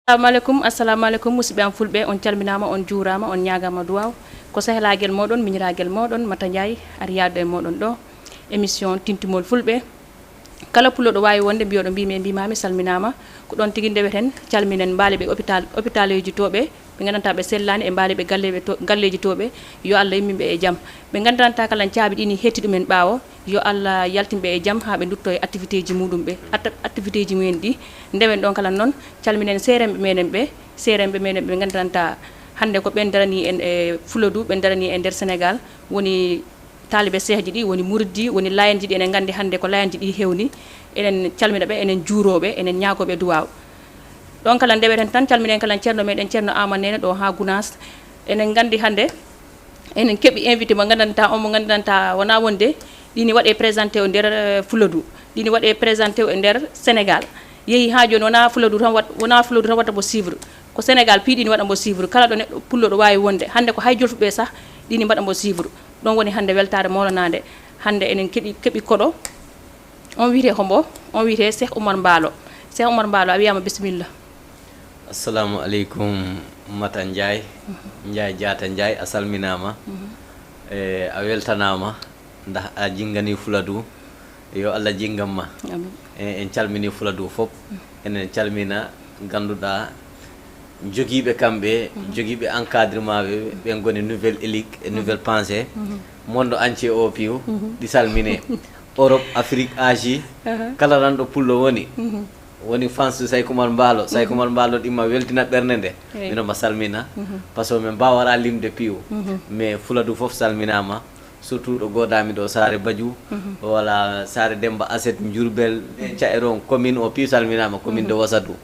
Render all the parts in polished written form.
Assalamu alaikum musidɓe am fulɓe on calminama on juurama on ñagama duwaw ko sehilagel moɗon miñiragel moɗon Mata Ndiaye ari yaddo e moɗon ɗo émission Timtimol fulɓe kala pullo ɗo wawi wonde mbiyoɗo mbimi e mbimami salminama ko ɗon tigui ndeweten calminen mbaaliɓe hôpital uji toɓe ɓe gandanta ɓe sellani e mbaaliɓe galleji toɓe yo Allah yimmiɓe e jaam ɓe gandanta kala caabi ɗini hetti ɗumen ɓaawo yo Allah yaltimɓe e jaam ha ɓe dutto e activité ji muɗum ɓe activité ji mumen ɗi ndewen ɗon kala noon calminen seremɓe meɗen ɓe gandanta hande ko ɓen darani en e Fuladu ɓe darani e nder Sénégal woni taliɓe sehji ɗi woni muridji woni layenji ɗi enen gandi hande ko layenji ɗi hewni enen calmina ɓe enen juuroɓe enen ñagoɓe duwaw ɗon kala ndeweten tan calminen kala ceerno meɗen ceerno Amanene ɗo ha Gounass enen gandi hande enen keeɓi invité mo gandanta wona wonde ɗini waɗe présenté o nder Fuladu ɗini waɗe présenté o e nder Sénégal yeehi ha joni wona Fuladu tan watta mo suivre ko Sénégal piiɗini waɗa mo suivre kala ɗo neɗɗo pullo ɗo wawi wonde hande ko hay jolfuɓe sah ɗini mbaɗa mo suivre ɗon woni hande weltare mawlanade hande enen keeɓi koɗo on wiyete hombo on wiyete Cheikh Oumar Mballo a wiyama bisimilla. Assalamu alaikum Mata Ndiaye Ndiaye Diatta Ndiaye a salminama a weltanama ndah a jingani Fuladu yo Allah jingamma en calmini Fuladu fop enen calmina ganduɗa joguiɓe kamɓe joguiɓe encadrement ɓe goni nouvelle élite et nouvelle pensée monde entier o piw ɗi salmine Europe Afrique Asie kala ranɗo pullo woni fansu Saykoumar Mballo ɗimma weltina ɓernde nde mino ma salmina par ce que min mbawara limde piiw mais Fuladu foof salminama surtout ɗo godami ɗo Saare Badiou wala Saare Demba Aset Diourbel caero on commune o piiw salminama commune de Wassadou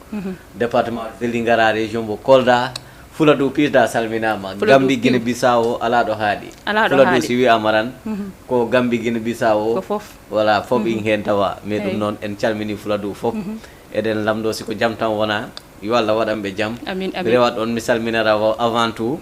département Vélingara région mo Kolda Fuladu piisda salminama Gambi Guinée Bissau ala ɗo haaɗi Fuladu si wiyama tan ko Gambi Guinée Bissau voilà fof in hen tawa mais ɗum noon en calmini Fuladu foof eɗen lamdo siko jaam tan wona yo Allah waɗanɓe jaam rewat ɗon mi salminata ko avant tout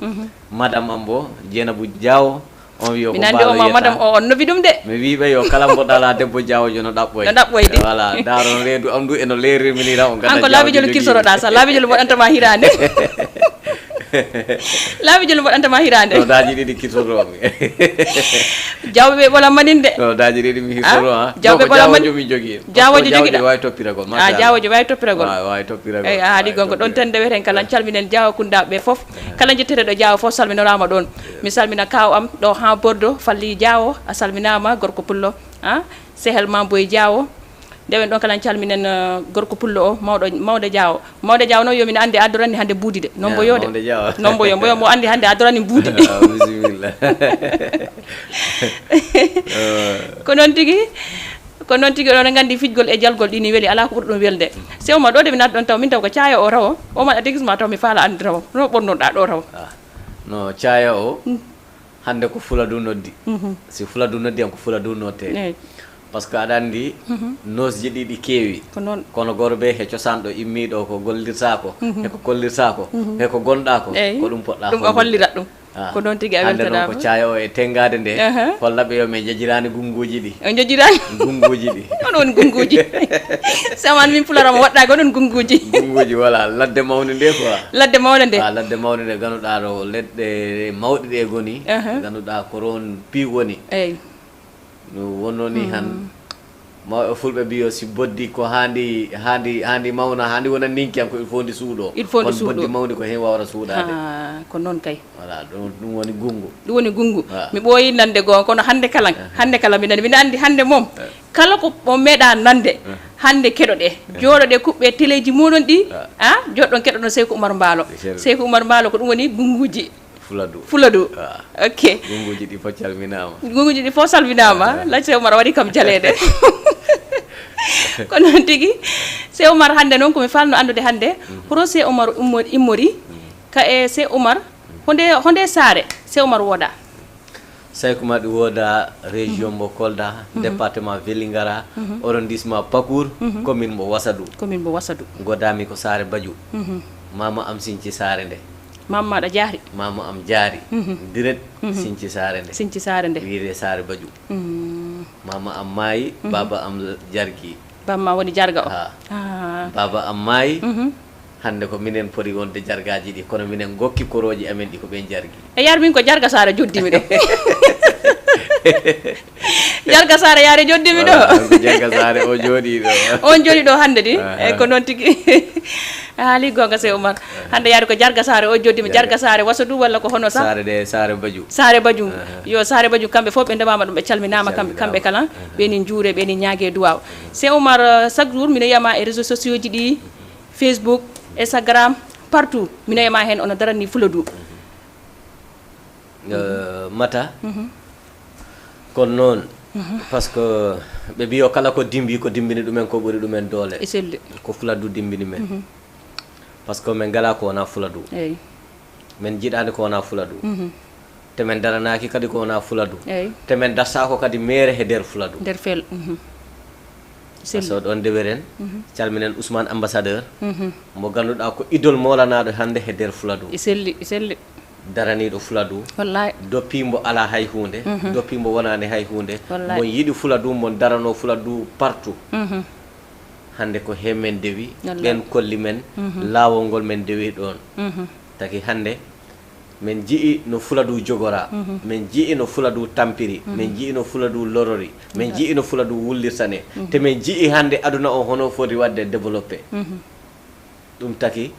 madame ambo Dieynabou Diawo on wiyo ko minande oma madame o on nobi ɗum de mi wiɓe yo kala mboɗala debbo Diawo jo no ɗaɓɓoyde voilà daron reedu am du eno lerirminira on an ko laabijol kirsoroɗa sa laabijol waɗantama hirande laabijol waɗantama hirande no daji ɗiɗi kirsoromi jawɓe ɓolam manin de no daji ɗiɗi mi hirsoro ha jawɓe ɓolam manin mi jogui jawojo joguiɗa wawi toppiragol jawojo wawi toppiragol wawi toppiragol eyi a haali gonga ɗon tan ndeweten kala calminen Diawo kundaɓe foof kala jetteteɗo Diawo foof salminorama ɗon mi salmina kaw am ɗo ha Bordeaux Falli Diawo a salminama gorko pullo sehel Mamboy Diawo ndewen ɗon kala calminen gorko pullo o mawɗo Diawo noon yomin andi addorani hande buudi de non mboyo mboyo mo andi hande addorani buudi bisimilla ko noon tigui oɗon gandi fijgol e jalgol ɗini weeli ala ko ɓuuri ɗum welde sewma ɗo de mi natɗon taw min taw ko caya o rawo o ma déguisement taw mi faala andi rawo no ɓornoɗa ɗo raw no caya o hande ko Fuladu noddi si Fuladu noddi am ko Fuladu notte par ce que aɗa andi nosji ɗiɗi keewi kono gorɓe he cosanɗo immiɗo ko gollirtako eko kollirtako eko gonɗa ko ɗum poɗɗa ɗum o hollirat ɗum ko noon tigui a weltanama ko caya o e tengade nde hollaɓe yo min jejirani gunguji ɗi o jejirani gunguji ɗi on woni gunguji saman min pularama waɗɗa gonon gunguji voilà ladde mawde nde quoi ladde mawde nde ladde mawde nde ganduɗa ɗo leɗɗe mawɗe ɗe goni ganduɗa ko ron piiw woni eyyi no wonnoni han mawɓe fulɓe mbiyo si boddi ko handi mawna handi wona ninkiam ko il faut ndi suuɗo kono boddi mawdi ko hen wawata suuɗade ko noon kay voilà ɗum woni gungu mi ɓooyi nande gon kono hande kala mi andi hande moom kala ko o meeɗa nande hande keɗoɗe jooɗoɗe kuɓɓe téléji muɗon ɗi joɗɗon keɗoɗon Seykou Oumar Mballo ko ɗum woni gunguji Fuladu ok gunguji ɗi fof salminama la Cheikh Oumar waɗi kam jaleede ko noon tigui Cheikh Oumar hande noon komi falno andude hande hoto Cheikh Oumar immori ka e Cheikh Oumar honde saare Cheikh Oumar wooda Saykoumar ɗi wooda région mo Kolda département Vélingara arrondissement Pakour commune mo Wassadou godami ko Saare Badiou mama am sinci saare nde mamma ɗa jaari mama am jaari direct sinci saare nde wiide Saare Badiou mama am maayi baba am jargi bamma woni jarga o baba am maayi hande ko minen pori wonde jargaji ɗi kono minen gokki koroji amen ɗi ko ɓen jargi e yar min ko jarga sara joddimi ɗo jarga sara yaare joddimi ɗo jarga sare o jooɗi ɗo on jooɗi ɗo hande ɗi eyyi ko noon tigui haali gonga se Oumar hande yaade ko jarga sare o joddimi jarga sare wasadu walla ko hono sa sare badiou sare badiou yo sare badiou kamɓe fof ɓe ndemama ɗum ɓe calminama kamɓe kala ɓeni juure ɓeni ñaague duwaw se Oumar chaque jour mino yiyama e réseaux sociaux ji ɗi Facebook Instagram partout mino yiyama hen ono darani Fuladu mata kono noon par ce que ɓe mbiyo kala ko dimbi ko dimbini ɗumen ko ɓuuri ɗumen doole e selli ko Fuladu dimbini men par ce que min ngala ko wona Fuladu eyyi min jiiɗani ko wona Fuladu te min daranaki kadi ko wona Fuladu eyyi te min darsako kadi mere he nder Fuladu nder fel so ɗon deweren calminen Ousmane ambassadeur mo ganduɗa ko idol molanaɗo hande he nder Fuladu e selli daraniɗo Fuladu wallahi doppimbo ala hay hunde doppimbo wonani hay hunde Wallahi. mon yiiɗi Fuladu mon darano Fuladu partout hande ko he men dewi Wallahi. ɓen kolli men laawol ngol men dewi ɗon taki hande min jii no Fuladu jogora min jii no Fuladu tampiri min jii no Fuladu lorori min jii no Fuladu wullirtane te min jii hande aduna o hono foti wadde développé ɗum taki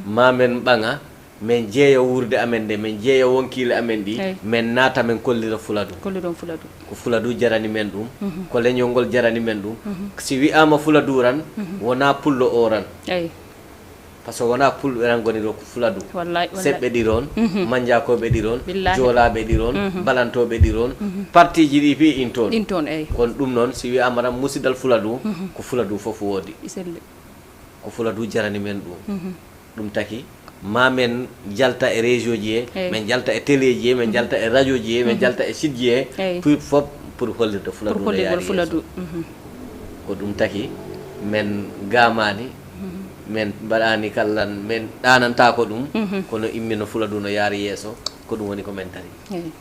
ma men ɓaŋa min jeeya wurde amen nde min jeeya wonkile amen ɗi Eyyi. min naata min kollira Fuladu kolliɗon Fuladu ko Fuladu jarani men ɗum ko leñol ngol jarani men ɗum si wi'ama Fuladu ran wona pullo o ran eyyi par ce que wona pulɓe ran goni ɗo ko Fuladu wallahi seɓɓe ɗi ɗon mandiakoɓe ɗi ɗon Billahi. joolaɓe ɗi ɗon balantoɓe ɗi ɗon parti ji ɗi fi in toon ɗin toon eyyi kono ɗum noon si wiyama tan musidal Fuladu ko Fuladu foof woodi e selli ko Fuladu jarani men ɗum ɗum taki ma men jalta e région ji he Eyyi. min jalta e télé ji he min jalta e radio ji he min jalta e site ji he Eyyi. pour fof pour hollirde Fuladu pour no hollirgol yaari Fuladu yeeso. ko ɗum taki min gamani min mbaɗani kallan min ɗananta ko ɗum kono immino Fuladu no yaari yeeso ko ɗum woni ko min tari eyyi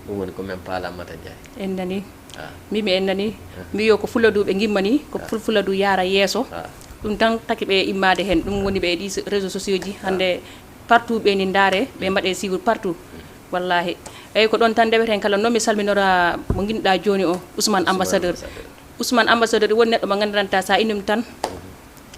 ɗum woni ko min paalamata Ndiaye en nani Ah. mimi en nani mbiyo ko Fuladu ɓe gimmani ko Fuladu yaara yeeso Ah. ɗum tan taki ɓe immade hen ɗum woni ɓe ɗi réseaux sociaux ji hande partout ɓe ni ndaare ɓe mbaɗe suivre partout wallahi eyyi ko ɗon tan ndeweten kala noon mi salminora mo guinɗa joni o Ousmane ambassadeur Ousmane ambassadeur woni neɗɗo mo gandiranta sa innum tan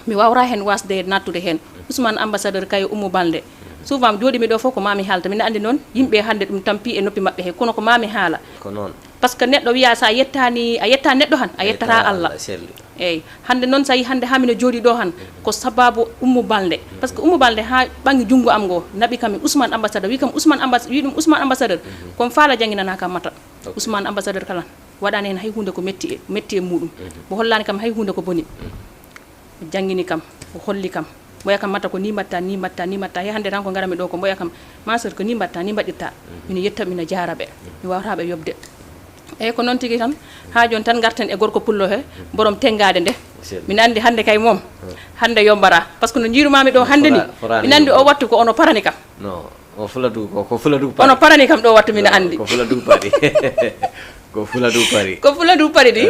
mi wawra hen wasde nattude hen Ousmane ambassadeur kayo Oumou Balde souvent jooɗimi ɗo fof ko mami haalta mina andi noon yimɓe hande ɗum tampi e noppi mabɓe he kono ko mami haala ko noon par ce que neɗɗo wiya sa yettani a yetta neɗɗo han a yettata Allah selli eyyi hande noon sa yi hande ha mino jooɗi ɗo han ko sababu Oumou Balde par ce que Oumou Balde ha ɓangi junggo am go naɓi kam Ousmane ambassadeur wi kam wi ɗum Ousmane ambassadeur komi faala jangguinana kam mata Ousmane ambassadeur kala waɗani hen hay hunde ko metti e muɗum mo hollani kam hay hunde ko boni o janggini kam o holli kam mboya kam mata ko ni mbatta ni mbatta ni mbatta he hande tan ko garami ɗo ko mboya kam ma sœur ko ni mbatta ni mbaɗirta mino yetta mino jaraɓe mi wawataɓe yobde eyyi ko noon tigui tan ha joni tan garten e gorko pullo he borom tengade nde min andi hande kay moom hande yombara par ce que no jiirumami ɗo hande ni min andi o wattu ko ono parani kam non o Fuladu ko Fuladu pari ono parani kam ɗo wattu mina andi ko Fuladu pari ko Fuladu pari ko Fuladu pari ɗi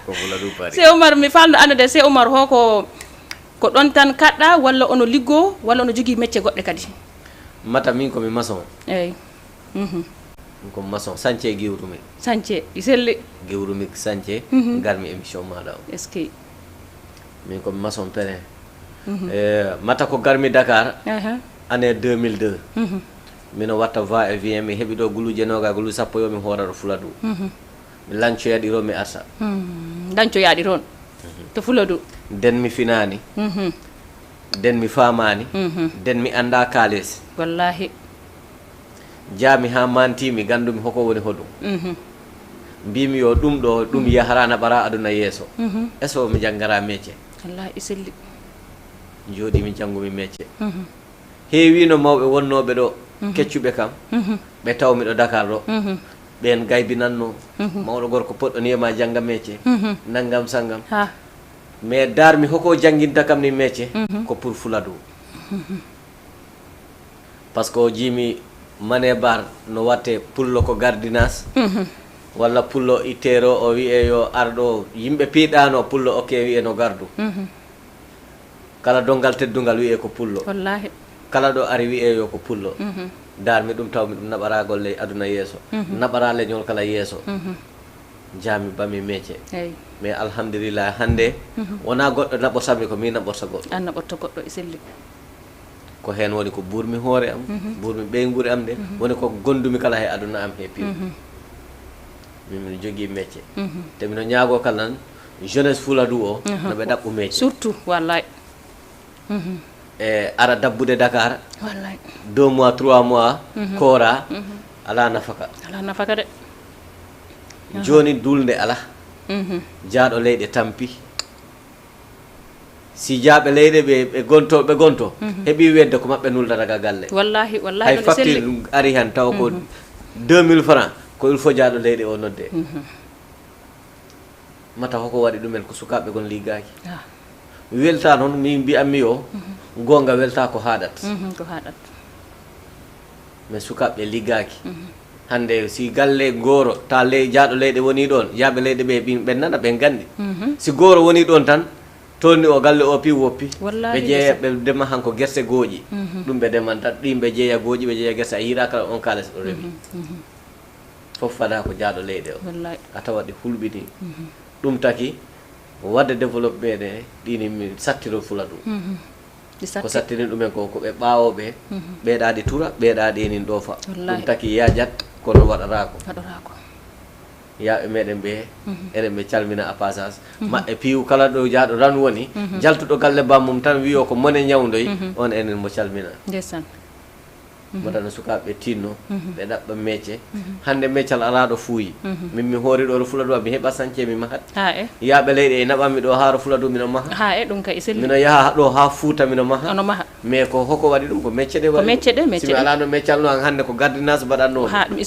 ko Fuladu pari se Oumar mi falno andade se Oumar ho ko ɗon tan kaɗɗa walla ono liggo walla ono jogui métier goɗɗe kadi mata min komi maçon eyyi min komi maçon chantier giwrumi chantier i selli giwrumi chantier garmi émission maɗa o est ce que min komi maçon plein mata ko garmi Dakar année 2002 mino watta va et vient mi heeɓi ɗo guluje noga gulu sappo yo mi hooraro Fuladu mi lancoyaɗi ron mi arta dañcoyaɗi toon to Fuladu nden mi finani nden mi famani nden mi anda kalis wallahi jaami ha mantimi gandumi hoko woni hoɗum mbimi yo ɗum ɗo ɗum yaharana ɓara aduna yeeso est ce que mi janggara métier wallahi i selli jooɗi mi janggumi métier heewino mawɓe wonnoɓe ɗo keccuɓe kam ɓe tawmiɗo Dakar ɗo ɓen gaybinanno mawɗo gorko poɗɗo niyema jangga métier naggam sanggam ha mais darmi hoko janginta kam ni métier ko pour Fuladu par ce que o jimi mane bar no watte pullo ko gardinas walla pullo ittero o wiye yo arɗo yimɓe piiɗano pullo okke wiye no gardu kala dongal teddungal wi'e ko pullo wallahi kala ɗo ari wi'e yo ko pullo darmi ɗum tawmi ɗum naɓaragol le aduna yeeso naɓara leñol kala yeeso jami bami métier eyi mais alhamdulillah hande wona goɗɗo naɓotami ko min naɓorta goɗɗo an naɓotta goɗɗo e selli ko hen woni ko ɓurmi hoore am ɓurmi ɓeyguri am de woni ko gondumi kala he aduna am he piw min miɗo jogui métier te mino ñaago kala nan jeunesse Fuladu o noɓe ɗaɓɓu métier surtout wallahi e ara dabbude Dakar wallahi 2 mois 3 mois koora ala nafaka de joni dulde ala jaaɗo leyɗe tampi si jaaɓe leyɗe ɓe gonto heeɓi wedde ko maɓɓe nuldata ga galle wallahi hay facture ɗum ari hen taw ko 2000 francs ko il faut jaaɗo leyɗe o nodde mata hoko waɗi ɗumen ko sukaɓe gon liggaki welta noon min mbiyatmi yo gonga welta ko haɗat mais sukaɓe liggaki hande si galle goro ta jaaɗo leyɗe woni ɗon yaaɓe leyɗe ɓe nana ɓe gandi si goro woni ɗon tan tolni o galle o pi woppi ɓe jeeya ɓe dema hanko guerse gooƴi ɗum ɓe demanta ɗin ɓe jeeya gooƴi ɓe jeeya guerse a yiira kala on kaales ɗo remi fof fada ko jaaɗo leyɗe o a tawa ɗi hulɓini ɗum taki wadde développé ɗe ɗini mi sattiro Fuladu ko sattini ɗumen ko ɓe ɓawoɓe ɓeeɗaɗi tura ɓeeɗaɗi enin ɗoofa ɗum taki yajat kono waɗatako yaaɓe meɗen ɓe eɗen ɓe calmina a passage maɓɓe piiw kala ɗo jaaɗo ran woni jaltuɗo galle bammum tan wiyo ko mone ñawdoy on enen mo calmina mbaɗana sukaɓe tinno ɓe ɗaɓɓa métier hande métier alaɗo fuuyi min mi hoori ɗo ɗo Fuladu mi heeɓa sañce mi mahat yaaɓe leyɗe e naɓanmi ɗo haaro Fuladu mino maha ɗum kay selli mino yaha ɗo ha Fuuta mino maha mais ko hoko waɗi ɗum ko métier ɗe waɗi simi alano métier no hanne ko gardinage mbaɗatno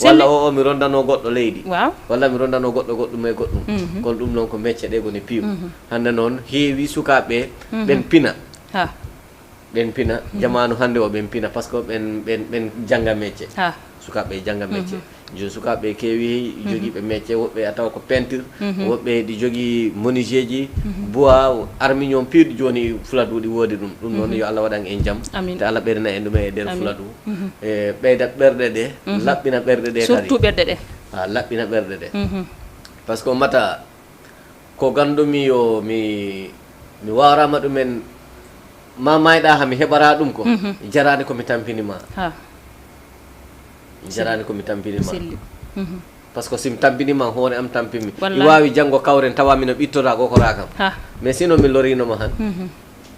walla o mi rondano goɗɗo leydi walla mi rondano goɗɗo goɗɗum e goɗɗum kono ɗum noon ko métier ɗe goni piiw hande noon heewi sukaɓe ɓen pina ɓen pina jamanu hande o ɓen pina par ce que ɓen jangga métier sukaɓe jangga métier joni sukaɓe keewi joguiɓe métier woɓɓe a tawa ko peinture woɓɓe ɗi jogui menuisier ji bois armignon piiɗi joni Fuladu ɗi woodi ɗum noon yo Allah waɗan en jaam te Allah ɓeydana en ɗumen e nder Fuladu e ɓeyda ɓerɗe ɗe laɓɓina ɓerɗe ɗe surtout ɓerɗe ɗe laɓɓina ɓerɗe ɗe par ce que mata ko gandumi yo mi wawrama ɗumen ma mayɗa hami heɓara ɗum ko jarani komi tampinima jarani komi tampinima par ce que simi tampinima hoore am tampinmi mi wawi janggo kawren tawa mino ɓittora gokora kam mais sinon mi lorinoma han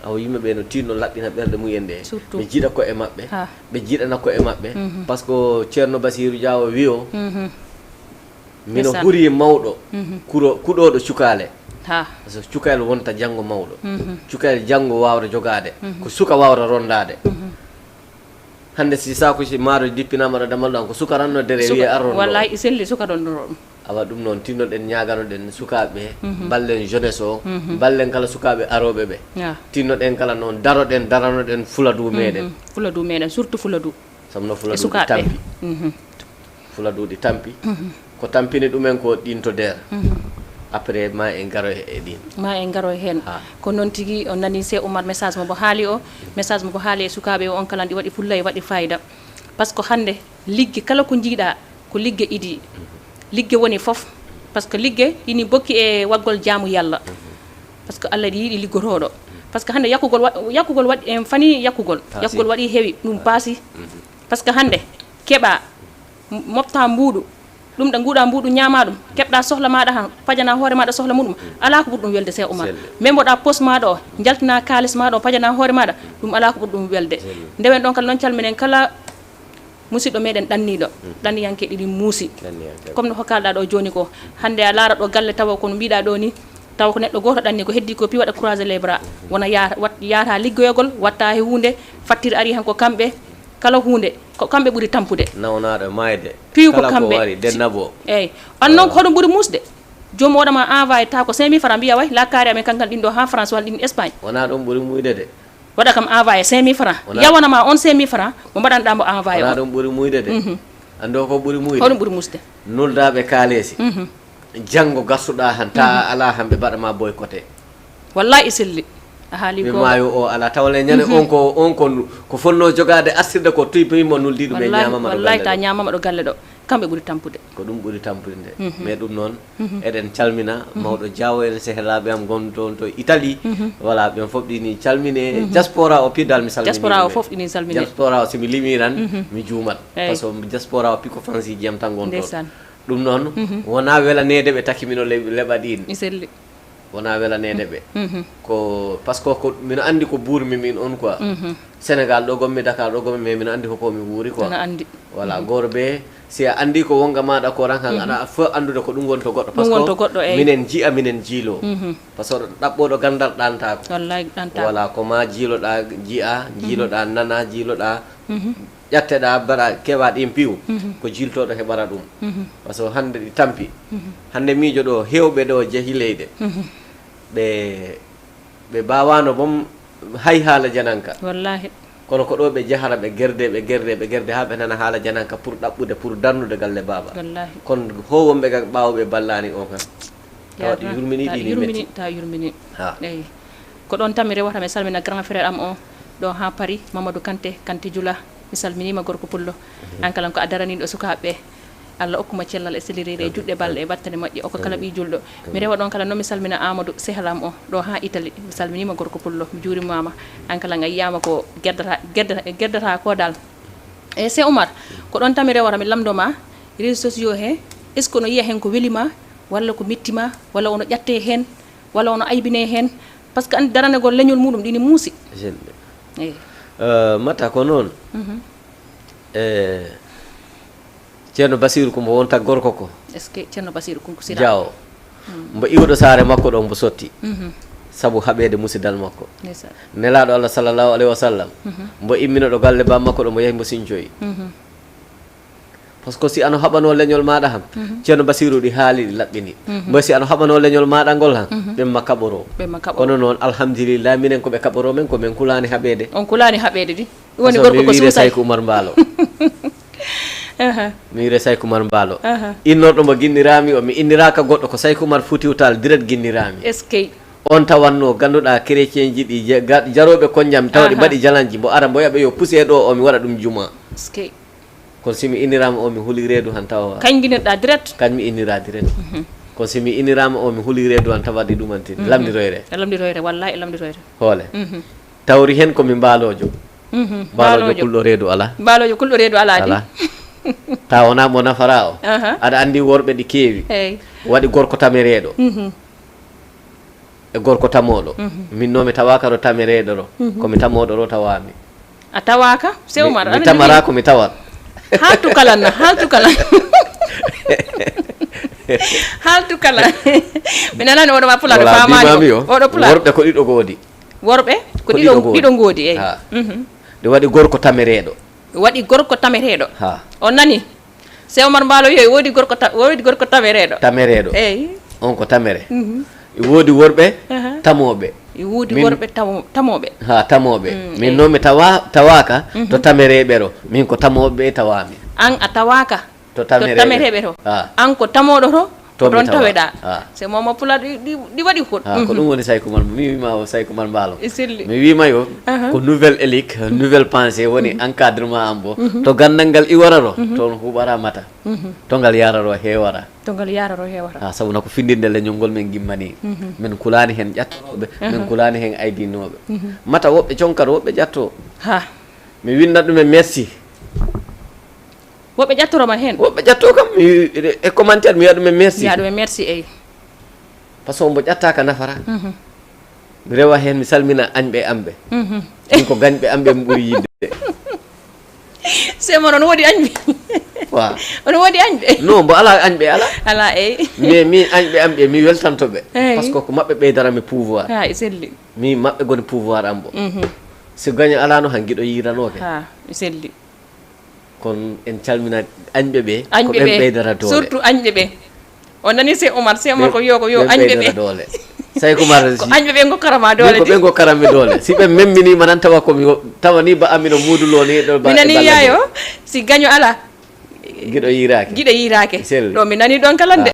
aw yimɓeɓe no tinno laɓɓina ɓerɗe mumen ɗe ɓe jiiɗa koye maɓɓe ɓe jiiɗana koye maɓɓe par ce que ceerno Basirou Diawo wiyo mino ɓuuri mawɗo kuɗoɗo cukale par ce que cukayel wonta janggo mawɗo cukayel janggo wawra jogade ko suka wawra rondade hande si sakuji maaro dippinama ɗo damal ɗon ko suka ranno dere wiye arron wallahi selli suka ɗon ɗo awa ɗum noon tinnoɗen ñaganoɗen sukaɓe ballen jeunesse o ballen kala sukaɓe aroɓe ɓe tinnoɗen kala noon daroɗen daranoɗen Fuladu meɗen surtout Fuladu samno Fuladu ɗi tampi Fuladu ɗi tampi ko tampini ɗumen ko ɗin to nder après ma en garo e ɗin hen ko noon tigui on nani se Oumar message mo bo haali o message mo bo haali e sukaɓe o on kala ɗi waɗi fulla e waɗi fayida par ce que hande ligge kala ko jiiɗa ko ligge idi ligge woni foof par ce que ligge ini bokki e waggol jaamu Yallah par ce que Allah yiiɗi liggotoɗo par ce que hande yakkugol waɗi en fani yakkugol waɗi heewi ɗum paasi par ce que hande keɓa mofta mbuuɗu ɗum ɗo nguuɗa mbuuɗu ñaama ɗum keɓɗa sohla maɗa han pajana hoore maɗa sohla muɗum ala ko ɓuri ɗum welde se Oumar même mboɗa poste maɗa o jaltina kalis maɗa o pajana hoore maɗa ɗum ala ko ɓuri ɗum welde ndewen ɗon kala noon calminen kala musidɗo meɗen ɗanniɗo ɗanniyanke ɗiɗi muusi comme no hokkalɗa ɗo joni ko hande a laara ɗo galle tawa kono mbiɗa ɗo ni tawa ko neɗɗo goto ɗanni ko heddi ko pi waɗa croiser les bras wona yaata liggoyogol watta he hunde fattire ari hen ko kamɓe kala hunde ko kamɓe ɓuri tampude nawnaɗo mayde piiw ko kamɓe wari dennabo eyyi on noon hoɗum ɓuri musde jomum waɗama envoyé ta ko 5000 francs mbiya way lakkari amen kankal ɗin ɗo ha France walla ɗin Espagne wona ɗum ɓuri muyde de waɗa kam envoyé 5000 francs yawanama on 5000 francs mo mbaɗanɗamo envoyé wona ɗum ɓuri muyde de ando ko ɓuri muyde hoɗum ɓuri musde nuldaɓe kaalesi janggo gartuɗa han ta ala han ɓe mbaɗama boycotté wallahi selli haali mi ko maayo o ala tawle ñande on ko fonno jogade asirde ko tuypimo nuldi ɗum e ñamama ɗo wallahi ta ñamama ɗo galle ɗo kamɓe ɓuri tampude ko ɗum ɓuri tampude nde mais ɗum noon eɗen calmina mawɗo Diawo en sehlaɓe am gon toon to Italie voilà ɓen fof ɗini calmine diaspora o piddal mi salmini diaspora o fof ɗini salmine diaspora o somi limi tan mi juumat par ce que diaspora o piko fansi jiyam tan gon toon ɗum noon wona welanede ɓe takimino leɓa ɗin mi selli wona welanede ɓe ko par ce que ko mino andi ko ɓuurmi min on quoi Sénégal ɗo gommi Dakar ɗo gommi mais mino andi hoko mi wuuri quoi andi voilà goto ɓe si a andi ko wonga maɗa ko ran kan aɗa fof andude ko ɗum woni to goɗɗo par ce que minen jiiya minen jiilo par ce que ɗaɓɓoɗo gandal ɗantako wallahi ɗantako voilà ko ma jiiloɗa jiiya jiiloɗa nana jiiloɗa ƴatteɗa mbaɗa keɓa ɗin piiw ko jiltoɗo heɓara ɗum par ce que hande ɗi tampi hande miijo ɗo hewɓe ɗo jeehi leyɗe ɓe mbawano boom hay haala jananka wallahi kono ko ɗo ɓe jahara ɓe gerde ha ɓe nana haala jananka pour ɗaɓɓude pour darnude galle baba wallahi kono howonɓe ga ɓawɓe ballani o kan tawaɗi yurmini ɗini metti ta yurmini eyyi ko ɗon tan mi rewata mi salmina grand frère am o ɗo ha Paris Mamadou Kanté Dioula mi salminima gorko pullo an kala ko a daraniɗo sukaɓeɓe Allah okkuma cellal e selirede e juɗɗe balɗe e battane moƴƴe oko kala ɓi julɗo mi rewa ɗon kala noon mi salmina Amadou sehlam o ɗo ha Italie mi salminima gorko pullo mi juurimama an kala a yiyama ko guerdata ko dal e Cheikh Oumar ko ɗon tan mi rewata mi lamdoma réseaux sociaux he est ce que no yiya hen ko welima walla ko mettima walla ono ƴatte hen walla ono aybine hen par ce que andi daranegol leñol muɗum ɗini muusi eyyi matta ko noon ceerno Basirou ko mbo wonta gorko ko est ce que ceerno Basirou konko sira Diawo mbo iwɗo saare makko ɗo mbo sotti saabu haɓede musidal makko nelaɗo Allah sallllahu alayhi wa sallam mbo immino ɗo galle ba makko ɗo mbo yeehi mbo siñcoyi par ce que si ano haɓano leñol maɗa ham ceerno Basirou ɗi haali ɗi laɓɓini mbo si ano haɓano leñol maɗa ngol han ɓemma kaɓoro kono noon alhamdulillah minen koɓe kaɓoro men komin kulani haɓede on kulani haɓede ɗi ɗum woni gorko ko suusay Saykou Oumar Mballo mi wiire Saykou Oumar Mballo innorɗo mo guinnirami o mi inniraka goɗɗo ko Saykou Oumar Foutiyou Tall direct guinnirami est ce que on tawanno ganduɗa chrétien ji ɗi jaroɓe konjam tawa ɗi mbaɗi jalanji mbo ara mbo yaɓe yo poussé ɗo o mi waɗa ɗum juma est ce que kono somi innirama o mi huuli reedu han tawa kañ guinirɗa direct kañmi innira direct kono somi innirama o mi huuli reedu han tawa ɗi ɗumantini lamdiroyre wallahi lamdiroyre hoole tawri hen komi mbalojo mbalojo kulɗo reedu ala mbalojo kulɗo reedu ala di ta wona mo nafara o aɗa andi worɓe ɗi keewi waɗi gorko tamereɗo e gorko tamoɗo min noon mi tawaka ɗo tamereɗo ɗo komi tamoɗo ɗo tawami a tawaka Cheikh Oumar mi tamara komi tawat haltu kalan haltu kala mi nanani oɗo ma pulaɗo famani oɗo pula worɓe ko ɗiɗo goodi worɓe ko ɗiɗo goodi eyyi ɗi waɗi gorko tamereɗo waɗi gorko tamereɗo on nani Cheikh Oumar Mballo yoy woodi gorko tamereɗo eyyi on ko tamere woodi worɓe tamoɓe woodi worɓe tamoɓe tamoɓe min noon mi tawaka to tamereɓe ɗo min ko tamoɓe tawami an a tawaka to tamereɓe to an ko tamoɗo to ɗon taweɗa c'est momo pula ɗi waɗi hot ko ɗum woni Saykou Oumar mi wima o Saykou Oumar Mballo selli mi wima yo ko nouvelle élique nouvelle pensée woni encadrement am bo to gandal ngal iwararo toon huɓara mata to ngal yararo hewara sabu nako findinde leñol ngol min gimmani min kulani hen ƴattoɓe min kulani hen aydinoɓe mata woɓɓe conkat woɓɓe ƴatto mi windat ɗumen merci woɓɓe ƴattoroma hen woɓɓe ƴatto kam e commentaire mi wiya ɗumen merci eyyi par ce que mbo ƴattaka nafara mi rewa hen mi salmina añɓe amɓe min ko gañɓe amɓe mi ɓuuri yidde semo noon woodi añɓe wa ono woodi añɓe non mbo ala añɓe ala eyyi mais mi añɓe amɓe mi weltantoɓe par ce que ko mabɓe ɓeydarami pouvoir selli mi mabɓe goni pouvoir am bo si gaña alano han guiɗo yiranoke selli kono en calmina añɓe ɓe ko ɓen ɓeydara doole surtout añɓe ɓe on nani Cheikh Oumar ko yo añɓe ɓe doole Saykou Oumar ko añɓe ɓe gokkarama doole ko ɓe gokkaranmi doole si ɓe memminima tan tawa komi tawa ni ba amino mudulo ni ɗo mi nani yayo si gaño ala guiɗo yirake ɗo mi nani ɗon kala nde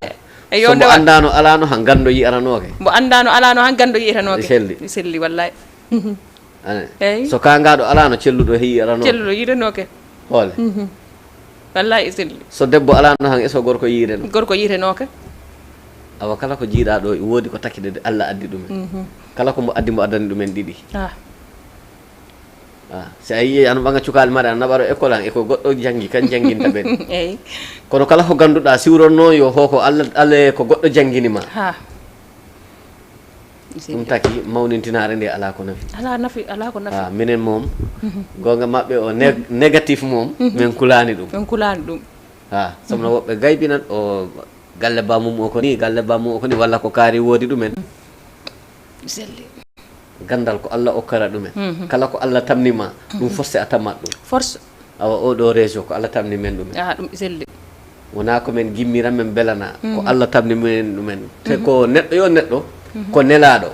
so mbo andano alano han gando yiranoke mbo andano alano han gando yiranoke selli wallahi ane so kangaɗo ala no celluɗo heeyi arano celluɗo yirenoke hoole wallahi selli so debbo ala no han eso gorko yireno gorko yirenoke awa kala ko jiiɗa ɗo woodi ko takkide Allah addi ɗumen kala ko mo addi mo addani ɗumen ɗiɗi si a yii ano ɓanga cukalel maɗa ana naɓaro école an eko goɗɗo janggi kan janginta ɓen eyyi kono kala ko ganduɗa siwronno yo hoko Allah ko goɗɗo jangguinima ɗum taki mawnintinare nde ala ko nafi ala ko nafi minen moom gonga mabɓe o négatif moom min kulani ɗum somno woɓɓe gaybinat o galle bamum o ko ni galle bamum o ko ni walla ko kaari woodi ɗumen selli gandal ko Allah okkara ɗumen kala ko Allah tamnima ɗum forcé a tammat ɗum force awa oɗo région ko Allah tamni men ɗumen ɗum selli wona ko men gimmiran men belana ko Allah tamni men ɗumen te ko neɗɗo yo neɗɗo ko nelaɗo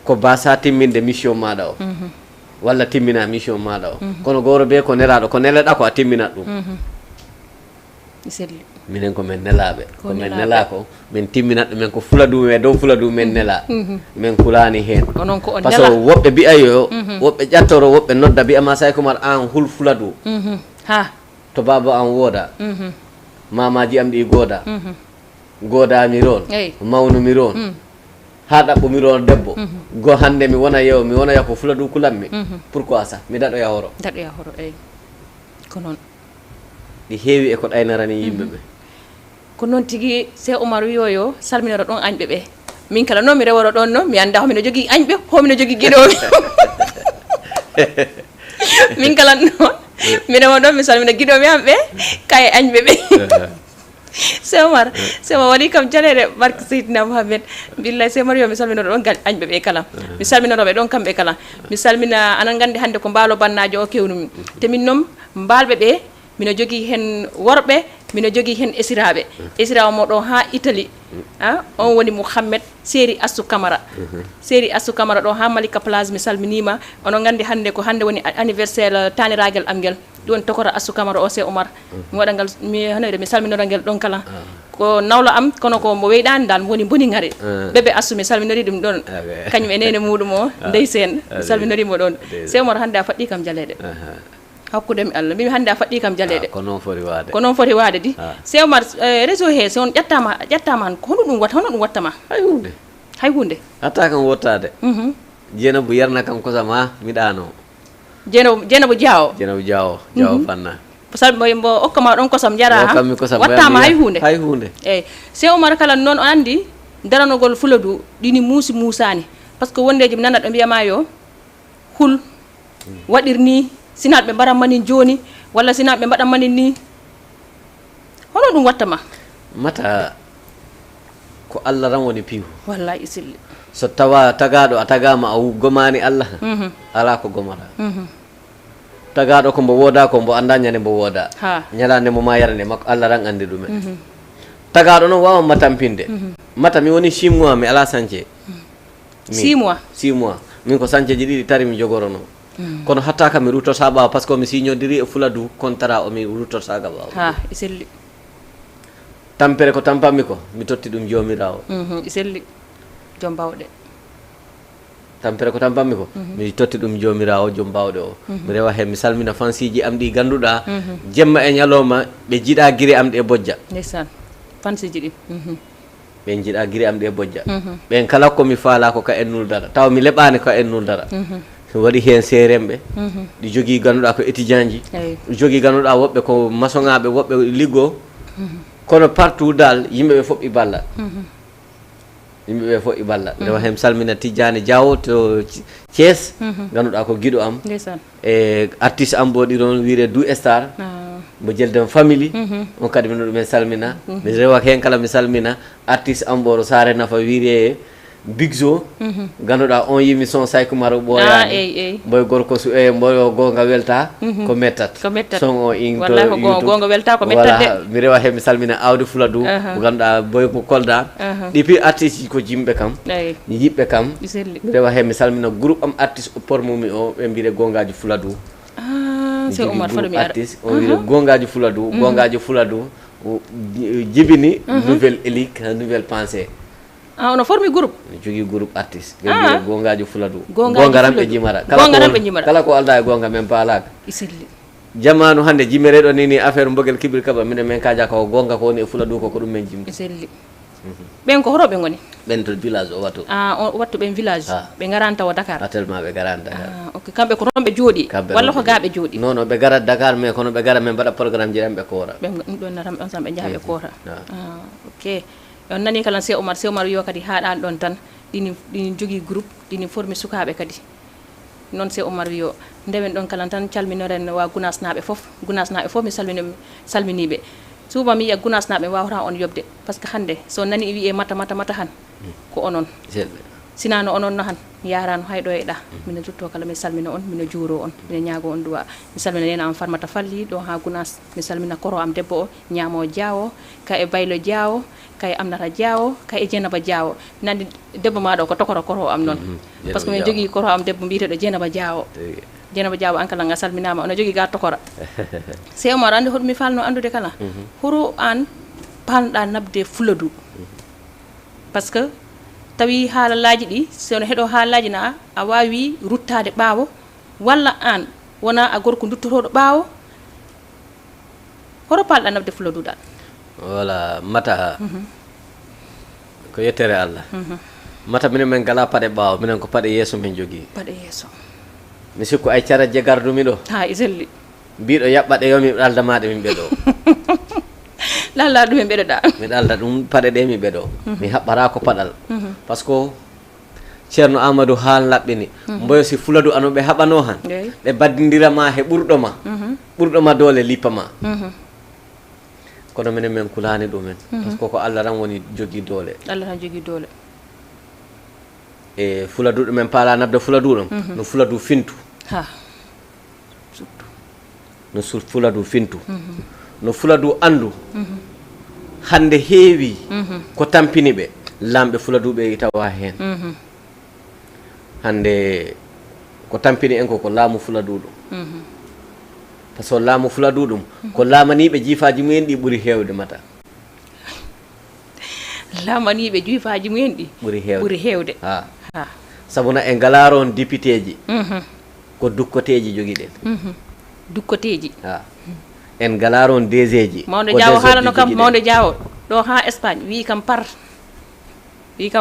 ko basa timminde mission maɗa o walla timmina mission maɗa o kono goro be ko nelaɗo ko neleɗa ko a timminat ɗum selli minen ko men nelaɓe ko men nela ko min timminat ɗumen ko fula ɗum e dow fula ɗum men nela min kulani hen par ce que woɓɓe mbiyayo woɓɓe ƴattoro woɓɓe nodda mbiyama Saykou an hul fula ɗum to baba an wooda mamaji am ɗi gooda goodami ron mawnumi ron ha ɗaɓɓumiron debbo go hande mi wona yewo mi wona ko fula ɗum kulanmi pourquoi ça mi daɗoya horo eyyi ko noon ɗi heewi e ko ɗaynarani yimɓeɓe ko noon tigui se Oumar wiyoyo salminoro ɗon añɓe ɓe min kala noon mi reworo ɗon no mi anda homino jogui añɓe homino jogui guiɗoɓe min kala noon mi rewo ɗon mi salmina guiɗoɓe am ɓe kaye añɓe ɓe se Oumar waɗi kam jaleɗe barke Seydina Mouhamed billahi se Oumar yo mi salminoro ɗon añɓe ɓe kala mi salminoroɓe ɗon kamɓe kala mi salmina anan gandi hande ko mbaalo bannajo o kewnumi te min noon mbalɓe ɓe mino jogui hen worɓe mino jogui hen esiraɓe esirawo moɗon ha Italie on woni Mouhamed séri Assou Camara séri Assou Camara ɗo ha Malika Place mi salminima onon gandi hande ko hande woni anniversaire taniraguel am guel ɗum tokora Assou Camara o se Oumar mi waɗa ngal mi salminora guel ɗon kala ko nawlo am kono ko mo weyɗani dal woni bonigare bébé Assou mi salminori ɗum ɗon kañum e nene muɗum o ndey sen mi salminorimo ɗon se Oumar hande a faɗɗi kam jaleɗe hakkudemi Allah mimi hande a faɗɗi kam jaleɗe ko noon foti waade di se Oumar réseau he so on ƴattama han hono ɗum wattama hay hunde hatta kam wottade Dieynabou yarna kam kosam ha mi ɗano Dieynabou Diawo fanna mbo okkama ɗon kosam jara wattama hay hunde eyyi se Oumar kala noon o andi daranogol Fuladu ɗini musani par ce que wondeji mi nana ɗo mbiyama yo hul waɗir ni sinaɓe mbaranmani joni walla sinaɓe mbaɗanmani ni hono ɗum wattama mata ko Allah ran woni piiw wallahi silli so tawa tagaɗo a tagama a gomani Allah ala ko gomata tagaɗo ko mbo wooda ko mbo anda ñande mbo wooda ñalande mo ma yarande makko Allah ran andi ɗumen tagaɗo noon wawa matampinde mata mi woni 6 mois mi ala sance 6 mois min ko sanceji ɗiɗi tari mi jogorono kono hatta kam mi ruttorta ɓawa par ce que mi signodiri e Fuladu contrat o mi ruttortaga ɓawa selli tampere ko tampammi ko mi totti ɗum jomirawo selli joom bawɗe tampere ko tampammi ko mi totti ɗum jomirawo joom bawɗe o mi rewa hen mi salmina fansiji am ɗi ganduɗa jemma e ñalowma ɓe jiiɗa guiri am ɗe bojja ndeysan fansiji ɗi ɓen jiiɗa guiri am ɗe bojja ɓen kala komi faala ko ka en nuldara taw mi leɓani ka en nuldara waɗi hen seeremɓe ɗi jogui ganduɗa ko étudiant ji jogui ganduɗa woɓɓe ko maçonŋaɓe woɓɓe liggo kono partout dal yimɓeɓe fof balla yimɓeɓe fof balla rewa hen salmina Tidiane Diawo to Thiès ganduɗa ko guiɗo am e artiste am bo ɗiɗon wiire Dou Star mo Jeldem famille on kadi mino ɗumen salmina mi rewa hen kala mi salmina artiste am ɓo ɗo Saare Nafa wiire Bigzo ganduɗa on yimi son Saykou ɓoyani mboy gorko su mboyo gonga welta ko mettat son o in to gonga welta ko mettat de mi rewa he mi salmina awdi Fuladu mo ganduɗa boy ko Kolda ɗipi artiste ji ko jimɓe kam yiɓɓe kam mi rewa he mi salmina groupe am artiste pormumi o ɓe mbire gongaji Fuladu c'est Oumar Fadou mi artiste o wiire gongaji Fuladu jibini nouvelle élique nouvelle pensée ono formi groupe jogi groupe artiste Ah. gongaji fuladu Gongaji gongaram be Fuladu. jimara Gongaram ɓe jimara. kala ko alda e gonga men paalaka iselli jamanu hande jimereɗo ni affaire mbogel kibir kaba minen men kaja ko gonga ko woni e fuladu ko ɗum men jimdi iselli ɓen ko horoɓe ngoni ɓen to village o watto o wattu ɓen village Ah. ɓe garanta o Dakar tellement ɓe garan Dakar ok kamɓe ko toon ɓe jooɗi Kamɓe walla noon ko ga ɓe jooɗi non non ɓe garat Dakar mais kono ɓe gara men mbaɗa programme ji ɗan ɓe koora ɓe ɗum ɗon natam on sam ɓe jaha ɓe koota Ah. ok on nani kala se Omar yo kadi haɗani ɗon tan ɗini jogui groupe ɗini formi sukaɓe kadi noon se Omar wi o ndewen ɗon kala tan calminoren wa Gounass naɓe foof mi salminiɓe souvent mi yiya Gounass naɓe wawata on yobde par ce que hande so nani wiye mata han ko onon selɓe sinano onon no han yarano hayɗo e ɗa mino jutto kala mi salmina on mino juuro on mino ñaago on duwa mi salmina nena am Farmata Falli ɗo ha Gounass mi salmina koro am debbo o ñaamo Diawo ka e Baylo Diawo ka e Amnata Diawo ka e Dieynaba Diawo nandi debbo maɗo ko tokoro koro am noon par ce que min jogui koro am debbo mbiyeteɗo Dieynaba Diawo Dieynaba Diawo an kala nga salminama ono jogui ga tokora se Omar andi hoɗum mi falno andude kala horo an palnoɗa nabde Fuladu par ce que tawi haalallaji ɗi sono heeɗo haalallaji na a wawi ruttade ɓaawo walla an wona a gorko duttotoɗo ɓaawo horo palɗa nabde Fuladuɗa voilà mata ko yettere Allah mata minen men gala paɗe ɓaawo minen ko paɗe yeeso min jogui paɗe yeeso mi sikku ay caratje gardumi ɗo ha iselli mbiɗo yaɓɓaɗe yo mi ɗaldamaɗe min ɓeɗo lalla ɗum e ɓeɗoɗa mi ɗalda ɗum paɗe ɗe mi ɓeɗo mi haɓɓata ko paɗal par ce que ceerno Amadou haal laɓɓini mboyo si Fuladu ano ɓe haɓano han Eyi. ɓe baddidirama he ɓurɗoma doole lippama kono minen min kulani ɗumen par ce que ko Allah tan woni jogui doole Allah tan jogui doole e Fuladu ɗumen paala nabde Fuladu ɗum no Fuladu fintu ha no Fuladu fintu no Fuladu andu hande heewi ko tampini ɓe lamɓe Fuladuɓe tawa hen hande ko tampini en ko laamu Fuladu ɗum par ce que laamu Fuladu ɗum ko laamaniɓe jiifaji mumen ɗi ɓuuri hewde mata lamaniɓe juifaji mumen ɗi ɓuuri hewde ha ha sabuna en galaron député ji ko dukkoteji jogui ɗen dukkoteji ha en galaron DG ji mawde Diawo haalano kam mawde Diawo ɗo ha Espagne wi kam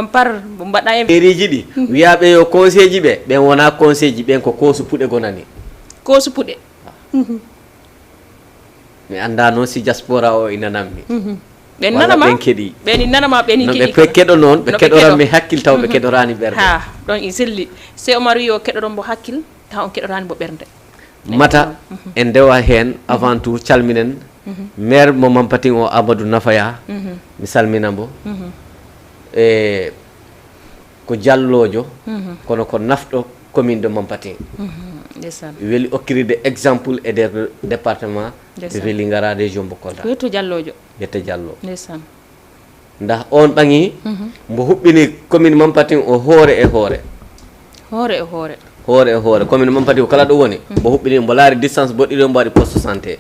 par mo mbaɗɗa e mairie ji ɗi wiyaɓe yo conseil ji ɓe ɓen wona conseil ji ɓen ko koosu puɗe gonani koosu puɗe mi anda noon si diaspora o inanammi ɓen nanama ɓen keeɗi ɓeni nanama ɓeni no keeɗi ɓe keɗo noon ɓe No ɓe keɗoranmi keɗo. hakkille taw ɓe keɗorani ɓerde ha ɗon i selli se Omar wi o keɗoɗon mo hakkille taw on keɗorani mo ɓerde mata en ndewa hen avant tout calminen maire mo Mampating o Amadou Nafaya mi salmina mbo e ko jallojo kono ko nafɗo commune de Mampating ndeysaan weli okkiride exemple e nder département de Ndeysaan. Vélingara région mo Kolda ko yetto jallojo yette Diallo ndeysaan nda on ɓangi mbo huɓɓini commune Mampating o hoore e hoore hoore e hoore hoore e hoore commune Mampating ko kala ɗo woni mbo huɓɓini mbo laari distance boɗɗiɗo mbo waɗi poste santé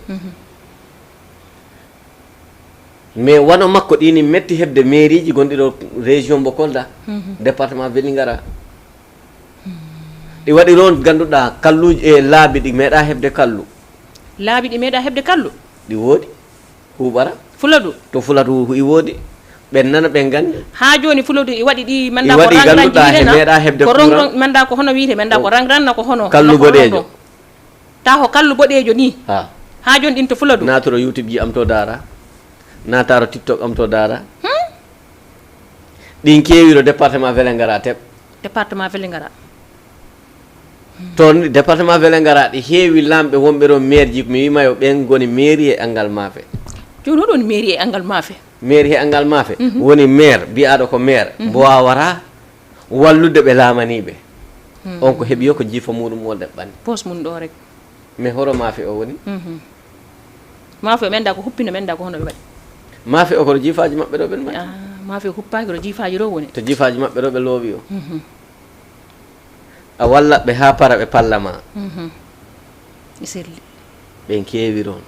mais wano makko ɗini metti heɓde mairie ji gonɗi ɗo région mbo Kolda département Vélingara ɗi waɗi noon ganduɗa kalluji e laabi ɗi meeɗa heɓde kallu laabi ɗi meeɗa heɓde kallu ɗi woodi huuɓara Fuladu to Fuladu i woodi ɓen nana ɓen gandi ha joni Fuladu i waɗi ɗi I manda ko waɗi rangranji ganduɗa he wiitena meeɗa heɓde ko courant. rong manda ko hono wiite manda ko rangranna ko hono Kallu hono ko boɗejo. hono. ta ko kallu boɗejo ni ha ha joni ɗin to Fuladu natoro YouTube ji am to dara nataro TikTok am to dara ɗin keewiro département Vélingara teɓ département Vélingara toon département Vélingara ɗi heewi lamɓe wonɓe ɗon maire ji mi wima yo ɓen goni mairie e angal maafe joni oɗon mairie e angal maafe mairie he angal maafe woni maire mbiyaɗo ko maire mbo wawata wallude ɓe laamaniɓe on ko heeɓi yo ko jiifa muɗum o ɗeɓɓani pos mum ɗo rek mais horo maafe o woni maafe o menda ko huppino menda ko hono ɓe waɗi maafe o koto jiifaji maɓɓe ɗo ɓen mbaɗi maafe huppaki to jiifaji ɗo woni to jiifaji maɓɓe ɗo ɓe loowi o a wallat ɓe ha para ɓe pallama mi selli ɓen keewi ɗon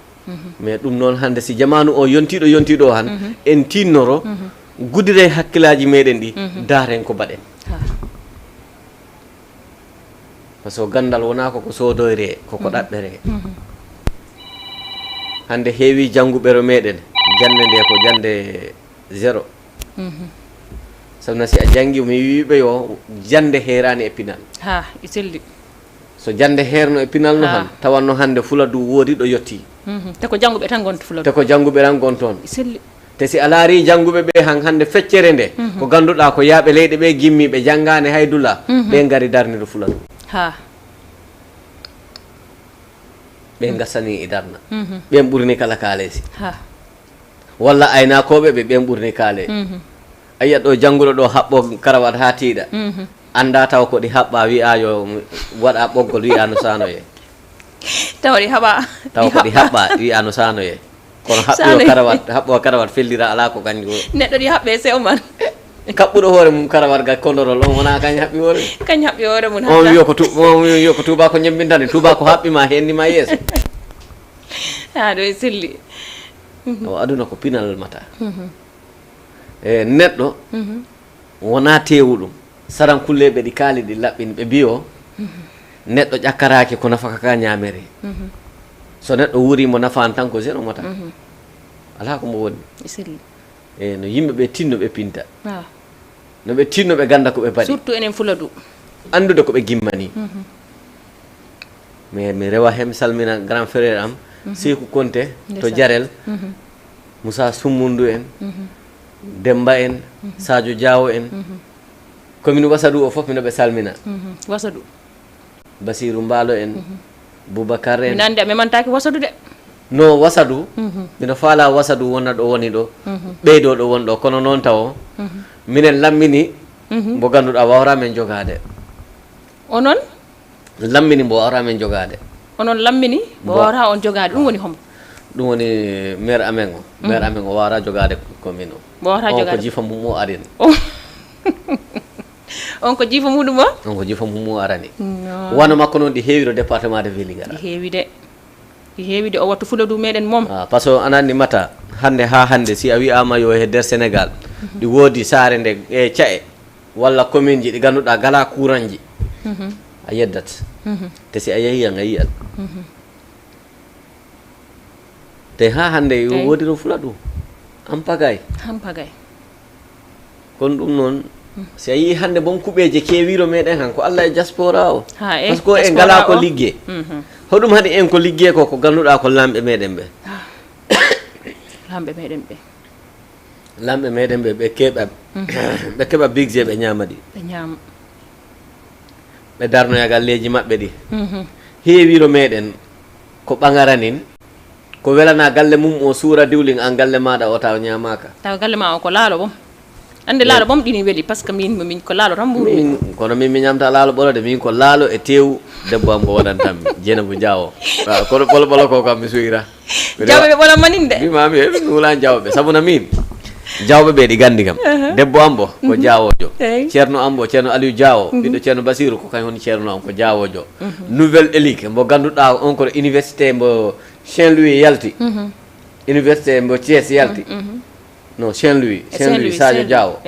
mais ɗum noon hande si jamanu o yontiɗo o han en tinnoro guddire hakkilaji meɗen ɗi daren ko baɗen par ce que gandal wona koko sodoyre koko ɗaɓɓere hande heewi jannguɓero meɗen jande nde ko jande 0 sabna si a jangi mi wiɓe yo jande heerani e pinal ha e selli so jande heerno e pinal no han tawanno hande fuladu woodi ɗo yetti te ko jannguɓe tan gonta fuladu te ko jannguɓe tan gon toon e selli te si a laari jannguɓe ɓe han hande feccere nde ko ganduɗa ko yaaɓe leyɗe ɓe gimmi ɓe janngani haydula ɓe ngari darniɗo fuladu ha ɓe gassani e darna ɓen ɓurni kala kaalesi ha walla aynakoɓe ɓe ɓen ɓurni kaale a yiyat ɗo jannguɗo ɗo haɓɓo karawat ha tiiɗa anda taw ko ɗi haɓɓa wi'a yo waɗa ɓoggol wi'a no sanoye taw ɗi haɓa taw ko ɗi haɓɓa wi'a no sanoye kono haɓɓo karawat fellira ala ko kañum neɗɗo ɗi haɓɓe sew man kaɓɓuɗo hoore mum karawat ga kondorol on wona kañ haɓɓi hoore kañ haɓɓi hoore mum on wiyo ko tuba ko ñembintani tuba ko haɓɓima hennima yeeso ha ɗo e selli o aduna ko pinal mata e neɗɗo wona tewuɗum saran kulleɓe ɗi kaali ɗi laɓɓini ɓe mbiyo neɗɗo ƴakkaraki ko nafaka ka ñamere so neɗɗo wurimo nafan tan ko zéro mata ala ko mo woni e no yimɓe ɓe tinno ɓe pinta no ɓe tinno ɓe ganda ko ɓe mbaɗi surtout enen fuladu andude ko ɓe gimmani mais mi rewa hem salmina grand frère am Sékou Konté to Jarel Moussa Summundu en Demba en Sadio Diawo en commune Wasadou o fof mino ɓe salmina Wasadou Basirou Mbaalo en Boubacar en mi nande a memantaki Wasadou de no Wasadou mino faala Wasadou wonna ɗo woni ɗo ɓeydo ɗo woni ɗo kono noon taw minen lammini mbo ganduɗa wawra men jogade onon lammini mbo wawra men jogade onon lammini mbo wawra on jogade ɗum woni homo ɗum woni maire amen o maire amen o wawra jogade commune o mbo wawra jogade ko jifa mum o arini on ko jifa muɗum o on ko jifa mum o arani wano makko noon ɗi heewi ɗo département de Vélingara ɗi heewi de o wattu fuladu meɗen moom par ce que anandi mata hande ha hande si a wiyama yo e nder Sénégal ɗi woodi saare nde e cae walla commune ji ɗi ganduɗa gala courant ji a yeddat te si a yeehi a yiyat te ha hande woodi no fuladu ampagay kono ɗum noon si a yii hande bon kuɓeje keewiro meɗen han ko Allah e diaspora o par ce que en ngala ko ligge hoɗum haɗi en ko ligge ko ganduɗa ko lamɓe meɗen ɓe lamɓe meɗen ɓe ɓe keɓa bigje ɓe ñama ɗi ɓe darnoya galleji maɓɓe ɗi heewiro meɗen ko ɓagaranin ko welana galle mum o suura diwlin an galle maɗa o taw ñamaka taw galle ma o ko laalo ɓom ande laalo ɓom ɗini weeli par ce que min ko laalo tan ɓuuri kono min mi ñamta laalo ɓolode min ko laalo e tew debbo am ko waɗantanmi Dieynabou Diawo kono ɓolo ko kam mi suyra jawɓe ɓe ɓolan manin de mimami e nuulan jawɓe sabuna min jawɓe ɓe ɗi gandi kam debbo am bo ko jawojo ceerno am bo ceerno Aliou Diawo ɓiɗɗo ceerno Basirou ko kañ woni ceerno am ko jawojo nouvelle élique mbo ganduɗa on koto université mbo Saint-Louis yalti université mbo Thiès yalti non Saint-Louis Sadio Diawo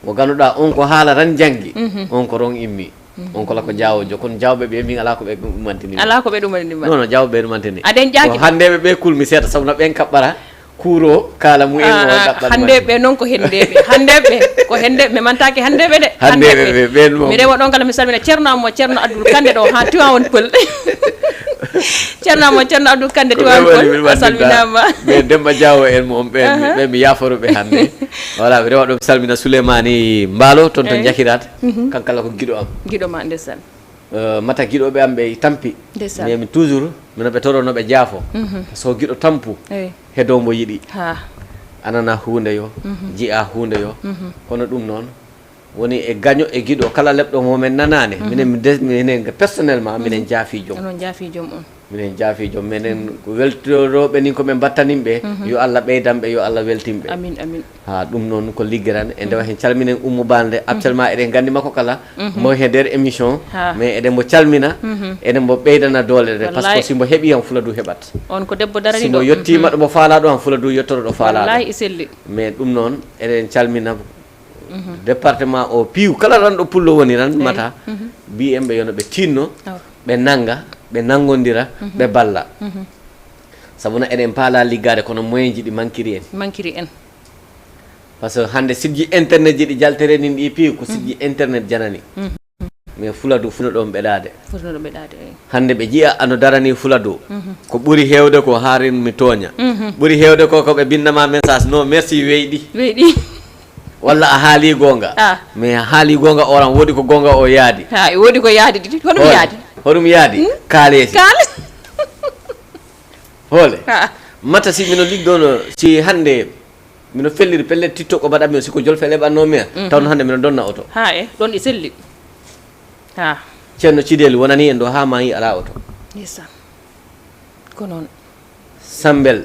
mo ganduɗa on ko haala tan janggi on ko ron immi on kola ko jawojo kono jawɓe ɓe min ala ko ɓe ɗumantini ala ko ɓe ɗumantini non jawɓe ɓe ɗumantini aden jaaki handeɓe ɓe kulmi seeɗa sabu ɓen kaɓɓara kuuro kala mumen o ɗaɓɓat handeɓe ɓe noon ko hendeɓe handeɓe ko hendeɓe mi mantaki handeɓe de handeɓe ɓen mi rewa ɗon kala mi salmina ceerno am mo ceerno Abdoul Kande ɗo ha Tivaouane Peulh ceerno am mo ceerno Abdoul Kande Tivaouane Peulh a salminama ɓe Demba Diawo en moom ɓe mi yafaruɓe hande voilà mi rewa ɗo mi salmina Souleymani Mbaalo toon to jakirat kankala ko guiɗo am guiɗo ma ndesan mata guiɗoɓe am ɓe tampi mais mi toujours mino ɓe toronoɓe jaafo so guiɗo tampu hedo mbo yiɗi anana hunde yo jiya hunde yo kono ɗum noon woni e gaño e guiɗo kala leɓɗo momen nanane minen personnellement minen jaafi joom onon jaafi joom on minen jaafi joom menen ko weltoroɓe ni koɓe battaninɓe yo Allah ɓeydanɓe yo Allah weltinɓe amin amin ha ɗum noon ko liggeran e ndewa hen calminen Oumou Balde actuellement eɗen gandi makko kala mo he nder émission mais eɗen mo calmina eɗen mo ɓeydana doole de par ce que simo heeɓi han Fuladu heɓat on ko debbo darani simo yettima ɗo mo faala ɗo han Fuladu yettoto ɗo faala wallahi selli mais ɗum noon eɗen calmina département o piiw kala tan ɗo pullo woni tan mata mbi en ɓe yono ɓe tinno ɓe nanga ɓe nangodira ɓe balla sabuna eɗen paala liggade kono moyen ji ɗi mankiri en par ce que hande sijji internet ji ɗi jalterenin ɗi piiw ko sijji internet janani mais Fuladu funoɗon ɓeɗade hande ɓe jiiya ano darani Fuladu ko ɓuuri hewde ko harin mi tooña ɓuuri hewde ko koɓe bindama message non merci weyɗi walla a haali gonga mais a haali gonga oran woodi ko gonga o yaadi woodi ko yaadi ɗiɗi hoɗum yaadi kaalesi hoole mata si mino liggono si hande mino felliri pelle TikTok o mbaɗatmi o siko jolfe leɓannomi tawno hande mino donna oto ɗon ɗi selli ceerno Cideli wonani en ɗo ha ma yi ala oto ko noon Sambel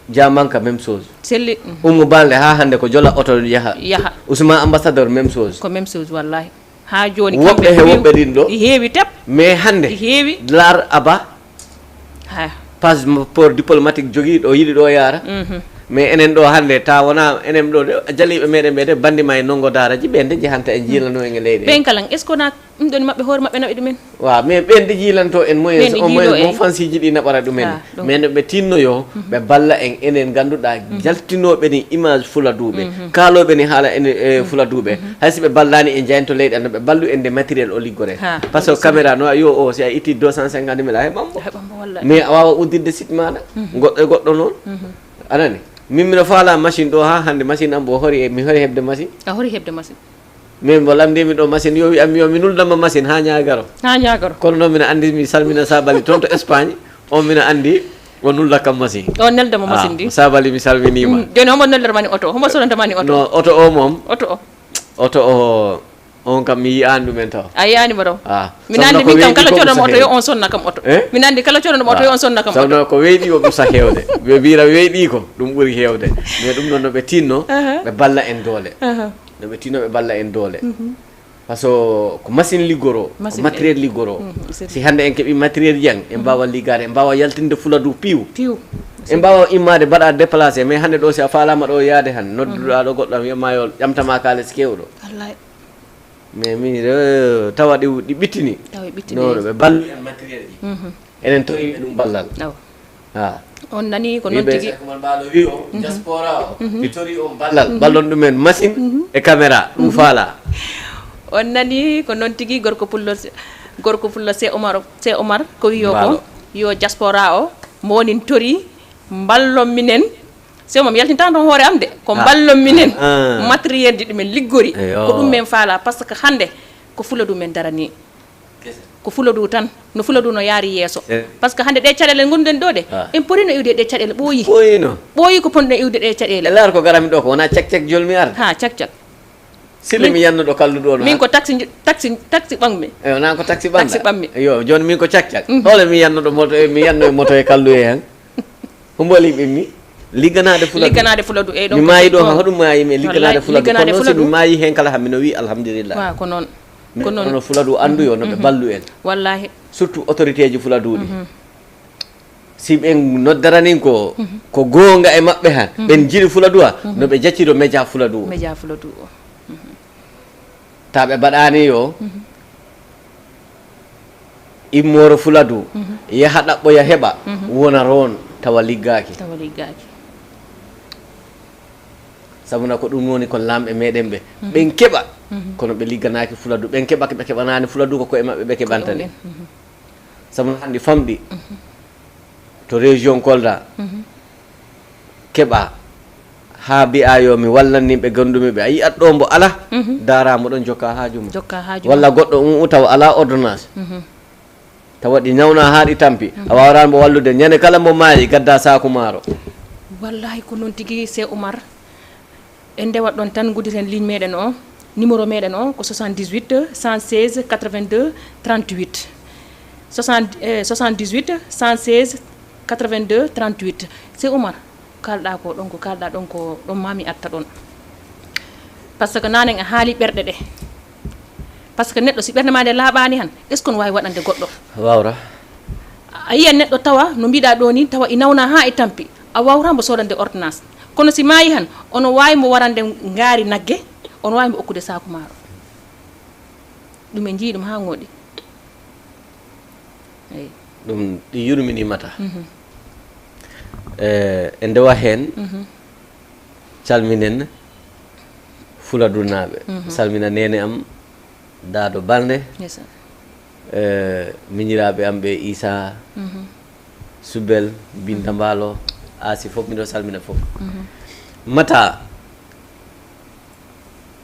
Diamanka même chose selli Oumou Balde ha hande ko jola oto yaha Ousmane ambassadeur même chose ko même chose wallahi ha joni woɓɓe he woɓɓe ɗin ɗo heewi tep mais hande heewi lar aba passeport diplomatique jogui ɗo yiɗi ɗo yaara mais enen ɗo hande ta wona enen ɗo jaliɓe meɗen ɓe de bandima e nongo daraji ɓen de jihanta en jiilano en e leydi ɓen kala est ce que na ɗum ɗon maɓɓe hoore maɓɓe naɓe ɗumen wa mais ɓen de jiilanto en moyen o moyen mon fansiji ɗi naɓara ɗumen mais ɓe tinnoyo ɓe balla en enen ganduɗa jaltinoɓe ni image Fuladuɓe kaaloɓe ni haala ene Fuladuɓe haysi ɓe ballani e jeyanto leydi anno ɓe ballu en de matériel o liggore par ce que caméra no yo o si a itti 250 mille a heɓambo mais a wawa uddirde site maɗa goɗɗo e goɗɗo noon anani min mino faala machine ɗo ha hande machine am bo mi hori hebde machine a hori hebde machine min bo lamdimi ɗo machine yo wi am yo mi nuldama machine ha ñagaro kono noon mino andi mi salmina Sabali toon to Espagne on mino andi o nulla kam machine o neldama machine ndi Sabali mi salminima joni homo nellermani auto homo sonantamani auto no auto o moom auto o on kam mi yiyani ɗumen taw a yiyanima taw min andi min kam kala coɗonmo auto yo on sonna kam auto min andi kala coɗonmo auto yo on sonna kam auto sawno ko weyɗi o ɓursa hewde ɓe mbira weyɗi ko ɗum ɓuuri hewde mais ɗum noon noɓe tinno ɓe balla en doole noɓe tinno ɓe balla en doole par ce que ko machine liggoro ko matériel liggoro si hande en keeɓi matériel jang en mbawa liggade en mbawa yaltinde Fuladu piiw en mbawa immade mbaɗa déplacé mais hande ɗo si a falama ɗo yaade han nodduɗa ɗo goɗɗo wiyama yo ƴamtama kalis kewɗo mais min tawa ɗi ɓittini non ɓe ballu en matériel ji enen toriɓe ɗum ballal on nani ko noon tigui man mbaɗo wi o diaspora o ɗi tori on ballal ballon ɗumen machine e caméra ɗum faala on nani ko noon tigui gorko pullo C Omar ko wiyo ko yo diaspora o mo wonin tori ballon minen so mom yaltinta ton hoore am de ko ballon minen matériel ji ɗumen liggori ko ɗum men faala par ce que hande ko Fuladu men darani ko Fuladu tan no Fuladu no yaari yeeso par ce que hande ɗe caɗele gonɗen ɗo de en porino iwde ɗe caɗele ɓooyi ko ponɗen iwde ɗe caɗele laar ko garami ɗo ko wona cak jolmi arde cak sille mi yanno ɗo kalluɗo min ko taxi ɓangmi wona ko taxi ɓammi yo joni min ko cak hole mi yanno ɗo moto mi yanno e moto e kallu e han humboli ɓimmi ligganade Fuladu e mi maayi ɗo hoɗum maayimi ligganade Fuladu kono si mi maayi hen kala hammino wi alhamdulillah ko noon no Fuladu anduyo no ɓe ballu en wallahi surtout autorité ji Fuladuɗi si ɓen noddaranin ko gonga e maɓɓe han ɓen jiɗi Fuladu ha no ɓe jacciro média Fuladu o ta ɓe mbaɗani yo immoro Fuladu yaha ɗaɓɓoya heɓa wona roon tawa liggaki sabuna ko ɗum woni ko lamɓe meɗen ɓe ɓen keɓa kono ɓe ligganaki Fuladu ɓen keɓa ɓe keɓanani Fuladu ko koye maɓɓe ɓe keɓantani sabuna handi famɗi to région Kolda keɓa ha mbiya yo mi wallanniɓe gandumi ɓe a yiyat ɗo mbo ala daramo ɗon jokka haaju mum walla goɗɗo tawa ala ordonnance tawa ɗi ñawna ha ɗi tampi a wawrani mbo wallude ñande kala mo maayi gadda saku maaro wallahi ko noon tigui C Omar en ndewat ɗon tan gudditen ligne meɗen o numéro meɗen o ko 78 116 82 38 78 116 82 38 c'est Oumar kalɗa ko ɗon ko kalɗa ɗon ko ɗon mami atta ɗon par ce que nanen a haali ɓerɗe ɗe par ce que neɗɗo si ɓerde ma nde laaɓani han est ce que no wawi waɗande goɗɗo wawra a yiyan neɗɗo tawa no mbiɗa ɗo ni tawa i nawna ha e tampi a wawramo sodande ordonnance kono si maayi han ono wawi mo warande ngaari nagge ono wawi mo okkude saku maaro ɗum e jii ɗum ha ngoɗi eyi ɗum ɗi yurminimata e ndewa hen calminen fuladunaɓe salmina nene am daado balde miñiraɓe am ɓe Issa Subel Binta Mbaalo Asi fof miɗo salmina fof mata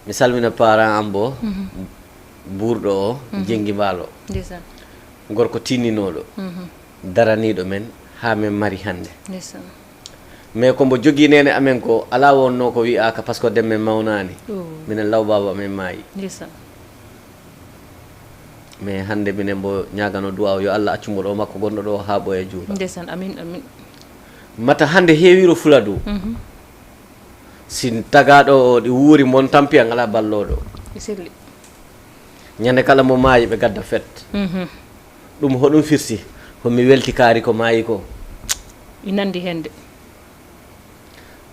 mi salmina parent am bo ɓurɗo o Jengi Mbaalo gorko tinninoɗo daraniɗo men ha min mari hande mais kombo jogui nene amen ko ala wonno ko wiyaka par ce que demmen mawnani minen law baba amen maayi mais hande minen mbo ñagano duwaw yo Allah accumo ɗo makko gonɗo ɗo ha ɓoye juuɗa ndesan amin amin mata hande heewiro Fuladu sin tagaɗo o ɗi wuuri mon tampiyan ala balloɗo selli ñande kala mo maayi ɓe gadda fet ɗum hoɗum firti homi welti kaari ko maayi ko i nandi hende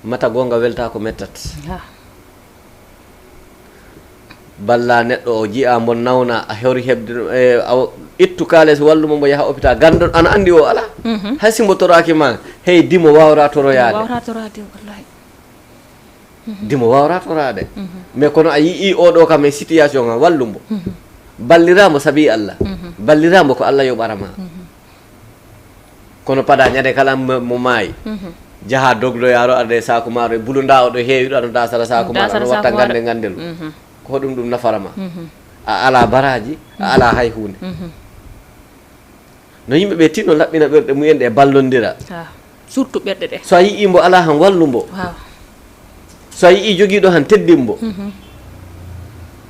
mata gonga welta ko mettat balla neɗɗo o jiya mo nawna a hewri hebde ittu kaales wallumo mbo yaha hôpital ganduɗo ana andi o ala hay simbo toraki ma hey dimo wawra toroyade wallahi dimo wawra torade mais kono a yii oɗo kam e situation am wallumbo balliramo saabi Allah balliramo ko Allah yoɓarama kono paɗa ñande kala mo maayi jaha dogloyaro arde saku maro e bulunda oɗo heewi ɗo ano dasara saku maro ano watta gande gandelu ko hoɗum ɗum nafarama a ala baraji a ala hay hunde no yimɓeɓe tinno laɓɓina ɓerɗe mumen ɗe ballodira surtout ɓerɗe ɗe so a yii mbo ala han wallumbo so a yii joguiɗo han teddimbo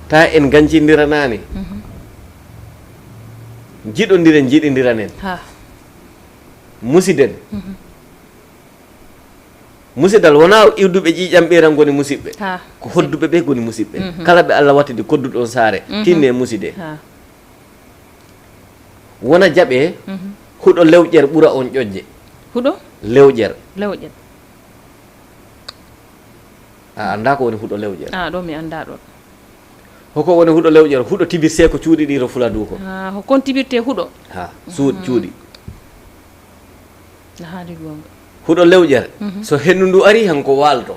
ta en gancidiranani jiɗodiren jiɗidiranen musiden musidal wona iwduɓe ƴiƴam ɓeran goni musidɓe ko hodduɓe ɓe goni musidɓe kala ɓe Allah wattide kodduɗon saare tinne muside wona jaaɓe huɗo lewƴer ɓuura on ƴoƴƴe huɗo lewƴer a anda ko woni huɗo lewƴer ɗo mi anda ɗon hoko woni huɗo lewƴer huɗo tibirse ko cuuɗi ɗi ro Fuladu ko hokon tibirte huɗo cuuɗi haali gonga huɗo lewƴere so hendu ndu ari han ko walto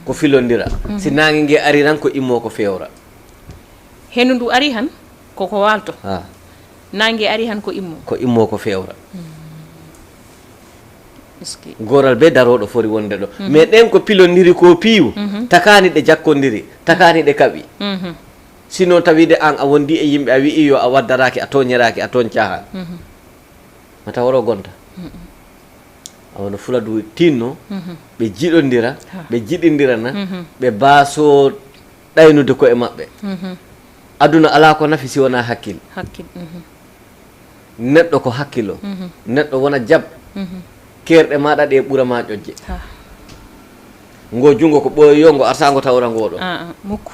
ko filondira si nangue ngue ari tan ko immo ko fewra hendu ndu ari han koko walto nangue ari han ko immo ko fewra goral be daroɗo fori wonde ɗo mais ɗen ko pilodiri ko piiw takani ɗe jakkodiri takani ɗe kaaɓi sinon tawide an a wondi e yimɓe a wi yo a waddaraki a toñeraki a toñ cahan mata woro gonta awono Fuladu tinno ɓe jiɗodira ɓe jiɗidirana ɓe baaso ɗaynude koye maɓɓe aduna ala ko nafi si wona hakkille neɗɗo ko hakkilo neɗɗo wona jab kerɗe maɗa ɗe ɓuurama ƴoƴƴe ngo jungo ko ɓoyoyo ngo artango tawra ngoɗo mukko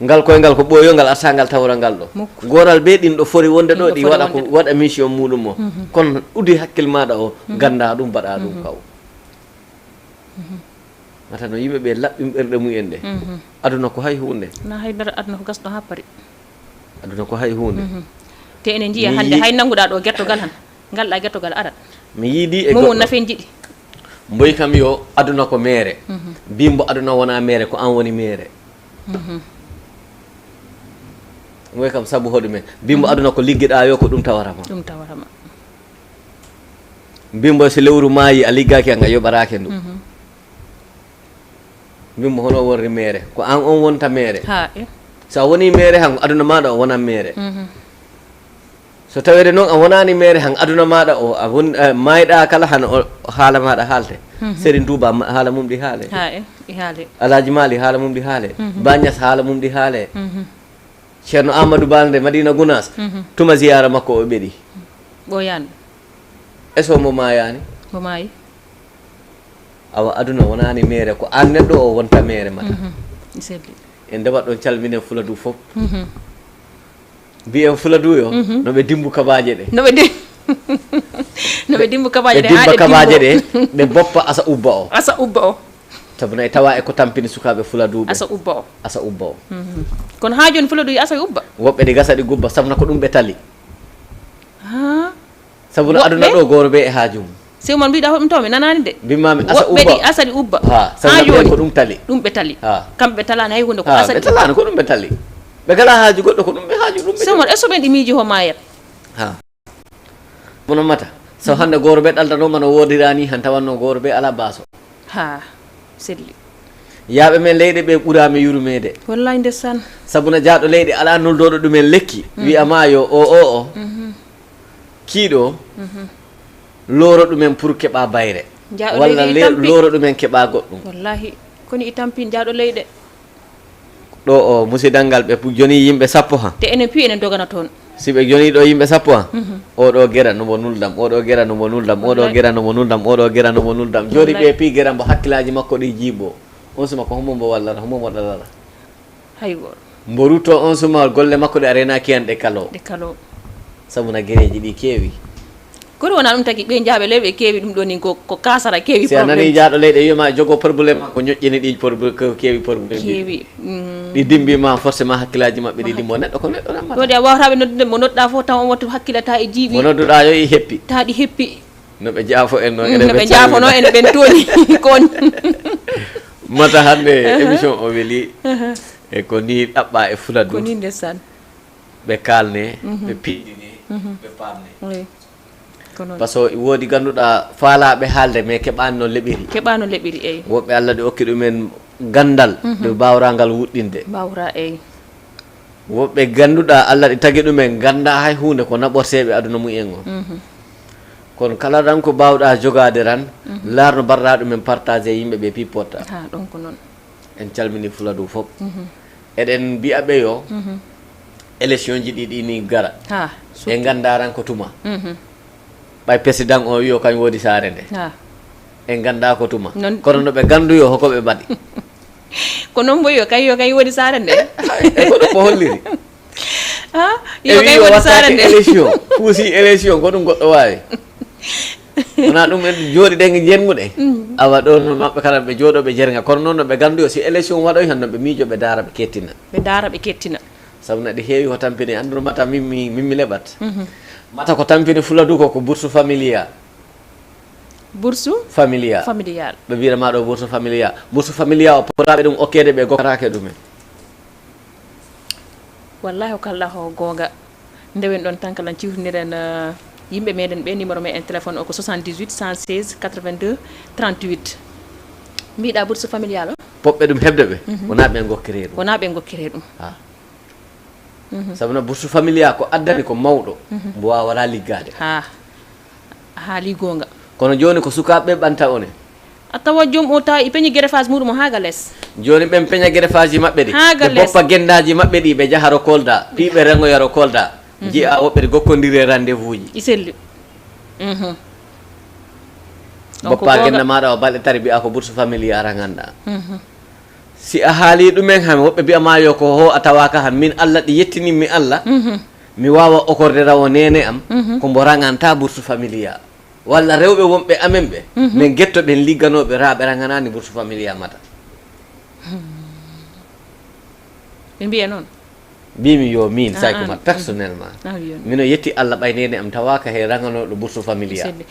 ngal koyngal ko ɓoyoyo ngal artangal tawra ngal ɗo goral be ɗin ɗo fori wonde ɗo ɗi waɗa ko waɗa mission muɗum o kono uddi hakkille maɗa o ganda ɗum mbaɗa ɗum kaw mata no yimɓeɓe laɓɓim ɓerɗe mumen ɗe aduna ko hay hunde na haydara aduna ko gasɗo ha paari aduna ko hay hunde te enen jiiya hande hay nanguɗa ɗo guertogal han ngalɗa guertogal arat mi yiiɗi e momon nafen jiɗi mboyi kam yo aduna ko mere bimbo aduna wona mere ko an woni mere mboyi kam saabu hoɗumen bimbo aduna ko ligguiɗa yo ko ɗum tawarama bimbo so lewru maayi a liggaki a yoɓarake ndu bimbo hono wonri mere ko an on wonta mere sa woni mere han aduna maɗa o wona mere so tawede noon a wonani mere han aduna maɗa o a won mayɗa kala han haala maɗa haalte Serigne Touba haala mum ɗi haale Alhaji Mali haala mum ɗi haale Bañas haala mum ɗi haale ceerno Amadou Balde Madina Gounas tuma ziyara makko o ɓeɗi ɓoyani eso mo mayani mo maayi awa aduna wonani mere ko an neɗɗo o wonta mere mata selli en ndeɓat ɗon calminen Fuladu fof mbiyen Fuladu yo noɓe dimbu kabaje ɗe noɓe dimbu kabaje ɓe dimba kabaje ɗe ɓe boppa asa ubba o asa ubba o sabu nayi tawa e ko tampini sukaɓe Fuladuɓe asa ubba o asa ubba o kono ha joni Fuladu asa ubba woɓɓe ɗi gasa ɗi gubba sabuna ko ɗum ɓe tali ha sabu no aduna ɗo goro ɓe e haajum sew man mbiɗa hoɗum taw mi nanani de bimmami asa woɓɓe ɗi ubba asa ɗi ubba ha ha sabu joni ko ɗum tali ɗum ɓe tali ha kamɓe ɓe talani hay hunde ko ha asa ɓe ɗi talani ko ɗum ɓe tali ɓe gala haaju goɗɗo ko ɗum ɓe haaju ɗum sew man est ce ɓen ɗi miiji ho mayat ha mono mata so hande goro ɓe ɗaldanoma no wodirani han tawanno goro ɓe ala baso ha selli yaaɓe men leyɗe ɓe ɓurami yurmede wallahi ndesan sabu no jaaɗo leyɗe ala noldoɗo ɗumen lekki wiyama yo o kiiɗo looro ɗumen pour keɓa bayre jaaɗo walla leyɗe tampi looro ɗumen keɓa goɗɗum wallahi koni i tampin jaaɗo leyɗe ɗo o musidal ngal ɓe joni yimɓe 10 han te enen pi enen dogana toon si ɓe joni ɗo yimɓe 10 han oɗo gera nomo nuldam oɗo gera nomo nuldam oɗo gera nomo nuldam oɗo gera nomo nuldam joni ɓe pi gera mbo hakkillaji makko ɗi jiiɓo on suma ko homo mbo wallata homo mo ɗalala hay goto mbo rutto on suma golle makko ɗe a renaki hen ɗe kalo ɗe kalo sabu na guereji ɗi keewi kono wona ɗum tagi ɓe jaaɓe leyɓe keewi ɗum ɗo ni ko kasara keewi si a nani jaaɗo leyɗe wiyama jogo probléme ko ñoƴƴini ɗi ko keewi probléme keewi ɗi dimbima forcément hakkillaji mabɓe ɗi dimbo neɗɗo ko neɗɗo namata ɗoɗi a wawataɓe noddude mo nodɗa fof taw on wattu hakkillata e jiiɓi mo nodduɗa yo i heppi ta ɗi heppi noɓe jaafo en noon noɓe jaafono en ɓen tooni kon mata hande émission o weeli e ko ni ɗaɓɓa e Fuladu ko ni ndesan ɓe kalne ɓe piɗɗine ɓe pamne oui ko noon par ce que woodi ganduɗa faalaɓe haalde mais keɓani no leɓiri keɓano leɓiri eyi woɓɓe Allah ɗe okki ɗumen gandal ɗe bawrangal wuɗɗinde mbawra eyi woɓɓe ganduɗa Allah ɗi tagui ɗumen ganda hay hunde ko naɓorteɓe aduna mumen o kono kala tan ko bawɗa jogade ran larno mbarɗa ɗumen partagé yimɓeɓe piporta ha ɗon ko noon en calmini Fuladu foof eɗen mbiyaɓe yo élection ji ɗiɗi ni gara ha e ganda ran ko tuma ɓay président o wiyo kañ woodi saare nde ha en ganda ko tuma Non. kono noɓe ganduyo hokoɓe mbaɗi ko noon boyi yo kay woodi saare nde e ko ɗum mo holliri ha e yo wi kay o woodi saare wattake nde élection puusi élection ko ɗum goɗɗo wawi wona ɗum en jooɗiɗe jenguɗe awa ɗo no maɓɓe kala ɓe jooɗoɓe jerga kono noon noɓe ganduyo si élection waɗoy han noɓe miijo ɓe daara ɓe kettina ɓe daara ɓe kettina sabu naɗi heewi ko tampini anduno mata mimmi leɓat mata ko tampini Fuladu ko bourse familia bourse familia familial ɓe mbiyatama ɗo bourse familia o potaɓe ɗum okkede ɓe gokkatake ɗumen wallahi o kalla ho gonga ndewen ɗon tan kala ciwtiniren yimɓe meɗen ɓe numéro meɗen téléphone o ko 78 116 82 38 mbiɗa bourse familial o poɓɓe ɗum hebde ɓe wona ɓe gokkire ɗum wona ɓe gokkire ɗum sabu no bourse familia ko addani ko mawɗo mbo wawa wala liggade ha haali gonga kono joni ko sukaɓeɓe ɓanta one a tawa joom o tawa i peñi greffage muɗum o haaga less joni ɓen peña greffage ji maɓɓe ɗi Haaga ɓe less. boppa gendaji maɓɓe ɗi ɓe jaharo kolda piɓe rengoyaro kolda jiya woɓɓe ɗe gokkodiri rendez vous ji i selli boppa genda maɗa o balɗe tari mbiya ko bourse familia ara ganduɗa si a haali ɗumen han woɓɓe mbiyama yo ko ho a tawaka han min Allah ɗi yettinimi Allah mi wawa okorde rawo nene am ko mbo raganta bourse familia walla rewɓe wonɓe amen ɓe min gettoɓen ligganoɓe raɓe raganani bourse familia mata ɓe mbiya noon mbimi yo min sayko mat personnellement ah oui on mino yetti Allah ɓay nene am tawaka he raganoɗo bourse familia selli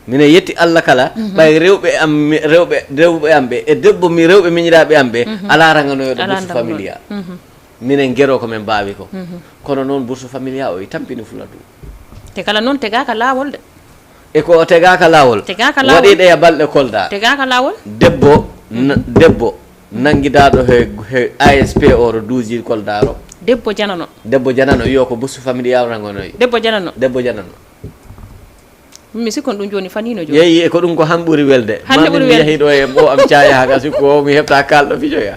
mino yetti Allah kala ɓay rewɓe am rewɓe am ɓe e debbo mi rewɓe miñiraɓe am ɓe ala raganoyoɗo Ala bourse ndam familia minen guero komin mbawi ko kono noon bourse familia o e tampini Fuladu te kala noon tegaka lawol de e ko o tegaka lawol Tegaka lawol. waɗiɗe e balɗe kolda tegaka lawol debbo debbo nanguidaɗo he ASP o ro 12 koldaro debbo janano debbo janano wiyo ko bourse familia o ragonoyi debbo janano debbo janano mi sikkon ɗum joni fanino joni yeeyi e ko ɗum ko han ɓuuri welde Hande ɓuuri mi welde. yeehi ɗo e ɓo am caya haga sikko o mi heɓta kalɗo fijoya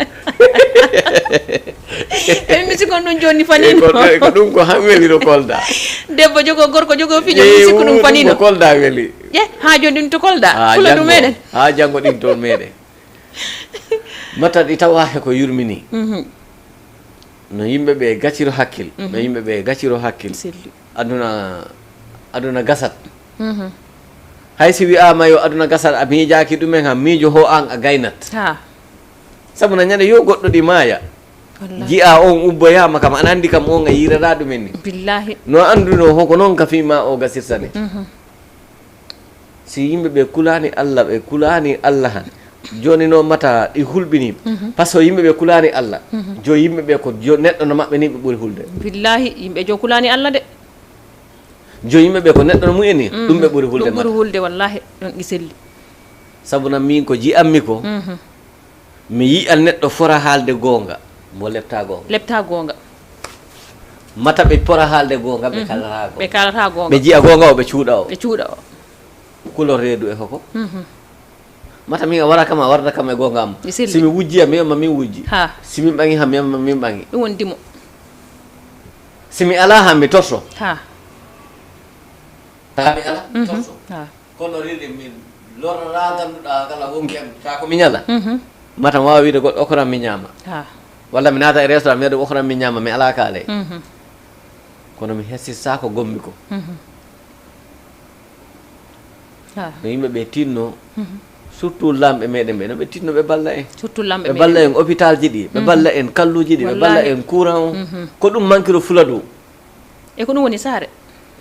en misikon ɗum joni fanino ko ɗum ko han weliro Kolda debbo jogo gorko jogo fijo misikko ɗum fanino ko Kolda weli ha joni ɗum to Kolda fula ɗum meɗen ha janggo ɗin toon meɗen mata ɗi tawake ko yurmini no yimɓeɓe gacciro hakkil no yimɓeɓe gacciro hakkil aduna gasat hay si wiyama yo aduna gasat a miijaki ɗumen ham miijo ho an a gaynat sabu na ñande yo goɗɗo ɗi maaya jiya on ubboyama kam ana andi kam on a yirata ɗumen ni billahi no anduno hoko noon kafima o gasirsane si yimɓeɓe kulani Allah ɓe kulani Allah han joni no mata ɗi hulɓini par ce que yimɓeɓe kulani Allah jo yimɓeɓe ko jo neɗɗo no maɓɓe ni ɓe ɓuuri hulde billahi yimɓe jo kulani Allah de jo yimɓeɓe ko neɗɗo no mumen ni ɗum ɓe ɓuuri hulde ɓuuri hulde wallahi ɗon ɗi sabuna min ko jiyanmi ko mi yiyan neɗɗo fora haalde gonga mo lepta gonga mata ɓe pora haalde gonga ɓe kalata gonga ɓe jiya gonga o ɓe cuuɗa o couleur reedu e hoko mata min a wara kam a warda kam e gonga am simi wujji am miyama min wujji simi ɓangi ham miyama min ɓangi ɗum woni dimo simi ala ham mi torso mi ala torso kono riɗe min lorra ganduɗa kala wonki am ta ko mi ñala mata wawa wiide goɗɗo okoran mi ñaama walla mi naata e restaurant mi wiide okoran mi ñaama mi ala kaale kono mi hessi sako gommi ko no yimɓe ɓe tinno surtout lamɓe meɗen ɓe no ɓe tinno ɓe balla en ɓe balla en hôpital ji ɗi ɓe balla en kalluji ɗi ɓe balla en courant o ko ɗum manquiro fula ɗum e ko ɗum woni saare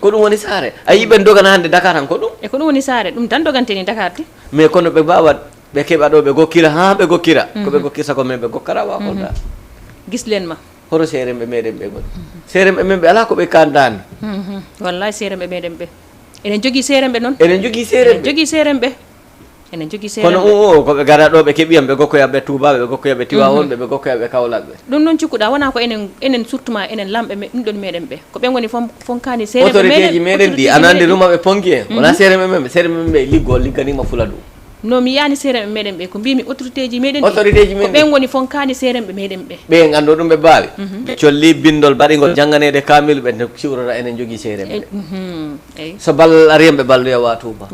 ko ɗum woni saare a yiɓen dogana hande Dakar tan ko ɗum e ko ɗum woni saare ɗum tan doganteni Dakar ti mais kono ɓe mbawa ɓe keɓa ɗo ɓe gokkira ha ɓe gokkira ko ɓe gokkirta ko men ɓe gokkara wa Kolda gislen ma hoto seeremɓe meɗen ɓe goni seeremɓe men ɓe ala ko ɓe kandani wallahi seeremɓe meɗen ɓe enen jogui seeremɓe noon enen jogui seeremɓe enen jogui seeremɓe kono koɓe gara ɗo ɓe keeɓiyam ɓe gokkoyaɓe Toubaɓe ɓe gokkoyaɓe Tiwawonɓe ɓe gokkoyaɓe Kaolackɓe ɗum noon cikkuɗa wona ko enen surtout ma enen lamɓe ɗum ɗon meɗen ɓe ko ɓe goni fonkani seeremɓe autorité ji meɗen ɗi ana andi ɗuma ɓe ponki en wona seeremɓe men ɓe liggo ligganima fula ɗum no mi yani seeremɓe meɗen ɓe ko mbimi autorité ji meɗen ko ɓen goni fonkani seeremɓe meɗen ɓe ɓen ando ɗum ɓe mbawi ɓe colli bindol mbaɗigol jangganede kamil ɓe siwrata enen jogui seeremɓe so ballal ariyam ɓe balloya wa Touba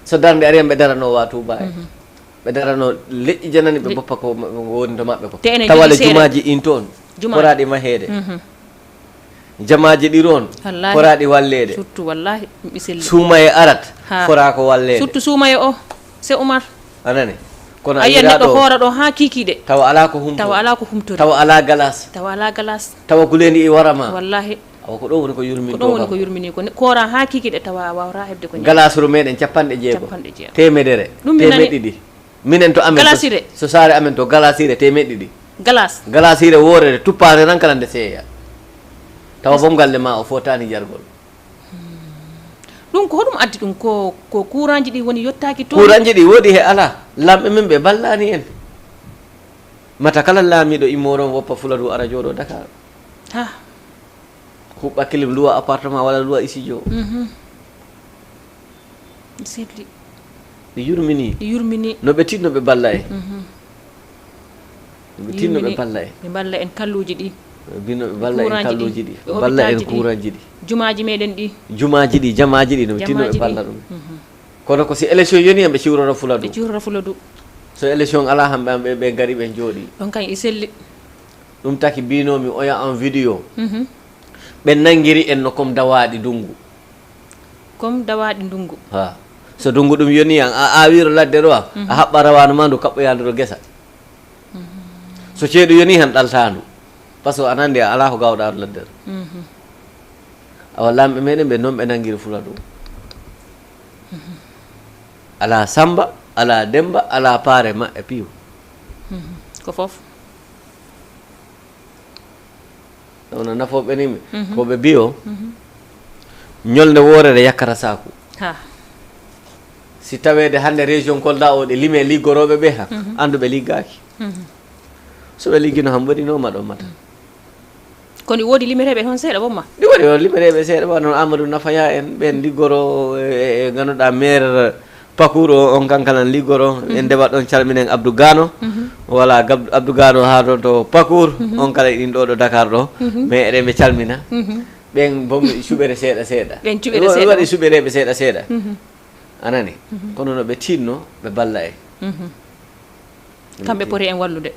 so darde ariyam ɓe darano wa Touba ɓe darano leƴƴi janani ɓe boppa ko woni to maɓɓe ko tawale jumaji in toon poraɗi mahede jamaji ɗi toon poraɗi wallede surtout wallahi suumaye arat fora ko wallede surtout suumaye o c'est Oumar anani kono a yiya neɗɗo hoora ɗo ha kikiɗe tawa ala ko humtori tawa ala galas tawa gulendi i warama wallahi awa ko ɗo woni ko yurmini ɗon woni ko yurmini ko koora ha kikiɗe tawa a wawata hebde ko galasuru meɗen 600 temedere temeɗɗiɗi minen to amen galasire so saare amen to galasire temeɗɗiɗi galasire worede tuppade tan kala nde seeya tawa bom galle ma o fotani jargol ɗum ko hoɗum addi ɗum ko courant ji ɗi woni yettaki to courant ji ɗi woodi he ala lamɓe men ɓe ballani en mata kala laamiɗo immoron woppa Fuladu ara jooɗo Dakar huɓɓa kilim luwa appartement walla luwa studio sedli ɗi yurmini no ɓe tinno ɓe balla en ɓe tinno ɓe balla en ɓe balla en kalluji ɗi bino ɓe balla en kalluji ɗi ɓe balla en courant ji ɗi jumaji meɗen ɗi jamaji ɗi no ɓe tinno ɓe balla ɗum kono ko si élection yoni hen ɓe ciwrora Fuladu so élection ala hamɓe ɓe gari ɓe jooɗi ɗon kañ i selli ɗum taki mbinomi oya en vidéo ɓe nanguiri en no comme dawaɗi ndungu ha so ndungu ɗum yoni an a awiro ladde ɗo a haɓɓa rawanu ma ndu kaɓɓoyade ɗo guesa so ceeɗu yoni han ɗaltandu par ce que anandi a ala ko gawɗa ɗo ladde ɗo awa lamɓe meɗen ɓe noon ɓe nanguiri Fuladu ala Samba ala Demba ala paare ma e piiw ko foof ono nafoɓe nimi koɓe mbiyo ñolde worere yakkata saku si tawede hande région Kolda o ɗe lime liggoroɓe ɓe ha andu ɓe liggaki so ɓe liggino ham waɗinoma ɗo mata kono woodi limereɓe toon seeɗa bomma ɗi waɗi o limereɓe seeɗa ba noon Amadou Nafaya en ɓen liggoro e ganduɗa maire Pakuro on kankalan ligoro en debat ɗon calminen Abdou Gano voilà Abdou Gano ha ɗo to Pakour on kala ɗin ɗo Dakar ɗo mais eɗen ɓe calmina ɓen bom suɓere seeɗa seeɗa waɗi suɓereɓe seeɗa seeɗa anani kono no ɓe tinno ɓe balla en kamɓe poti en wallude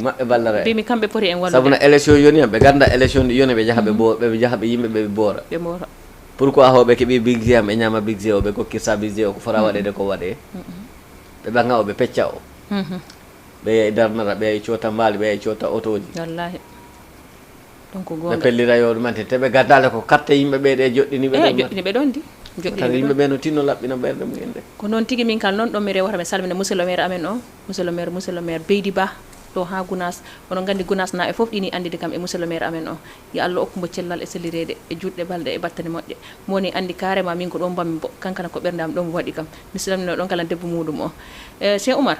maɓɓe ballara bimi kamɓe poti en wallude sabuna élection yoni ɓe ganda élection ɗi yoni ɓe jaha ɓe jaha ɓe yimɓe ɓe boora pourquoi hoɓe keeɓi big g am ɓe ñama big g o ɓe gokkirta big g o ko fota waɗede ko waɗe ɓe ɓanga o ɓe pecca o ɓe yeey darnata ɓe yeey coota mbaali ɓe yeey coota auto ji wallahi donc ɓe pellira yo ɗumante te ɓe gaddale ko carte yimɓe ɓe ɗe joɗɗiniɓe joɗɗiniɓe ɗon di tan yimɓe ɓe no tinno laɓɓina ɓerde mumen de ko noon tigui min kal noon ɗon mi rewata mi salmina monsieur le maire amen o monsieur le maire Beydi Ba ɗo ha Gounass onon gandi Gounass na e foof ɗini andide kam e monsieur le maire amen o yo Allah okkumo cellal e sellirede e juɗɗe balɗe e battane moƴƴe mowoni andi carrément min ko ɗon bammi bo kankana ko ɓerdam ɗon waɗi kam mi salmino ɗon kala debbo muɗum o Cheikh Oumar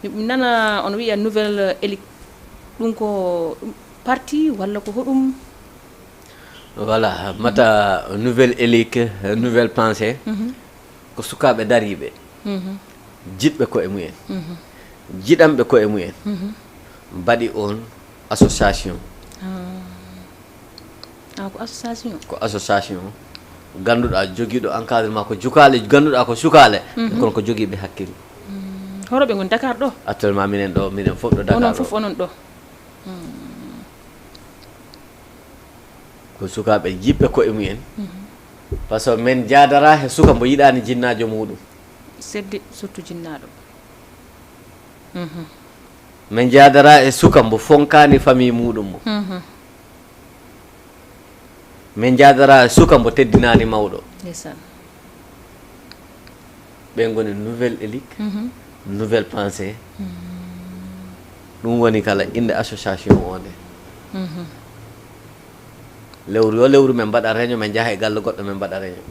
mi nana on wiya nouvelle élite ɗum ko parti walla ko hoɗum voilà mata nouvelle élite nouvelle pensée ko sukaɓe dariɓe jiɗɓe koye mumen jiɗanɓe koye mumen mbaɗi on association ko association ganduɗa joguiɗo encadrement ko jukale ganduɗa ko sukale kono ko joguiɓe hakkille horoɓe gon Dakar ɗo actuellement minen foof ɗo Dakar onon foof onon ɗo ko sukaɓe jiɓɓe koye mumen par ce que min jadara he suka mbo yiɗani jinnajo muɗum seddi surtout jinnaɗo min jadara e suka mbo fonkani famille muɗum mo min jadara e suka mbo teddinani mawɗo ɓen goni nouvelle élite nouvelle pensée ɗum woni kala inde association o nde lewru yo lewru min mbaɗa réunion min jaaha e galle goɗɗo min mbaɗa réunion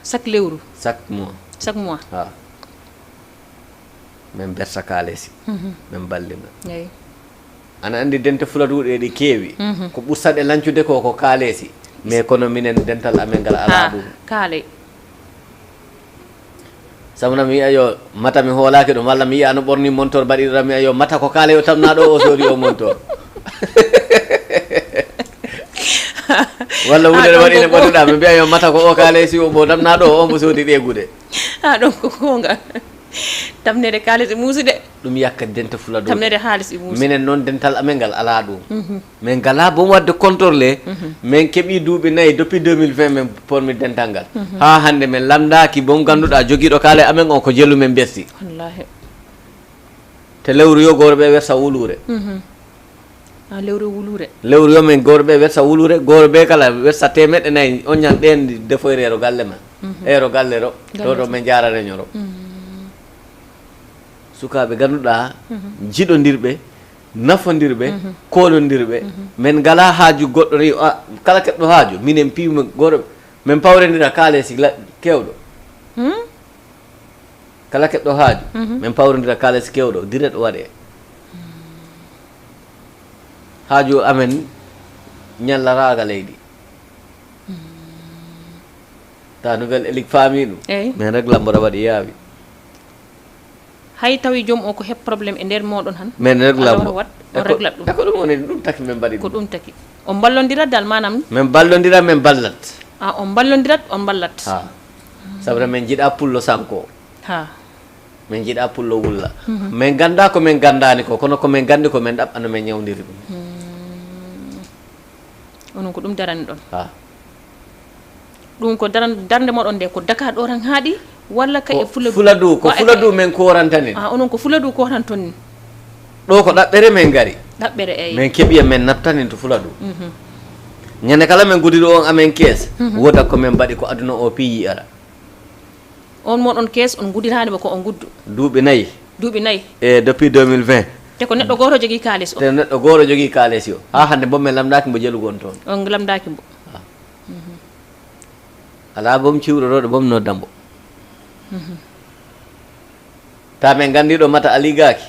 chaque lewru chaque mois ha min berta kalesi min ballina ana andi dente fuladuɗe ɗi keewi ko ɓursaɗe lancude ko kalesi mais kono minen dental amen ngal ala ɗum kaale sabuna mi wiya yo mata mi hoolaki ɗum walla mi yiya no ɓorni montor mbaɗiɗoɗam mi wiya yo mata ko kaale yo tamna ɗo o soodi o montor walla wuɗere waɗine ɓonuɗa mi mbiya yo mata ko o kalesi o mo tamna ɗo o mo soodi ɗegude ɗon ko gonga tamnede kaalisi muusude ɗum yakka dente fuladu tamnede haalisi muusi minen noon dental amen ngal ala ɗum min gala bom wadde contrôlé min keeɓi duuɓi nayyi depuis 2020 min pormi dental ngal ha hande min lamdaki bom ganduɗa joguiɗo kaale amen on ko jellu men berti wallahi te lewru yo goreɓe wersa wulure lewru yo min goreɓe wersa wulure goreɓe kala wersa temeɗɗe nayyi on ñan ɗen defoyre ero galle ma ero galle ro ɗo min jara reñoro sukaɓe ganduɗa jiɗodirɓe nafodirɓe koɗodirɓe min gala haaju goɗɗo ri kala keɓɗo haaju minen piimi goto min pawredira kaalesi kewɗo kala keɓɗo haaju min pawrodira kaalesi kewɗo direct waɗe haaju amen ñallaraga leydi ta nouvelle élite faami ɗum min régla mboɗa waɗi yaawi hay tawi joom o ko heɓ probléme e nder moɗon han min réglammo wat o réglat ɗum eko ɗum woni ɗum taki min mbaɗi ko ɗum taki on ballodirat dal manam min ballodira min ballat on ballodirat on ballat ha sabu min jiiɗa pullo sanko ha min jiiɗa pullo wulla min ganda ko min gandani ko kono ko min gandi ko min ɗaɓɓano min ñawdiri ɗum onon ko ɗum darani ɗon ha ɗum ko darde moɗon nde ko Dakar ɗo tan haaɗi walla ka e fuladu ko fuladu men korantani onon ko fuladu koranton ni ɗo ko ɗaɓɓere min gari ɗaɓɓere eyi min keeɓi min naftani to fuladu ñande kala min gudiɗo on amen kees woda ko min mbaɗi ko aduna o piyi ara on moɗon kees on gudiranima ko on guddu duuɓi nayyi e depuis 2020 te ko neɗɗo goto jogui kalis o te neɗɗo goto jogui kalis o ha hande bo min lamdaki mbo jelugon toon on lamdaki mbo ala bom ciwɗotoɗo bom noddambo ta min gandiɗo mata aligaki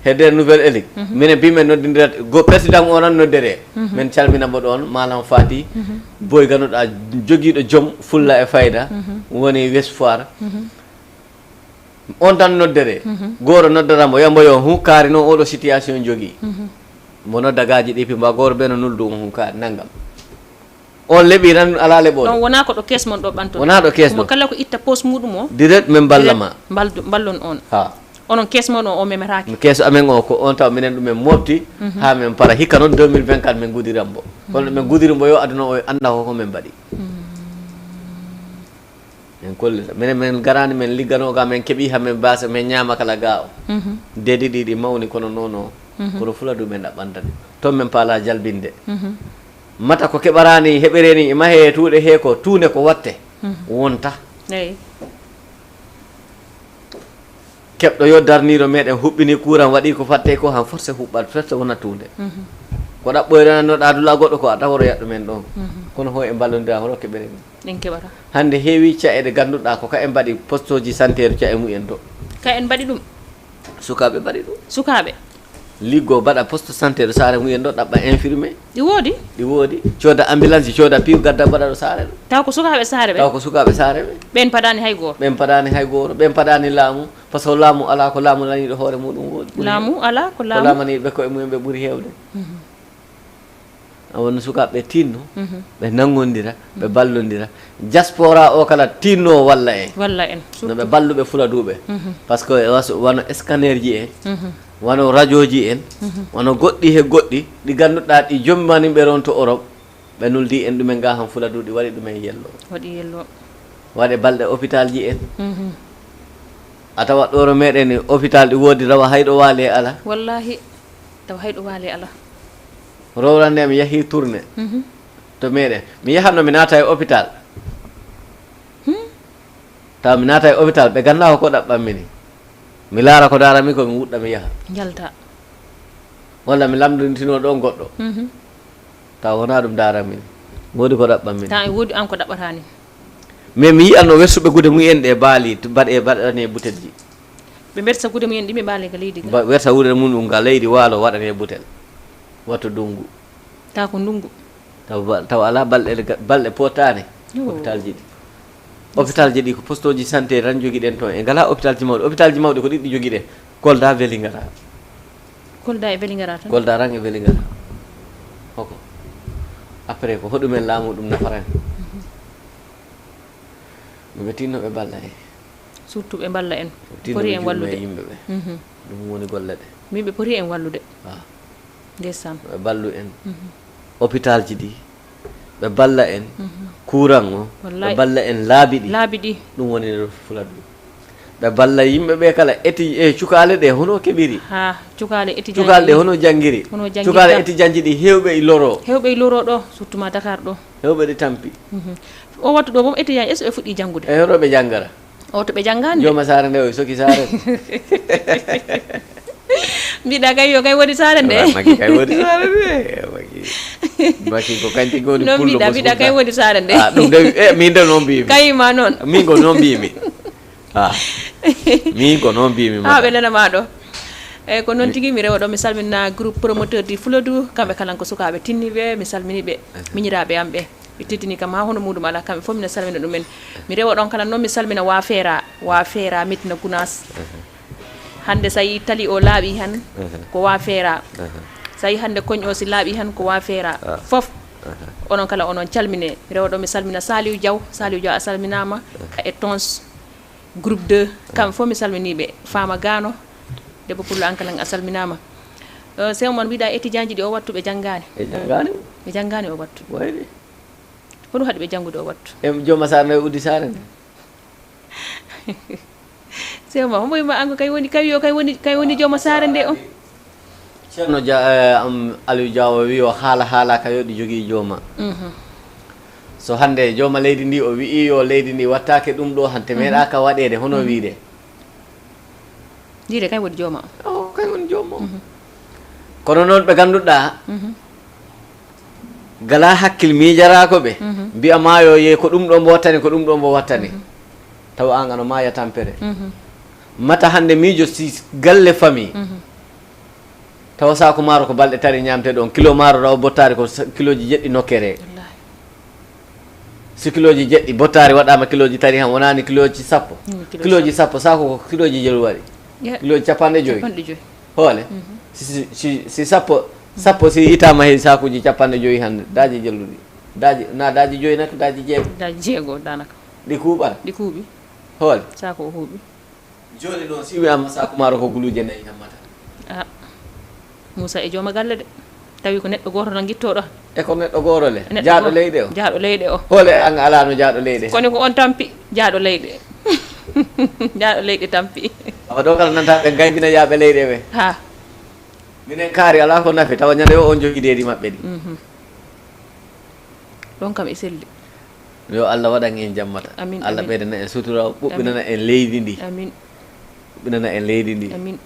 hedde nouvelle élite minen bimen noddidirat président o nan noddere min calminamo ɗon malam Fati boy ganduɗa joguiɗo joom fulla e fayda woni West Foire on tan noddere goto noddatamo yambo yo hunkari noon oɗo situation jogui mo noddagaji ɗi pimba goto ɓe no nuldu hunkari naggam on leeɓi tan ala leɓoɗo non wona ko ɗo caisse mon ɗo ɓanto wona ɗo caisse mo kala ko itta poste muɗum o direct min ballama ballon on ha onon caisse mon o memetaki keeso amen o ko on taw minen ɗumen mofti ha min para hikka noon 2024 min gudiranmo kono min gudirimbo yo aduna o anda ko min mbaɗi en kollita minen min garani min ligganoga min keeɓi hamin base min ñama kala ga o dedi ɗiɗi mawni kono noon o kono fuladu men ɗaɓɓantani toon min paala jalbinde mata ko keɓarani heɓereni e mahe tuuɗe he ko tuune ko watte wonta eyi keɓɗo yo darniro meɗen huɓɓini courant waɗi ko fatte ko han forcé huɓɓat forcé wona tunde ko ɗaɓɓoyrananoɗa dula goɗɗo ko a taworo yaɗɗu men ɗon kono ho e ballodira hoto keɓereni ɗen keɓata hande heewi caɗe ganduɗa ko ka en mbaɗi poste ji santé ca e mumen to ka en mbaɗi ɗum sukaɓe mbaɗi ɗum sukaɓe liggo mbaɗa poste santé ɗo saare mumen ɗo ɗaɓɓa infirmé ɗi woodi ɗi woodi cooda ambulance cooda piw gadda mbaɗa ɗo saare ɗo taw ko sukaɓe saare ɓe taw ko sukaɓe saare ɓe ɓen paɗani hay goto ɓen paɗani hay goto ɓen paɗani laamu par ce que laamu ala ko laamu laniɗo hoore muɗum woodi laamu ala ko ko laamu laamaniɓe koye mumen ɓe ɓuuri hewde a wonno sukaɓe tinno ɓe nangodira ɓe ballodira diaspora o kala tinno walla en walla en no ɓe balluɓe fuladuɓe par ce que wono scanner ji en wono radio ji en wono goɗɗi he goɗɗi ɗi ganduɗa ɗi jommaniɓe ron to Europe ɓe nuldi en ɗumen ga han fuladuɗi waɗi ɗumen yello waɗi yello waɗe balɗe hôpital ji en a tawa ɗoro meɗen hôpital ɗi woodi rawa hayɗo waali e ala wallahi taw hayɗo waali ala rowrande mi yahi tourné to meɗen mi yahanno mi naata e hôpital taw mi naata e hôpital ɓe ganda ko ɗaɓɓanmi ni mi laara ko darami ko mi wuɗɗa mi yaha jalta walla mi lamdintino ɗon goɗɗo taw wona ɗum darami ni woodi ko ɗaɓɓanmi ta woodi an ko ɗaɓɓatani mais mi yiyanno wersuɓe gude mumen ɗe baali baɗane butel ji ɓe mberta gude mumen ɗi ɓe baali ga leydi ga werta wuure mum ɗum ga leydi waalo waɗane butel watto ndungu ta ko ndungu taw ala balɗe potani hôpital ji ɗi hôpital ji ɗi ko poste ji santé tan jogui ɗen toon e ngala hôpital ji mawɗi ko ɗiɗɗi jogui ɗen Kolda Vélingara Kolda e Vélingara tan Kolda ran e Vélingara hoko après ko hoɗumen laamu ɗum nafaran ɓe tinno ɓe balla en surtout ɓe balla en tinno poti en wallude yimɓeɓe ɗum woni golle ɗe min ɓe poti en wallude ndeysaan ɓe ballu en hôpital ji ɗi ɓe balla en courant o ɓe balla en laabi ɗi ɗum woni fuladu ɓe balla yimɓe ɓe kala eti e cukale ɗe hono keɓiri ha cukale ɗe hono janggiri cukale étudiant ji ɗi hewɓe e loro ɗo surtout ma Dakar ɗo hewɓe ɗi tampi o wattu ɗo mom étudiant est ce ɓe fuɗɗi janggude e hono ɓe janggara o to ɓe janggani joma saare nde o soki saare mbiɗa kay yo kay woni saare nde maki kay woni saare nde maki ko kanti goni non mbiɗa kay woni saare nde ɗum de min de noon mbimi kayima noon min ko noon mbimi min ko noon mbimi ɓe nanama ɗo eyyi ko noon tigui mi rewa ɗo mi salmina groupe promoteur du Fuladu kamɓe kala ko sukaɓe tinniɓe mi salminiɓe miñiraɓe am ɓe ɓe teddini kam ha hono muɗum ala kamɓe fof mina salmina ɗumen mi rewa ɗon kala noon mi salmina wa feera Médina Gounass hande so yi tali o laaɓi han ko wa feera so yi hande koñ o si laaɓi han ko wa feera fof onon kala onon calmine mi rewa ɗo mi salmina Saliou Diaw a salminama e tons groupe 2 kamɓe fof mi salminiɓe Fama Gano debbo pullo an kala a salminama sew mon mbiɗa étudiant ji ɗi o wattu ɓe janggani ɓe janggani o wattu wayde hoɗum haɗi ɓe janggude o wattu e jomma sare nde uddi sare nde sewma hombo wima an ko kay woni jooma sare nde o ceerno Aliou Diaw wi o haala ka yoɗi jogui jooma so hande jooma leydi ndi o wi yo leydi ndi wattake ɗum ɗo hante meeɗa ka waɗede hono wiide wiide kay woni jooma o kay woni jooma o kono noon ɓe ganduɗa gala hakkille miijarako ɓe mbiya maayo ye ko ɗum ɗo mbo wattani taw an ano maaya tampere mata hande miijo si galle famille tawa sako maaro ko balɗe tari ñamte ɗon kilo maaro ɗo bottari ko kilo ji jeɗɗi nokkere si kiloji jeɗɗi bottari waɗama kiloji tati han wonani kiloji 10 kiloji 10 sako ko kiloji jelu waɗi kiloji 50 hoole si sappo si itama he sakuji 50 hande daji jelluɗi daji joyi nak daji jeego danaka ɗi kuuɓat ɗi kuuɓi hoole sako o huuɓi joni noon si wiyama saku maaro ko guluje 4 hammata Moussa e jooma galle de tawi ko neɗɗo goto tan guittoɗo e ko neɗɗo goto le jaaɗo leyɗe o jaaɗo leyɗe o hoole an ala no jaaɗo leyɗe kono ko on tampi jaaɗo leyɗe jaaɗo leyɗe tampi awa ɗo kala nanta ɓe gayndina yaaɓe leyɗe ɓe ha minen kaari ala ko nafi tawa ñande o on joguiɗeɗi maɓɓe ɗi ɗon kam e selli yo Allah waɗan en jammata Allah ɓeydana en sutura ɓuɓɓinana en leydi ndi amin ɓuɓɓinana en leydi ndi amin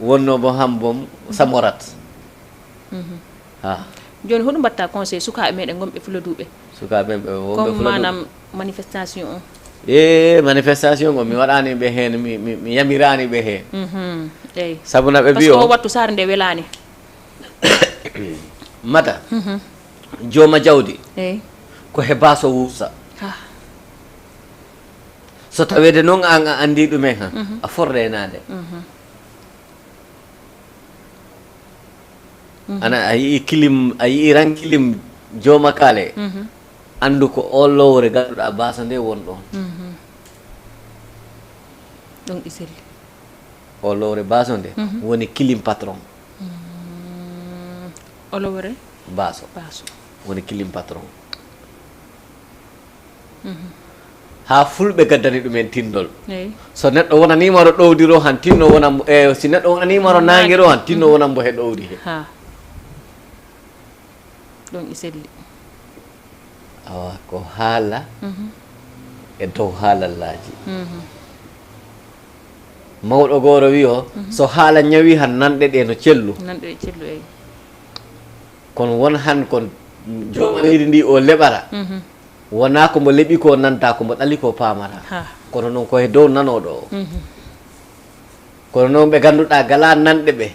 wonno bo ham bom samorat ha joni hoɗum mbatta conseil sukaɓe meɗen gonɓe Fuladuɓe sukaɓe ɓe wonɓe comme manam manifestation o manifestation o mi waɗani ɓe hen mi yamirani ɓe hen eyyi sabuna ɓe mbi o wattu sare nde welani mata jooma jawdi eyyi ko heeba so wursa so tawede noon an a andi ɗumen han a forrenade ana a yii kilim a yii ran kilim jooma kaale andu ko o lowre ganduɗa basa nde won ɗon ɗon ɗi selli o lowre baso nde woni kilim patron o lowre baso woni kilim patron ha fulɓe gaddani ɗumen tindol so neɗɗo wonanimaro ɗowdiro han tinno wonan si neɗɗo wonanimaro nanguiro han tinno wonan bo he ɗowdi he ɗon i selli awa ko haala e dow haalallaji mawɗo gooro wi o so haala ñawi han nanɗe ɗe no cellu eyyi kono won han kon jooma leydi ndi o leɓara wona ko mbo leeɓi ko nanta ko mbo ɗali ko pamata kono noon koye dow nanoɗo o kono noon ɓe ganduɗa gala nanɗe ɓe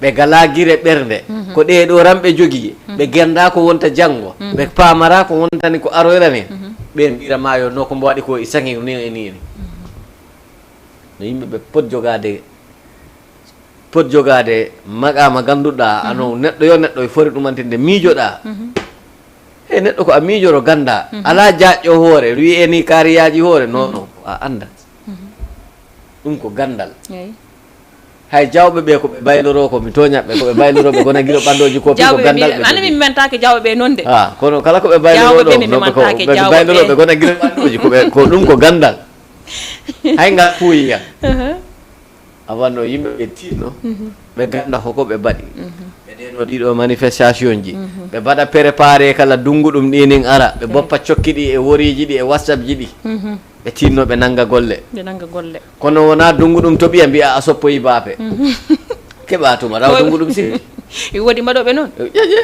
ɓe gala guire ɓerde ko ɗeɗo ramɓe jogui ɓe genda ko wonta janggo ɓe pamara ko wontani ko aroyrani ɓe mbirama yo no ko mbo waɗi ko i sangi ni e nini no yimɓeɓe pot jogade maqama ganduɗa ano neɗɗo yo neɗɗo e fori ɗumantinde miijoɗa e neɗɗo ko a miijoro ganda ala jaƴƴo hoore wi ni kaariyaji hoore non a anda ɗum ko gandal hay jawɓe ɓe koɓe bayloro ko mi toñaɓe koɓe bayloroɓe gona guiɗo ɓandoji kopi ko gandal ɓe mi mentake jawɓeɓe noon de kono kala koɓe bayloro ɗo ɓe bayloroɓe gona guiɗo ɓandoji ko ɗum ko gandal hay ngal fuuyiya a wanno yimɓeɓe tinno ɓe ganda hoko ɓe mbaɗi ɓe ɗeno ɗiɗo manifestation ji ɓe mbaɗa préparé kala dunguɗum ɗinin ara ɓe boppa cokki ɗi e woriji ɗi e whatsapp ji ɗi ɓe tinno ɓe nanga golle kono wona dunguɗum to ɓiya mbiya a soppoyi baape keɓa tuma raw dunguɗum si woodi mbaɗoɓe noon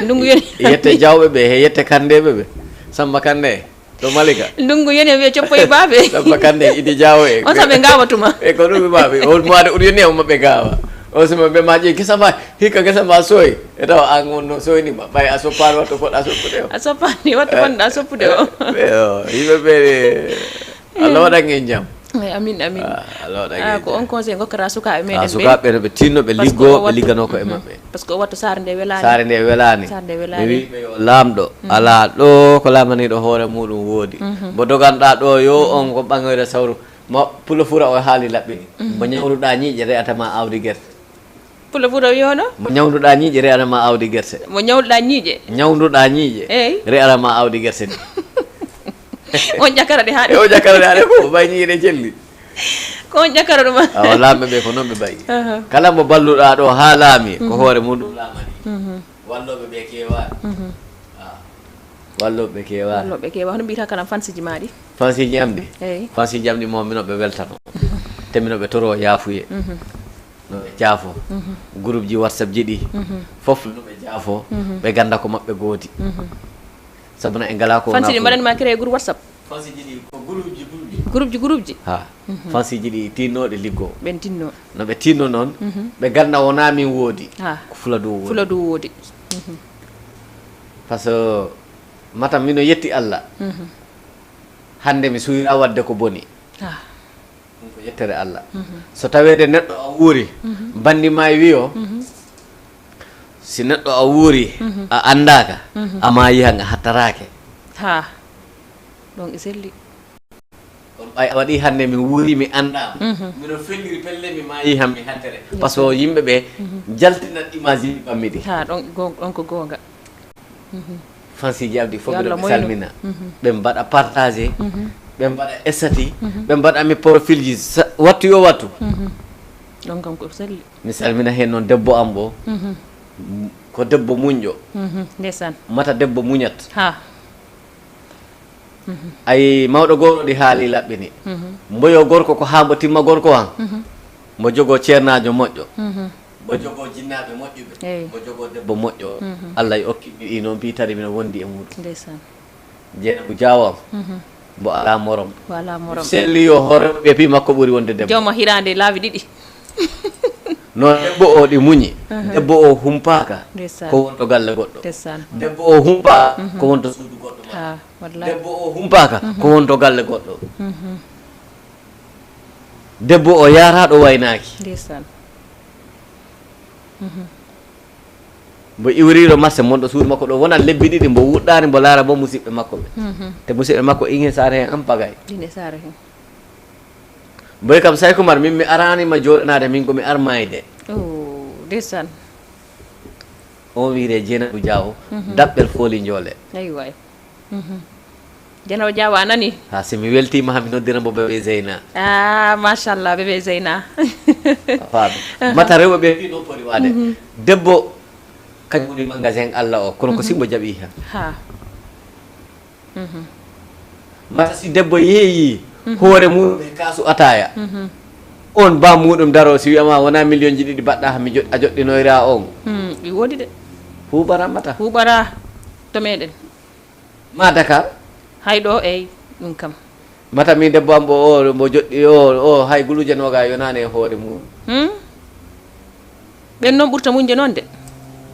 ndungu yoni yette jawɓe ɓe he yette kandeɓe ɓe Samba Kande to Malika ndungu yoni wiya coppoyi baape Samba Kande idi jawo e on saɓe gawatuma e ko ɗum baaɓe on moade urioni o maɓe gawa o sima ɓe maƴi gesa ma hikka gesa ma soyi e tawa an wonno soynima ɓay a soppani watto poɗɗa soppude o a soppani watto ponɗa soppude o yimɓeɓe Allah waɗan en jaam amin Allah waɗan ko on conseil gokkata sukaɓe meɗen sukaɓe no ɓe tinno ɓe liggo ɓe liggano ko e maɓɓe par ce que o wattu sare nde welani mi wiɓe yo laamɗo ala ɗo ko lamaniɗo hoore muɗum woodi mo doganɗa ɗo yo on ko ɓaŋoyre sawru ma pulo fura o haali laɓɓini mo ñawduɗa ñiiƴe re'atama awdi guerte pulo fura wi hono mo ñawduɗa ñiiƴe re'atama awdi guerte mo ñawduɗa ñiiƴe ñiiƴe re'atama awdi guerte ni on ƴakara ɗe haɗe o ƴakara ɗe haɗe ko ɓay ñiiɗe celli ko on ƴakara ɗuma awa lamɓe ɓe ko noon ɓe mbayi kala mo balluɗa ɗo ha laami ko hoore muɗum laamani walloɓe ɓe kewani walloɓe kewa hono mbiyata kala fansiji maɗi fansiji am ɗi fansiji am ɗi mo minoɓe weltano te minoɓe toro yaafuye noɓe jaafo groupe ji whatsapp ji ɗi foof noɓe jaafo ɓe ganda ko maɓɓe goodi sabuna e ngala ko fansiji mbaɗanima créé groupe whatsapp fansiji ɗi ko groupe ji ha fansiji ɗi tinnoɗe liggo ɓen tinno no ɓe tinno noon ɓe ganda wona min woodi ko Fuladu woodi par ce que mata mino yetti Allah hande mi suwira wadde ko boni ɗum ko yettere Allah so tawede neɗɗo a wuuri bandi ma wiyo si neɗɗo a wuuri a andaka ama yihan a hattarake ɗon e selli a waɗi hande mi wuuri mi andama mino felliri pelle mi ma yihan mi hattere par ce que yimɓe ɓe jaltinat image ji ɓammidi ɗon ko gonga fansi jabdi fof ɓeɗo ɓe salmina ɓe mbaɗa partagé ɓe mbaɗa estati ɓe mbaɗa mi profil ji wattu yo wattu ɗon kam ko selli mi salmina hen noon debbo am ɓo ko debbo muñƴo ndesan mata debbo muñat ay mawɗo goto ɗi haali laɓɓini mboyo gorko ko ha mbo timma gorko han mbo jogo ceernajo moƴƴo mbo jogo jinnaɓe moƴƴuɓe mbo jogo debbo moƴƴo Allah e okkiɓe ɗi noon mbitari mino wondi e muɗum ndesan Jeynabou Diawo am mbo ala morom wala morom selli yo hoore ɓe pi makko ɓuuri wonde debbo jawma hirande laabi ɗiɗi noon debbo o ɗi muñi debbo o humpaka ko wonto galle goɗɗo debbo o humpaka ko wonto suudu goɗɗo ma debbo o humpaka ko wonto galle goɗɗo debbo o yaraɗo waynaki mbo iwriro marché monɗo suudu makko ɗo wona lebbi ɗiɗi mbo wuɗɗani mbo laara bo musidɓe makko ɓe te musidɓe makko ine saare hen an pagay boy kam say Kumar min mi aranima joɗanade min komi armayde ndesan on wiire Jeynabou Diawo daɓɓel fooli joole ayi way Jeynabou Diawo a nani ha si mi weltima hami noddira mbo bébé Zeyna machallah bébé Zeyna faaɓe mata rewɓe ɓe ɗi ɗon poti wade debbo kañum woni magasin Allah o kono ko simbo jaaɓi hen mata si debbo yeeyi hoore muɗum e kaasu ataya on ba muɗum daro si wiyama wona million ji ɗiɗi baɗɗa hami a joɗɗinoyra on ɗi woodi de huɓara mata huɓara to meɗen ma Dakar hayɗo eyyi ɗum kam mata min debbo am ɓo mbo joɗɗi o hay guluje noga yonani e hoore muɗum ɓen noon ɓurta muñde noon de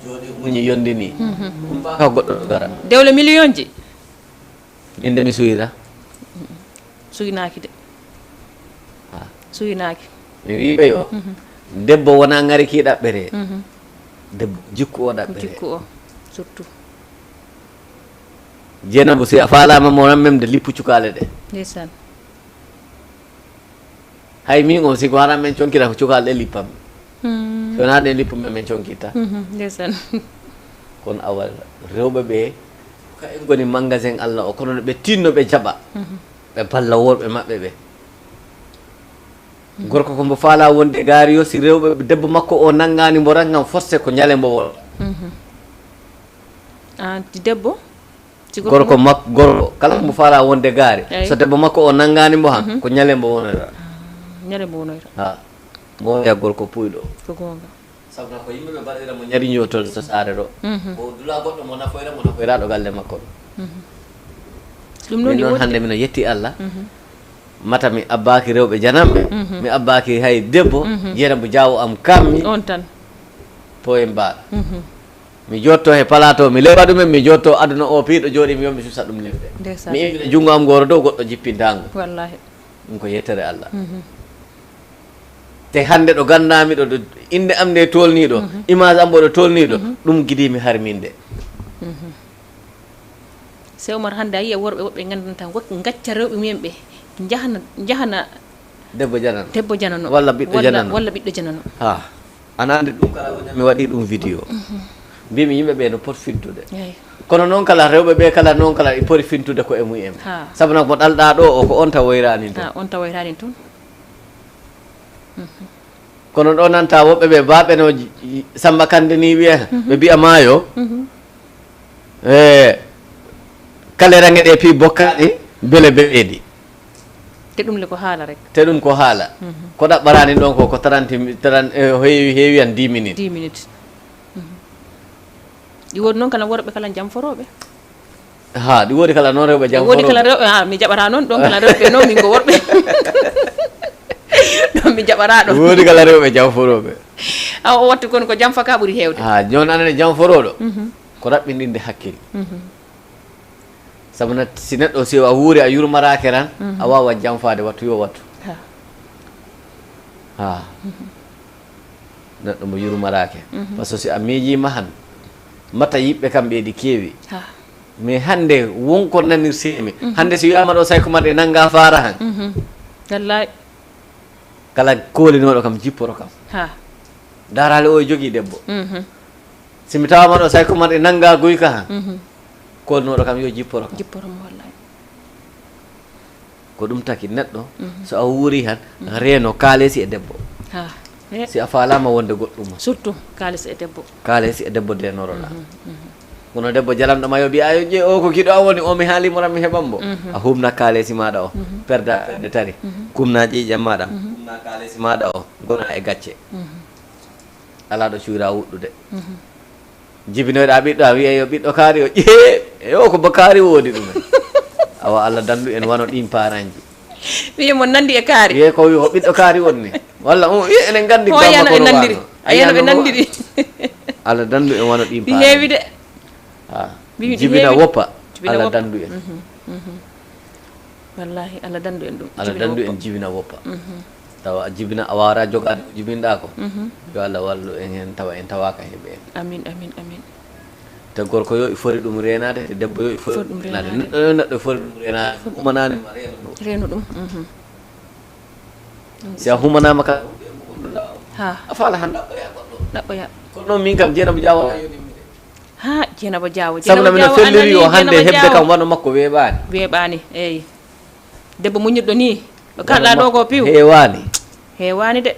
jooɗi muñi yondini ɗum mbaka goɗɗo ɗo gara dewle million ji inde mi suyira suyinaki de suyinaki mi wiɓe o debbo wona ngari ki ɗaɓɓere debbo jikku o ɗaɓɓere jikku o surtout Jeynabou si a falama mo nan memde lippu cukale ɗe ndesan hay min o siko haɗa men conkita ko cukale ɗe lippam so wona ɗen lippu men conkitta ndesan kono awal rewɓe ɓe ka en goni magasin Allah o kono no ɓe tinno ɓe jaɓa ɓe balla worɓe maɓɓe ɓe gorko ko mbo faala wonde gaari yo si rewɓe debbo makko o nanggani mbo rangam forcé ko ñale mbo wol debbo gorko makko gorko kala mbo faala wonde gaari so debbo makko o nanggani mbo han ko ñale mbo wonora ñale mbo wonora ha mo wiya gorko puyɗo ko gonga sabuna ko yimɓe ɓe mbaɗira mo ñariñotol to saare ɗo o dula goɗɗo mo nafoyraɗo galle makko ɗo ɗum noon hande mino yetti Allah mata mi abbaki rewɓe janamɓe mi abbaki hay debbo Jeynabou Diawo am kammi on tan po e mbaɗa mi jotto he palato mi lewa ɗumen mi jotto aduna o piiɗo jooɗi mi yomi susa ɗum lewde mi immina junngo am goro dow goɗɗo jippintango wallahi ɗum ko yettere Allah te hande ɗo gandami ɗo inde am nde tolniɗo image am ɗo tolniɗo ɗum guiɗimi harminde Sewmar hande a yiya worɓe woɓɓe gandanta gacca rewɓe mumen ɓe jahana debbo janano walla ɓiɗɗo janano walla ɓiɗɗo janano ha ana andi ɗum kala mi waɗi ɗum vidéo mbimi yimɓe ɓe no poti fintude kono noon kala rewɓe ɓe kala noon kala ɗi poti fintude ko e mumen sabuna mo ɗalɗa ɗo o ko on tawoyrani toon on tawoyrani toon kono ɗo nanta woɓɓe ɓe baɓe no Samba Kande ni wiya ɓe mbiya maayo kale range ɗe pi bokkaɗe bele beɓeɗi te ɗum le ko haala rek te ɗum ko haala ko ɗaɓɓarani ɗon ko 30 heewi han 10 minutes 10 minutes ɗi woodi noon kala worɓe kala jamforoɓe ha ɗi woodi kala noon rewɓe jamforoɓe woodi kala rewɓe mi jaɓata noon ɗon kala rewɓe noon min ko worɓe ɗon mi jaɓata ɗon woodi kala rewɓe jamforoɓe o watti kono ko jamfa ka ɓuuri heewde ha joni anane jamforoɗo ko raɓɓinɗinde hakkille sabuna si neɗɗo si a wuuri a yurmarake tan a wawa janfade wattu yo wattu ha neɗɗo mo yurmarake par ce que si a miijima han mata yiɓɓe kam ɓeeɗi keewi mais hande wonko nanirsimi hande si wiyama ɗo sayko maɗe nanga fara han wallahi kala kolinoɗo kam jipporo kam darale o jogui debbo simi tawama ɗo sayko maɗe nanga guyka han kolinoɗo kam yo jipporo mo wallahi ko ɗum taki neɗɗo so a wuuri han reeno kaalesi e debbo si a falama wonde goɗɗuma surtout kaalesi e debbo denoroɗa kono debbo jalamɗoma yo mbiya yo ƴe o ko kiɗo a woni o mi haalimoran mi heɓanmo a humna kaalesi maɗa o perda perde tari kumna ƴiƴam maɗa kumna kaalesi maɗa o gona e gacce ala ɗo cuura wuɗɗude jibinoyɗa ɓiɗɗo a wiya yo ɓiɗɗo kaari o ƴee o ko ba kaari woodi ɗumen awa Allah dandu en wano ɗin paranji wiye mo nandi e kaari wiye ko wi ko ɓiɗɗo kaari wonni walla enen gandi hoyano ɓe nandiri ayano ɓe nandiri Allah dandu en wano ɗin ɗi heewi de jibina woppa Allah dandu en wallahi Allah dandu en ɗum Allah dandu en jibina woppa tawa jibina a wara jogade ko jibinɗa ko yo Allah wallu en hen tawa en tawaka heeɓe en amin amin amin te gorko yo i fori ɗum renade te debbo yo i fori ɗum renade neɗɗo fori ɗum renade humanani ma reno ɗum si a humanama ka ha a faala han ɗaɓɓoya goɗɗo ɗaɓɓoya kono noon min kam Dieynaba Diawo ha Dieynaba Diawo sabuna mino felliri o hande hebde kam wano makko weeɓani eyi debbo muñirɗo ni ɗo kalɗa ɗo ko piw heewani de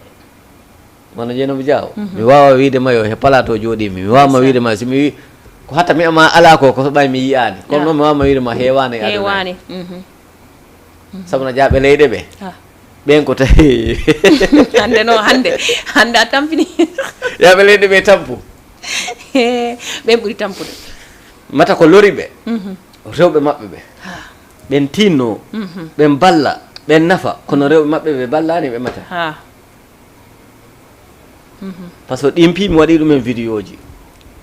wano Dieynaba Diawo mi wawa wiide ma yo he palato jooɗimi mi wawma wiide ma somi wi ko hatta mi ama ala ko soɓay mi yiyani kono noon mi wawma wiide ma heewani sabuna jaaɓe leyɗe ɓe ɓen ko tawi hande no hande a tampini yaaɓe leyɗe ɓe tampu ɓen ɓuuri tampude mata ko lori ɓe rewɓe maɓɓe ɓe ɓen tinno ɓen balla ɓen nafa kono rewɓe maɓɓe ɓe ballani ɓe mata par ce que ɗimpi mi waɗi ɗumen vidéo ji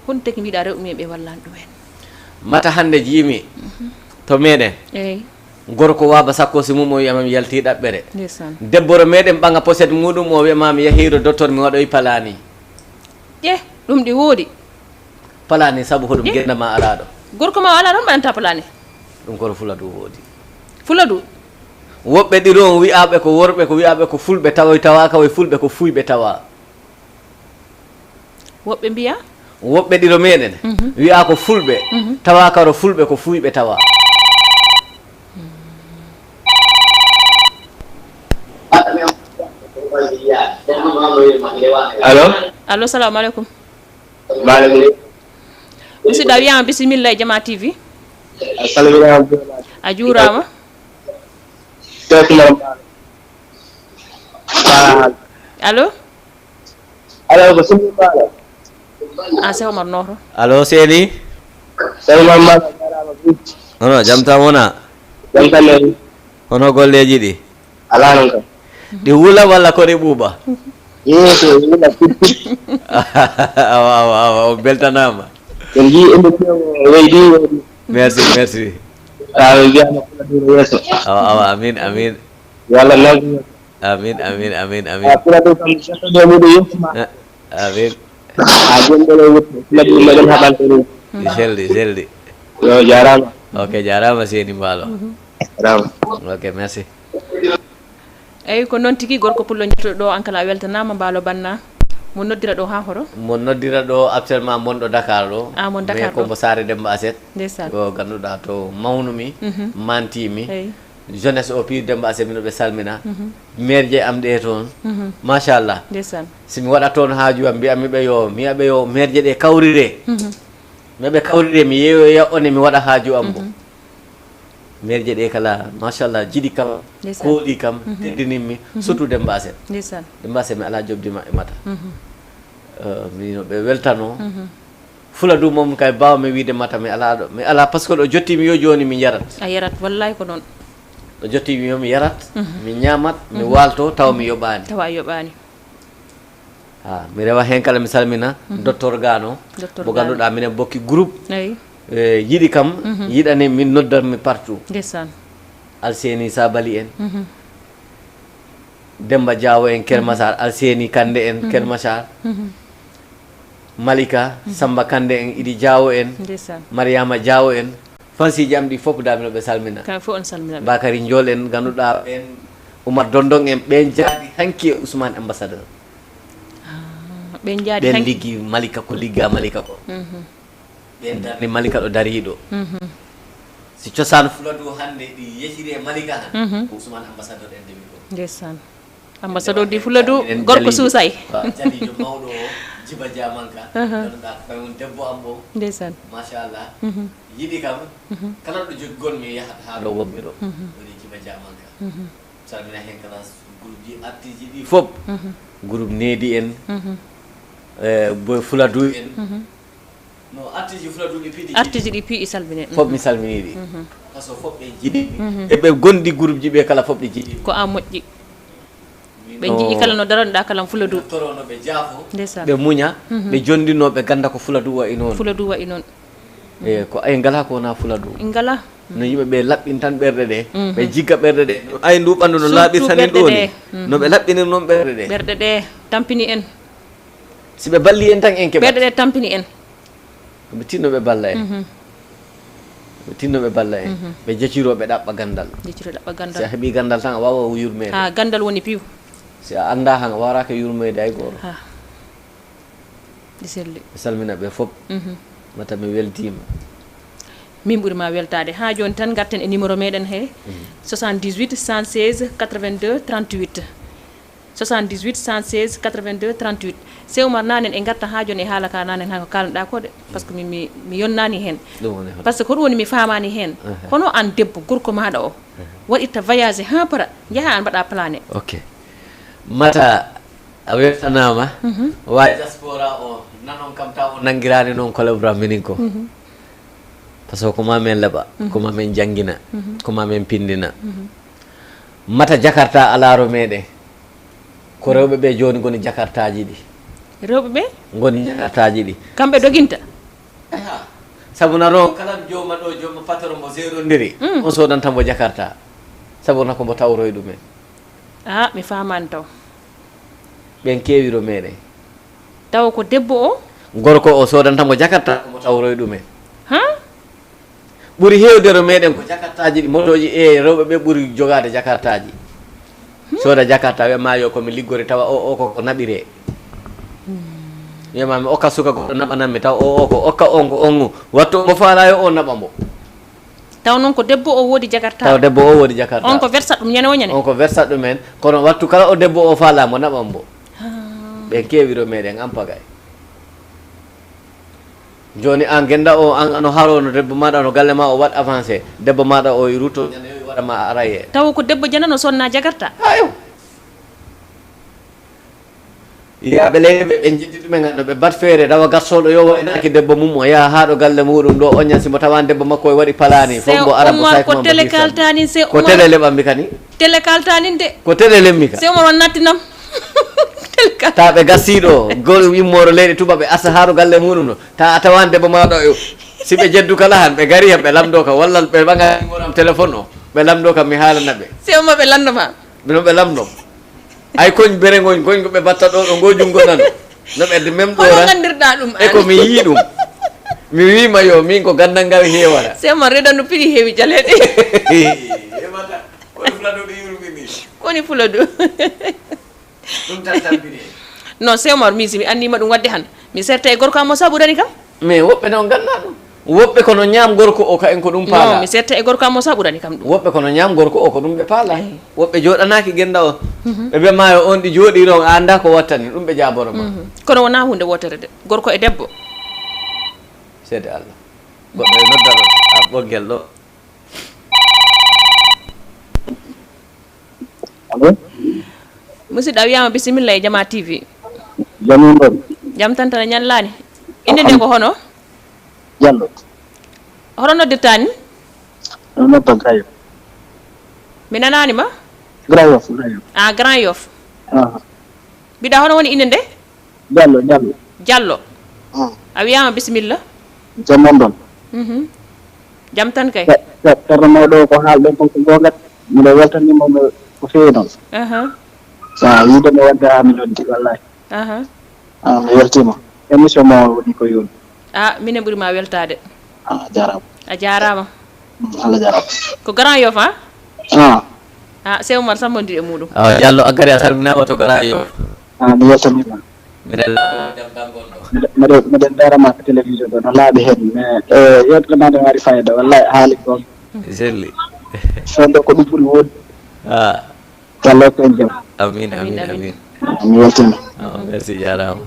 hon tagi mbiɗa rewɓe men ɓe wallani ɗumen mata hande jiimi to meɗen eyi gorko waaba sakkosi mum o wiyama mi yalti ɗaɓɓere debboro meɗen ɓaŋa poset muɗum o wiyama mi yahiiro docteur mi waɗoy palani ɗum ɗi woodi palani saabu hoɗum gendama alaɗo gorko ma ala ɗon ɓananta palani ɗum kono fuladu woodi fuladu woɓɓe ɗiron wiyaɓe ko worɓe ko wiyaɓe ko fulɓe tawa tawaka way fulɓe ko fuyɓe tawa woɓɓe mbiya woɓɓe ɗiro meɗen wiya ko fulɓe tawaka ro fulɓe ko fuyɓe tawa allo salamu aleykum maaleykum musidɗo a wiyama bisimilla e Jama TV a salminama a juurama allo ko simi bala a Sew Omar Noto allo seeni salman ma hono jam tan wona jam tan ne hono golleji ɗi ala non kam ɗi wula walla ko ɗi ɓuuɓa yeso wula awa o beltanama en ji émission weydi merci taw wiyama kula duro yeso awa amin walla nag amin kula duro kam seto do muɗo yettima amin a jondolo wutto kula duro meɗen haɓantoni ɗi selɗi yo jarama ok jarama seeni mbaalo jarama ok merci eyyi ko noon tigui gorko pullo jettoɗo ɗo an kala a weltanama mbaalo banna mo noddira ɗo ha hoto mo noddira ɗo actuellement monɗo Dakar ɗo mon Dakar mais kombo Sare Demba Aset ndeysan ko ganduɗa to mawnumi mantimi eyyi jeunesse o Pire Demba Aset mino ɓe salmina maire je am ɗe toon machallah ndeysan somi waɗa toon haaju am miyaɓe yo maire je ɗe kawrire miɓe kawrire mi yeeyoya one mi waɗa haaju am bo maire je ɗe kala machallah jiɗi kam kooɗi kam teddinimmi surtout Demba Aset ndeysan Demba Aset mi ala jobdima e mata mino ɓe weltano fula du mom kay bawmi wiide mata mi ala par ce que ɗo jottimi yo joni mi yarat a yarat wallahi ko noon ɗo jottimi yo mi yarat mi ñamat mi walto taw mi yoɓani tawa yoɓani mi rewa hen kala mi salmina docteur Gano mo ganduɗa minen bokki groupe eyyi yiɗi kam yiɗani min noddatmi partout ndeysaan Alseni Sabali en Demba Diawo en Kermassar Alseni Kande en Kermassar Malika Samba Kande en Idi Diawo en ndeysaan Mariama Diawo en fansiji am ɗi fof damino ɓe salmina kamɓe fof on salmina ɓe Bakary Ndiol en ganduɗa ɓen Oumar Dondong en ɓen jaaɗi hanki e Ousmane ambassadeur ɓen jaaɗi ɓen hanki liggi Malika ko ligga Malika ko ɓen darni Malika ɗo dariɗo si cosaan Fuladu hande ɗi yejiri e Malika han ko Ousmane ambassadeur en ndemi ɗo ndeysaan ambassadeur di Fuladu gorko suusay jalijo mawɗo o Djiba Diamanka ganduɗa koye won debbo am o ndeysaan machallah yiɗi kam kala ɗo jogi gonmi yahat ha ɗo wonɓe ɗo woni Djiba Diamanka salmina hen kala groupe ji artiste ɗi fof groupe Nedi en boy Fuladu en no artiste Fuladu ɗi piɗi artiste ɗi piɗi salmine fof mi salminiɗi par ce que fof ɓe jiɗi eɓe gondi groupe ji ɓe kala fof ɓe jiɗi ko an moƴƴi ɓe jiɗi kala no daranoɗa kala Fuladu torono ɓe jaafo ndeysaan ɓe muña ɓe jondino ɓe ganda ko Fuladu wayi noon Fuladu wayi noon e ko ay ngala ko wona Fuladu ngala no yimɓe ɓe laɓɓin tan ɓerɗe ɗe ɓe jigga ɓerɗe ɗe ay ndu ɓandu no laaɓirtanin ɗo ni no ɓe laɓɓinir noon ɓerɗe ɗe ɓerɗe ɗe tampini en si ɓe balli en tan en keɓat ɓerɗe ɗe tampini en ɓe tinno ɓe balla en ɓe tinno ɓe balla en ɓe jacciroɓe ɗaɓɓa gandal jecciro ɗaɓɓa si gandal a heeɓi gandal tan a wawa yurmede ha gandal woni piw si a anda han a waraka yurmede hay goto ha ɗi selli ɓe salmina ɓe fof mata mi weltima min ɓuurima weltade ha joni tan garten e numéro meɗen he 78 116 82 38 78 116 82 38 Sew Oumar nanen e garta ha joni e haala ka nanen ha ko kalnoɗa ko de par ce que mi yonnani hen ɗum woni hoto par ce que hoɗum woni mi famani hen hono an debbo gorko maɗa o waɗirta voyage ha para jaaha an mbaɗa plané ok mata a weltanama wawi diaspora o nanon kam taw o nanguirani noon collaborat minin ko par ce que koma men leeɓa koma men janggina koma men pindina mata Jakarta alaro meɗen ko rewɓe ɓe joni goni Jakartaji ɗi rewɓe ɓe goni Jakartaji ɗi kamɓe doginta saabu naro kala joma ɗo joma patron mo zérodiri on sodantambo Jakarta saabu nako mbo tawroye ɗumen a mi famani taw ɓen kewiro meɗen taw ko debbo o gorko o sodantambo Jakarta komo tawroye ɗumen ha ɓuuri hewdero meɗen ko Jakartaji ɗi motoji e rewɓe ɓe ɓuuri jogade Jakartaji soda Jakarta wiyama yo komi liggori tawa o ko naɓire wiyama mi okka suka goɗɗo naɓananmi taw o ko okka on ko on wattu mo faalayo o naɓa mbo taw noon ko debbo o woodi Jakarta taw debbo o woodi Jakarta on ko versat ɗum ñande o ñande on ko versat ɗumen kono wattu kala o debbo o faalamo naɓan mbo ɓen kewiro meɗen an pagay joni an genda o an ano harono debbo maɗa no galle ma o waɗ avancé debbo maɗa o e rutto ñande o waɗama araye taw ko debbo janano sonna Jakarta ayo yaɓe leyɓe ɓe jeddi ɗumen ganɗo ɓe bat feere tawa garsoɗo yo waynaki debbo mum o yaha ha ɗo galle muɗum ɗo oñan simo tawani debbo makko e waɗi palani fof mbo ara mo ko télé kaltani se ko télé leɓammi kani télé kaltani de ko télé lemmi ka se Oumar on nattinam ta ɓe gassiɗo gol yimmoro leyɗe tuba ɓe asa haɗo galle muɗum ɗo ta a tawani debbo maɗo si ɓe jeddu kala han ɓe gari han ɓe lamdo kam walla ɓe ɓaga numéro am téléphone o ɓe lamdo kam mi haalana ɓe se Oumar ɓe landoma no ɓe lamdom ay koñ beregoñ koñ ko ɓe batta ɗo ɗo gojum gonano no ɓedde même hono gandirɗa ɗum e ko mi yii ɗum mi wima yo min ko gandal ngal heewata se Oumar reɗanno piɗi heewi jaleɗe heɓata kono Fuladu ɗo yurmini koni Fuladu ɗum tan tampini non se Oumar misi mi andima ɗum wadde han mi serta e gorko am o sa ɓurani kam mais woɓɓe noon ganda ɗum woɓɓe kono ñaam gorko o ka en ko ɗum paala non mi serta e gorko am o sa ɓurani kam ɗum woɓɓe kono ñaam gorko o ko ɗum ɓe paala woɓɓe joɗanaki genda o ɓe mbiyamayo on ɗi jooɗiro a anda ko wattani ɗum ɓe jaboroma kono wona hunde wotere de gorko e debbo seede Allah goɗɗo e noddaro a ɓoggel ɗo allo musidɗo a wiyama bisimilla e Jama TV jamu mbon jam tan tana ñallani inde nde ko hono Diallo hono noddirtani non to Grayo mi nananima Grayo a Grand Yoff ah mbiɗa hono woni inde nde Diallo Diallo a wiyama bisimilla jamu mbon jam tan kay ceerno mawɗo ko haalɗon kon ko gongat miɗo weltanimamo ko feewi noon sa yiidemo wadde ha mi noddi wallahi mi weltima émission mo woni ko yoni minen ɓuurima weltade jarama a jarama Allah jarama ko Grand Yoff Sew Oumar sammodiri e muɗum Diallo a gari a salminama to Grand Yoff mi weltanima miɗen darama ko télévision ɗo no laaɓi hen mais yewtere ma nde waɗi fayida wallahi haali gon jelli sonde ko ɗum ɓuuri wodi Allah ko en jaam amin mi weltima merci jarama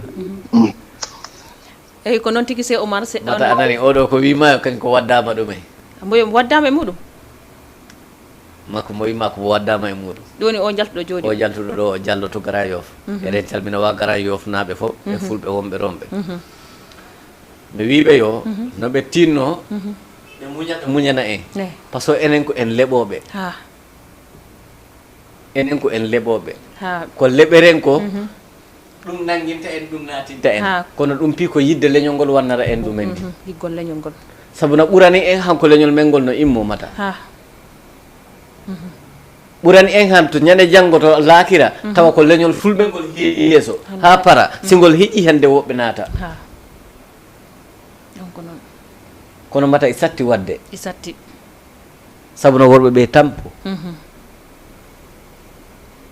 eyyi ko noon tigui Sew Oumar mata anani oɗo ko wimayo kanko waddama ɗum mboyo waddama e muɗum makko mo wima ko waddama e muɗum ɗoni o jaltuɗo jooɗi o jaltuɗo ɗo o jallo to Grand Yoff eɗen calmina wa Grand Yoff naaɓe fof e fulɓe wonɓe romɓe mi wiɓe yo noɓe tinno ɓe muñana en par ce que enen ko en leɓoɓe enen ko en leɓoɓe ko leɓeren ko ɗum nanguinta en ɗum natinta en kono ɗum pi ko yidde leñol ngol wannata en ɗumen ndi yiggol leñol ngol saabu no ɓurani en hanko leñol men ngol no immomata ɓurani en han to ñande janggo to laakira tawa ko leñol fulɓe ngol heeƴi yeeso ha para singol heƴƴi hande woɓɓe naata kono mbata e satti wadde saabu no worɓe ɓe tampo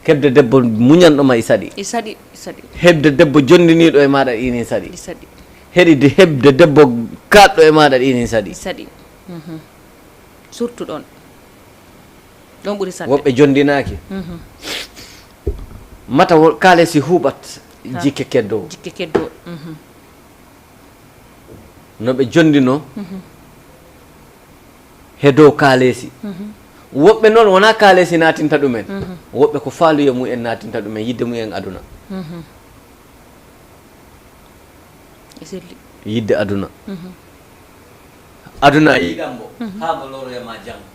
heɓde debbo muñanɗoma e saɗi heɓde debbo jondiniɗo e maɗa ɗini saɗi heɗi heɓde debbo kaɗɗo e maɗa ɗini saɗi surtout ɗon ɓuuri sadde woɓɓe jondinaki mata kaale si huuɓat jikke keddowo noɓe jondino he dow kaalesi woɓɓe noon wona kaalesi natinta ɗumen woɓɓe ko faaluye mumen natinta ɗumen yidde mumen aduna yidde aduna aduna yiɗambo ha mo loroyama janggo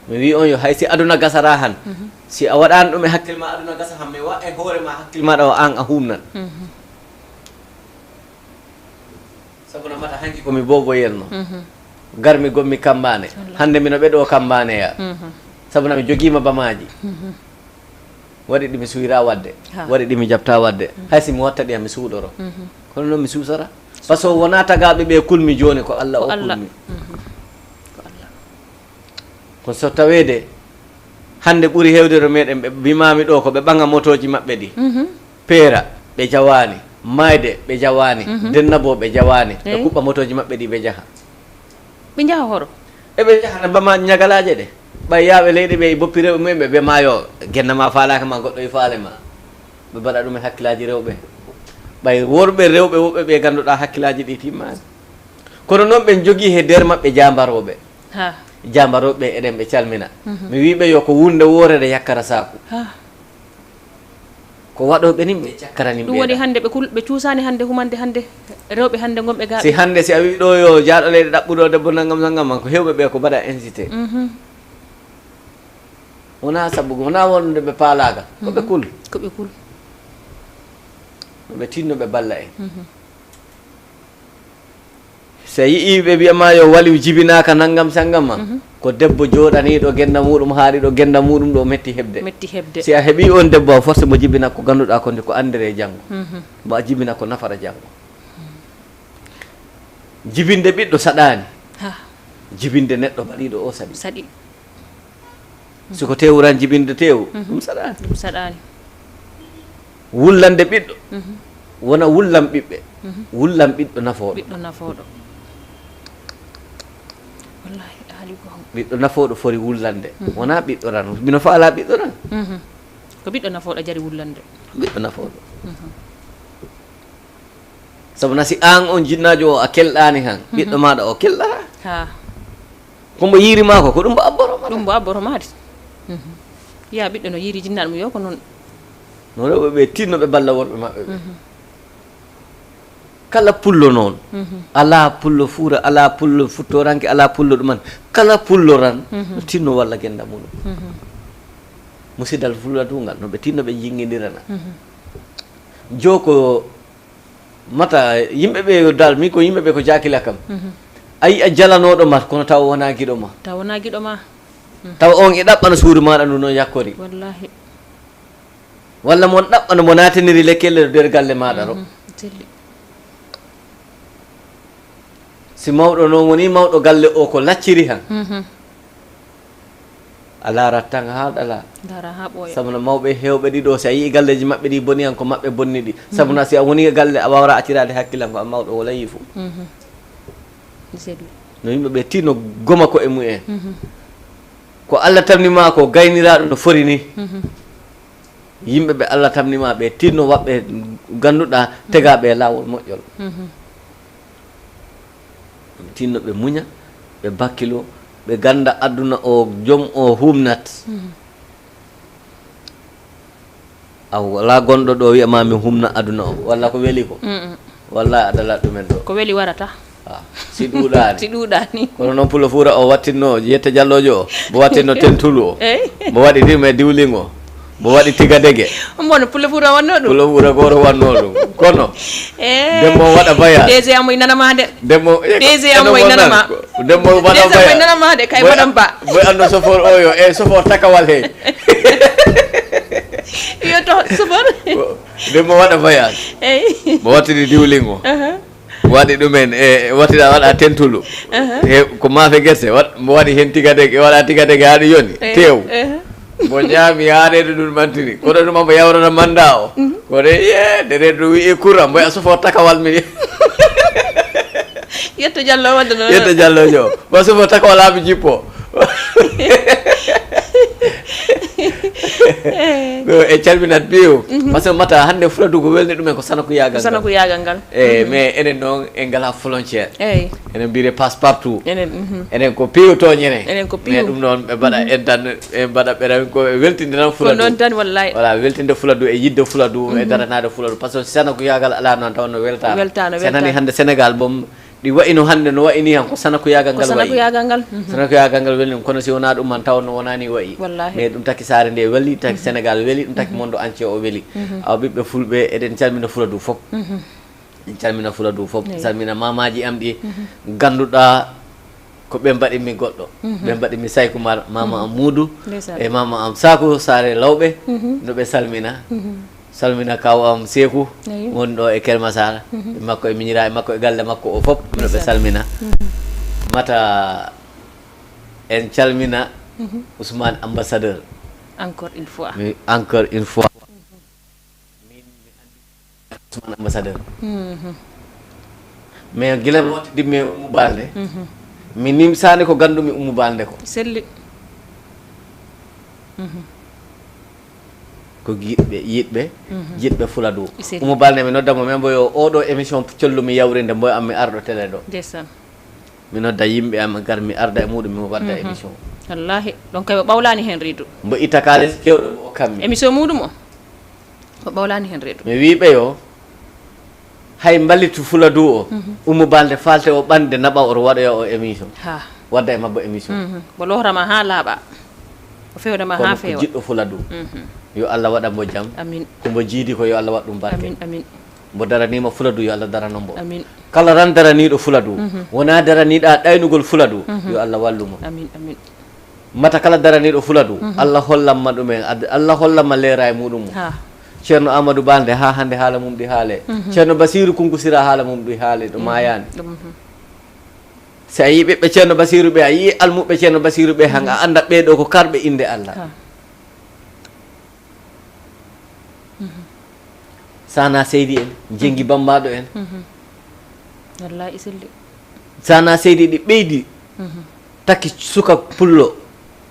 mi wi on yo hay si aduna gasara han si a waɗani ɗum e hakkille ma aduna gasa han mi wa e hoore ma hakkille maɗa o an a humnan sabu no mata hanki komi boboyenno garmi gommi kambane hande mino ɓeɗo kambane ya sabu nami joguima bamaji waɗi ɗimi suwira wadde waɗi ɗimi jabta wadde haysi mi watta ɗi mi suuɗoro kono noon mi suusara par ce que wona tagaɓe ɓe kulmi joni ko Allah o kulmi kono so tawede hande ɓuuri hewdere meɗen ɓe bimami ɗo ko ɓe ɓaŋa motoji maɓɓe ɗi peera ɓe jawani mayde ɓe jawani dennabo ɓe jawani ɓe kuɓɓa motoji maɓɓe ɗi ɓe jaaha ɓe jaha horo eɓe jahana bama ñagalaje ɗe ɓay yaaɓe leyɗe ɓe boppi rewɓe mumen ɓe maayo gennama faalaka ma goɗɗo e faale ma ɓe mbaɗa ɗum e hakkillaji rewɓe ɓay worɓe rewɓe woɓɓe ɓe ganduɗa hakkillaji ɗi timmani kono noon ɓen jogui he nder maɓɓe jambaroɓe jambaroɓe eɗen ɓe calmina mi wiɓe yo ko wunde worere yakkara saku ko waɗoɓe nin ɓe cakkarani ɗum waɗi hande ɓe cuusani hande humande hande rewɓe hande gonɓe gaaɓe si hande si a wi ɗo yo jaaɗo leyɗe ɗaɓɓuɗo debbo naggam naggam man ko hewɓe ɓe ko mbaɗa incité wona sabu wona wonde ɓe paalaga koɓe kul ɓe tinno ɓe balla en so yii ɓe wiyama yo waliw jibinaka naggam sanggam ma ko debbo joɗaniɗo genda muɗum haaliɗo genda muɗum ɗo metti heɓde si a heeɓi on debbo a force mo jibina ko ganduɗa konde ko andere janggo mo a jibina ko nafara janggo jibinde ɓiɗɗo saɗani jibinde neɗɗo baɗiɗo o saɗi siko tewuran jibinde tewu ɗum saɗani wullande ɓiɗɗo wona wullam ɓiɓɓe wullam ɓiɗɗo nafoɗo ɓiɗɗo nafoɗo fori wullande wona ɓiɗɗo ran mino faala ɓiɗɗo ran ko ɓiɗɗo nafoɗo jari wullande ɓiɗɗo nafoɗo sabu na si an on jinnajo o a kelɗani han ɓiɗɗo maɗa o kelɗata kombo yirimako ko ɗum bo abboromade ya ɓiɗɗo no yiiri jinnaɗo mum yo ko noon no rewɓe ɓe tinnoɓe balla worɓe maɓɓe ɓe kala pullo noon ala pullo fuura ala pullo futtoranke ala pullo ɗuman kala pullo ran no tinno walla genda muɗum musidal fulla tungal no ɓe tinno ɓe jingidirana joko mata yimɓe ɓe dal mi ko yimɓe ɓe ko jakila kam ayi a jalanoɗo ma kono taw wona giɗo ma taw on e ɗaɓɓana suudu maɗa ndu noon yakkori wallahi walla mon ɗaɓɓana mo natiniri lekkelle nder galle maɗa ɗo si mawɗo noon woni mawɗo galle o ko lacciri han a laarat tan haaɗala sabuna mawɓe hewɓe ɗiɗo si a yii galleji maɓɓe ɗi boni han ko maɓɓe bonni ɗi sabuna si a woni galle a wawra accirade hakkillan ko a mawɗo o layi fo no yimɓe ɓe tinno goma ko e mumen ko Allah tamnima ko gayniraɗo no fori ni yimɓe ɓe Allah tamnima ɓe tinno waɓɓe ganduɗa tegaɓe lawol moƴƴol tinno ɓe muña ɓe bakkilo ɓe ganda aduna o joom o humnat a wala gonɗo ɗo wiyama min humna aduna o walla ko weeli ko walla aɗala ɗumen ɗo ko weeli warata si ɗuuɗani si ɗuuɗani kono noon Pulo Fuura o wattinno yetta jallojo o mo wattinno tentulu o mo waɗi dim e diwling o mo waɗi tigadege mono Pulo Fuura wanno ɗum Pulo Fuura goto wanno ɗum kono demmo waɗa baya DG amo e nanama de demmo DG amo e nanama demmo waɗa baya e nanama de kay waɗam ba boy ando sofor oyo e sofor takawal he yo to sofor demmo waɗa baya mo wattini diwling o waɗi ɗumen e wattida waɗa tentulu e ko maafe guerte mo waɗi hen tigadege waɗa tigadege haɗo yoni tew mo ñaami haɗede ɗum mantini koɗo ɗum amo yawrana manda o koɗe ye dere ɗum wi courant mboy a sofo takawal mi yetto jallo wadde noon yetto jallojo mo sofo takawal haami jippo e calminat biyo par ce que mata hande Fuladu ko welni ɗumen ko Sanoko Yagal ngal mais enen noon en ngala frontiére enen mbire passe partout enen ko piwtoñene mais ɗum noon ɓe mbaɗa en tan e mbaɗa ɓeɗen ko weltinde tan Fuladu noon tan wallahi voilà weltinde Fuladu e yidde Fuladu e daranade Fuladu par ce que Sanoko Yagal ala noon taw no weltano sen hani hande Sénégal boom ɗi wayino hande no wayini han ko Sanoko Yagal ngal wayi Sanoko Yagal ngal welni kono si wona ɗum man taw no wonani wayi mais ɗum taki saare nde weli taki Sénégal weli ɗum taki monde entier o weli aw ɓiɓɓe fulɓe eɗen calmina Fuladu fof en calmina Fuladu fof calmina mamaji am ɗi ganduɗa ko ɓe mbaɗimi goɗɗo ɓe mbaɗimi Saykoumar mama am Moudou e mama am Sakou Sare Lawɓe no ɓe salmina kaw am Seekou woni ɗo e Kelmasara makko e miñira e makko e galle makko o fof no ɓe salmina mata en calmina Ousmane ambassadeur encore une fois min andi Ousmane ambassadeur mais gila wottidimmi e Oumou Balde mi nimsani ko gandumi Oumou Balde ko selli ko yiɗɓe Fuladu Oumou Balde mi noddamo men mboyo oɗo émission collumi yawrinde mboyo am mi arɗo télé ɗo mi nodda yimɓe am gar mi arda e muɗum mi wadda émission wallahi donc kay o ɓawlani hen reedu mbo itta kalis kewɗo o kammi émission muɗum o ɓawlani hen reedu mi wiɓe yo hay ballitu Fuladu o Oumou Balde falte o ɓande naɓa oto waɗoya o émission wadda e mabbo émission mo lohrama ha laaɓa o fewdema ha feewa jiɗɗo Fuladu yo Allah waɗa mbo jaam amin kombo jiidi ko yo Allah waɗ ɗum barke amin mbo daranima Fuladu yo Allah darano mbo amin kala ran daraniɗo Fuladu wona daraniɗa ɗaynugol Fuladu yo Allah wallumo amin mata kala daraniɗo Fuladu Allah hollanma ɗumen Allah hollanma leera e muɗum ceerno Amadou Balde ha hande haala mum ɗi haale ceerno Basirou Kounkousira haala mum ɗi haale ɗo mayani si a yi ɓiɓɓe ceerno Basirou ɓe a yi almuɓe ceerno Basirou ɓe han a anda ɓeɗo ko karɓe inde Allah Sana Seydi en jengi bambaɗo en wallahi selli Sana Seydi ɗi ɓeydi takki suka pullo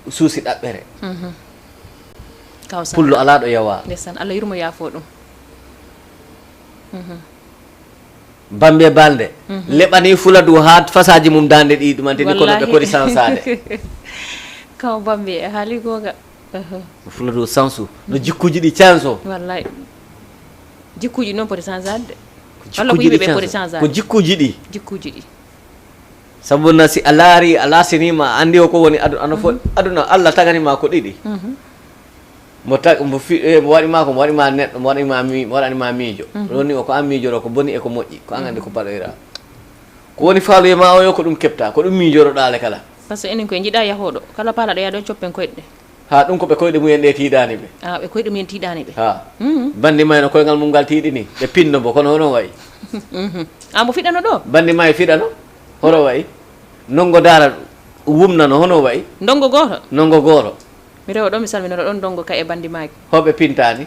suusi ɗaɓɓere pullo ala ɗo yawa ndesan Allah yurmo yaafo ɗum Bambe Balde leɓani Fuladu ha fasaji mum dande ɗi ɗumanteni kono ɓe kodi sansade kaw Bambe e haali goga Fuladu sansu no jikkuji ɗi canso wallahi jikkuji noon poti chansade walla ko yimɓe ɓe poti chansade ko jikkuji ɗi sabu na si a laari a lasinima andi o ko woni aduna ano fof aduna Allah taganima ko ɗiɗi mo waɗi ma ko mo waɗi ma neɗɗo mo waɗani ma miijo roni o ko an miijoro ko boni e ko moƴƴi ko an andi ko paɗoyra ko woni faaluye ma o yo ko ɗum keɓta ko ɗum miijoroɗale kala par ce que enen koye jiiɗa yahoɗo kala paalaɗo yaa ɗon coppen koyɗe ɗe ha ɗum ko ɓe koyɗe mumen ɗe tiiɗani ɓe ɓe koyɗe mumen tiiɗani ɓe ha bandi ma no koyngal mum ngal tiiɗini ɓe pinno bo kono hono wayi mo fiɗano ɗo bandi ma e fiɗano hono wayi nongo dara wumnano hono wayi ndongo gooto mi rewa ɗo mi salminoɗo ɗon ndongo ka e bandi maki hoɓe pintani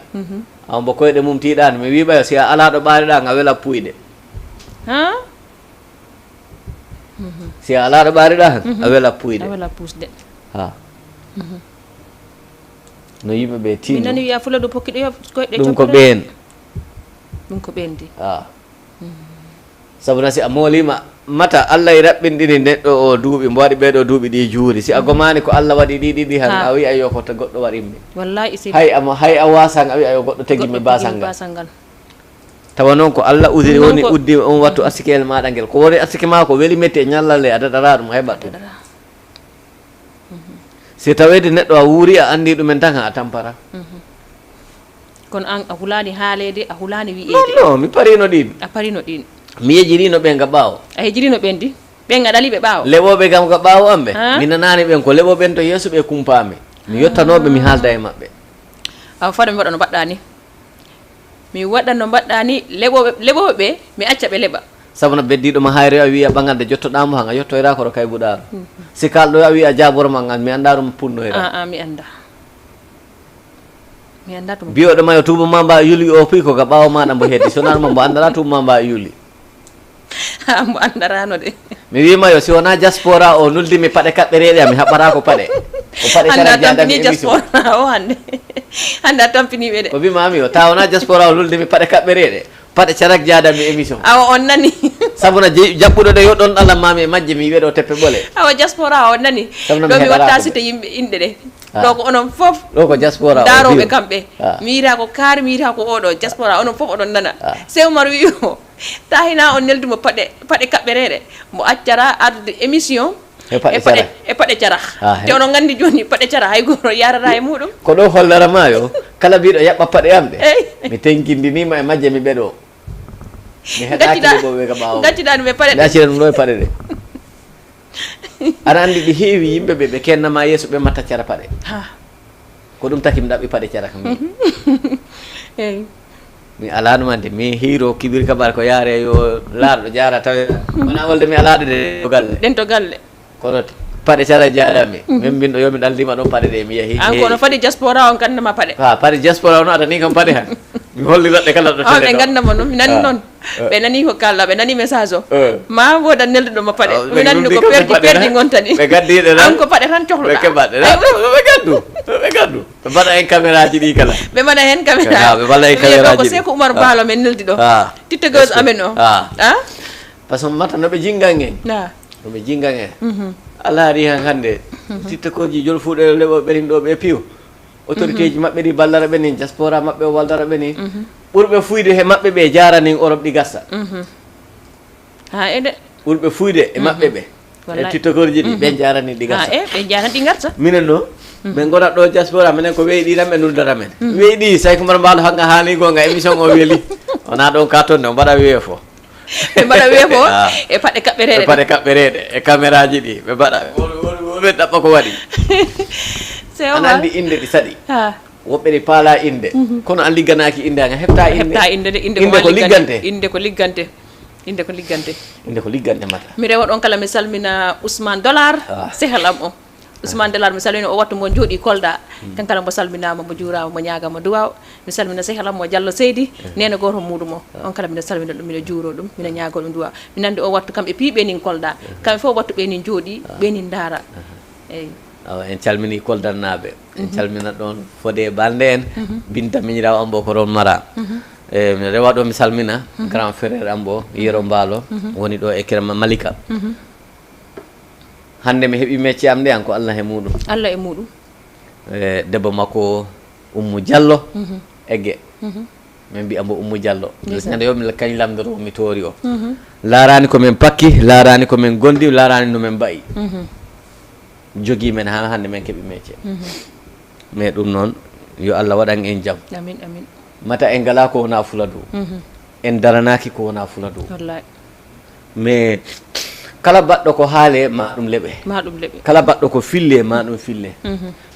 aw mbo koyɗe mum tiiɗani mi wiɓayo si a ala ɗo ɓaariɗa nga wela puyɗe si a ala ɗo ɓaariɗa han a wela puyɗe a wela pusde ha no yimɓe ɓe tinno mi nani wiya fuladu pokkiɗo yo koyɗe ɗum ko ɓeen ɗum ko ɓendi ha sabu na si a moolima mata Allah e raɓɓinɗini neɗɗo o duuɓi mbo waɗi ɓeeɗo duuɓi ɗi juuri si a gomani ko Allah waɗi ɗiɗi han a wiya yo ko goɗɗo waɗinmi wallahi isi hay a wasan a wiya yo goɗɗo teginmi basangal tawa noon ko Allah usiri woni uddi on wattu arsikele maɗa ngel ko woni arsike ma ko weli metti e ñallalle a daɗara ɗum heɓat ɗum si tawede neɗɗo a wuuri a andi ɗumen tan a tampara kono an a hulani haalede a hulani wi'ede non mi parino ɗin a parino ɗin mi yejirino ɓen ga ɓaawo a yejirino ɓen di ɓen gaɗali ɓe ɓaawo leɓoɓe kam ga ɓaawo amɓe mi nanani ɓen ko leɓoɓen to yeeso ɓe kumpami mi yettanoɓe mi haalda e maɓɓe awa fada mi waɗa no mbaɗɗa ni mi waɗa no mbaɗɗa ni leɓoɓe ɓe mi acca ɓe leɓa sabu no beddiɗoma hayre a wiya ɓagande jottoɗamo han a yettoyra koto kaybuɗaro si kalɗo a wiya jaboroma ngal mi anda ɗum punnoyra mi anda to mbiyoɗoma yo tuba ma mba yuli o pi ko ga ɓaawo maɗa mbo heddi sonanma mbo andara tuba ma mba yuli mo andarano de mi wima yo si wona diaspora o nuldimi paɗe kaɓɓereɗe mi haɓɓata ko paɗe ko paɗe cara jaɗami diaspora o hande a tampiniɓe de ko wimami o ta wona diaspora o nuldimi paɗe kaɓɓereɗe paɗe carak jaadami émission awa on nani sabuna jaɓɓuɗo ɗe yoɗɗon ɗalam mami e majje mi wiyeɗo teppe ɓole awa diaspora o nani ɗo mi watta site yimɓe inɗe ɗe ɗo ko onon fof ɗo ko diaspora daroɓe kamɓe mi yita ko kaari mi yita ko oɗo diaspora onon fof oɗon nana sewmar wi o ta hina on neldumo paɗe kaɓɓereɗe mo accara ardude émission e paɗe cara te onon gandi joni paɗe cara hay goto yarata e muɗum ko ɗo hollarama yo kala mbiɗo yaɓɓa paɗe am ɗe mi tenkindinima e majje mi ɓeɗo mi heɗaki ɓoɓe ka ɓawo gacciɗa ɗum e paɗe ɗe accira ɗum ɗo e paɗe ɗe aɗa andi ɗi heewi yimɓe ɓe kennama yeeso ɓe matta cara paɗe ko ɗum taki mi ɗaɓɓi paɗe cara kam mi ala ɗumande mi hiiro kibir kabar ko yaare yo laaɗo jara tawe wona wolde mi alaɗo to galle ɗen to galle kono paɗe cara jaɗami min mbinɗo yomi ɗaldima ɗon paɗe ɗe mi yeehi an kono faɗi diaspora on gandama paɗe paɗe diaspora on aɗa ni kam paɗe han mi holliroɗe kala ɗo ɓe gandama noon mi nani noon ɓe nani ko kalla ɓe nani message o ma woda nelduɗoma paɗe mi nani ko perdi gontani ɓe gaddiɗe an ko paɗe tan cohluɗa ɓe keɓaɗe ɓe gaddu ɓe mbaɗa hen caméra ji ɗi kala ɓe mbaɗa hen caméra ɓe mbaɗa hen caméra ji ko Sékou Oumar Ballo men neldi ɗo tittegeuse amen o par ce que mata noɓe jinggan en noɓe jinggan en ala ari han hande tittekoji jolfuɗe leɓo ɓerin ɗo ɓe piw autorité ji maɓɓe ɗi ballara ɓe ni diaspora maɓɓe o waldara ɓe ni ɓurɓe fuyde he maɓɓe ɓe jarani Europe ɗi gassa ha ede ɓurɓe fuyde e maɓɓe ɓe e tittokorji ɗi ɓe jarani ɗi gassa ɓe jarani ɗi garta minen ɗo min gonat ɗo diaspora minen ko weyi ɗi tan ɓe nuldata men weyi ɗi Sékou Oumar Ballo hanga haali gonga émission o weeli wona ɗon ka tonne o mbaɗa weeyo fo ɓe mbaɗa weeyo fo e paɗe kaɓɓereɗe e paɗe kaɓɓereɗe e caméra ji ɗi ɓe mbaɗa ɓe ɗaɓɓa ko waɗi ana andi inde ɗi saɗi woɓɓe ɗi paala inde kono an ligganaki inde anga heɓta inde ko liggante inde ko liggante inde ko liggante inde ko liggante mata mi rewa ɗon kala mi salmina Ousmane Dollar sehelam o Ousmane Dollar mi salmina o wattu mo jooɗi Kolda kankala mo salminama mo juurama mo ñagama duwaw mi salmina sehelam mo Diallo Seydi nene goto muɗum o on kala mbiɗa salmina ɗum mbiɗa juuro ɗum mbiɗa ñaago ɗum duwaw mi nandi o wattu kamɓe piiɓe nin Kolda kamɓe fof wattu ɓe nin jooɗi ɓe nin daara eyyi en calmini koldannaɓe en calmina ɗon Fodé Balde en Binta miñiraw ambo ko toon mara mi rewa ɗo mi salmina grand frère ambo Yero Mballo woni ɗo e Kirama Malika hande mi heeɓi métier am nde an ko Allah e muɗum Allah e muɗum debbo makko Oumou Diallo Egge min mbiya mbo Oumou Diallo ñande yo mi kañ lamdoro mi toori o laarani komin pakki laarani komin gondi laarani no min mbayi jogui men ha hande min keeɓi métier mais ɗum noon yo Allah waɗan en jam amin amin mata en ngala ko wona fuladu en daranaki ko wona fuladu wallahi mais kala baɗɗo ko haale ma ɗum leɓe kala baɗɗo ko fille ma ɗum fille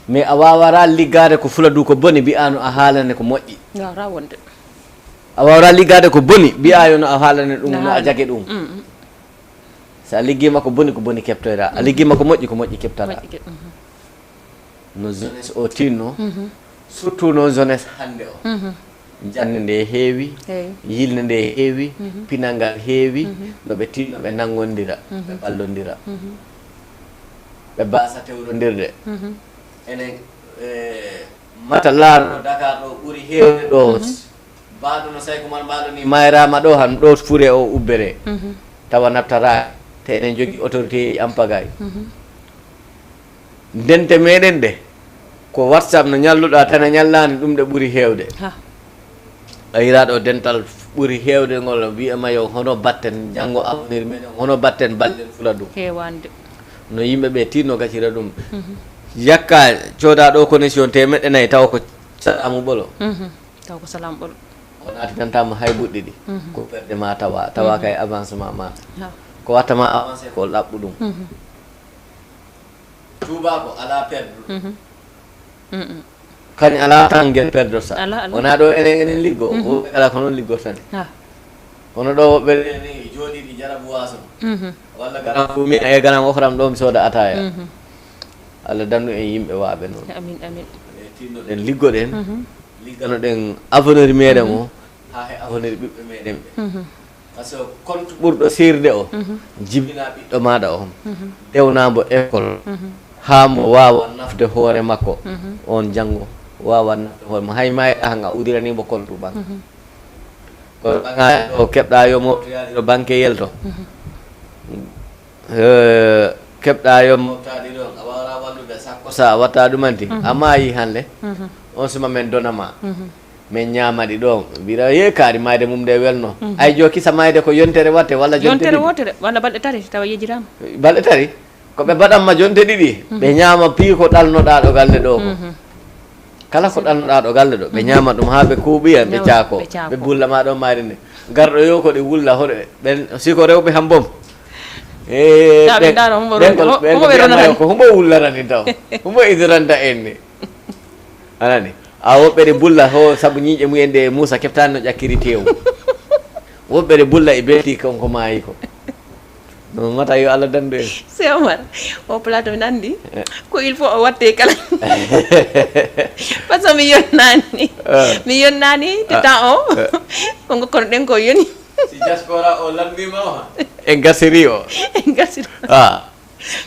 mais a wawara liggade ko fuladu ko boni mbiyano a haalane ko moƴƴi wawra wonde a wawra liggade ko boni mbiya yo no a haalane ɗum no a jage ɗum so a liggima ko boni keptoyɗa a liggima ko moƴƴi keptata no jeunesse o tinno surtout noon jeunesse hannde o jande nde heewi yilde nde heewi pinal heewi no ɓe tinno ɓe nangodira ɓe ɓallodira ɓe basa tewɗodirde enen mata laarno Dakar ɗo ɓuuri heewde ɗo mbaɗo no say ko man mbaɗo ni mayrama ɗo han ɗo fure o ubbere tawa naftata te enen jogui autorité ampagay ndente meɗen de ko WhatsApp no ñalluɗa tan a ñallani ɗum ɗe ɓuuri heewde a yiraɗo dental ɓuuri heewde ngol wiyama yo hono batten janggo avenir meɗen hono batten balɗen fuladu hewande no yimɓeɓe tinno gaccira ɗum yakka cooda ɗo connexion temeɗɗe nayyi taw ko salamu ɓolo taw ko salamu ɓolo o natinantama hay ɓuɗɗi ɗi ko perde ma tawa kay avancement ma ko wattama avancé ko ɗaɓɓu ɗum tubako ala perde kañum ala tan guel perdosa wona ɗo enen liggo woɓɓe kala ko noon liggortani hono ɗo woɓɓe ni jooɗiɗi jarabu waso walla garan fu mi e garan ofram ɗo mi sooda ataya Allah dandu en yimɓe waaɓe noon amin amin tinnoɗen liggoɗen ligganoɗen avenir meɗen o ha he avenir ɓiɓɓe meɗen ɓe par ce que compte ɓurɗo sirde o jibina ɓiɗɗo maɗa o dewnamo école ha mo wawa nafde hoore makko on janggo wawa nafde hoore mo hay mayɗa han a udiranimo compte banque ko ɓaga o keɓɗa yo moftoyaɗiɗo banque yelto keɓɗa yo moftaɗi ɗon a wawra wallude sakko sa watta ɗumanti a maayi hande on suma men donama min ñamaɗi ɗo mbiɗa ye kaari mayde mum nde welno ay jo kisa mayde ko yontere watte walla yontere wotere walla balɗe tati tawa yejirama balɗe tati koɓe mbaɗanma jonte ɗiɗi ɓe ñama pii ko ɗalnoɗa ɗo galle ɗo ko kala ko ɗalnoɗa ɗo galle ɗo ɓe ñama ɗum ha ɓe kuuɓiyan ɓe caako ɓe bullama ɗo mayde nde garɗo yo ko ɗe wulla hoɗo ɓen siko rewɓe han boom ko humbo wullarani taw humbo idiranta en ni anani a woɓɓe ɗe bulla ho saabu ñiiƴe mumen nde Moussa keftani no ƴakkiri tew woɓɓe ɗe bulla e beeti konko maayi ko non mata yo Allah dandu en c'est Omar o plateau mi andi ko il faut o watte kala par ce que mi yonnani te temps o ko gokkono ɗen ko yoni si diaspora o landima o en gasiri o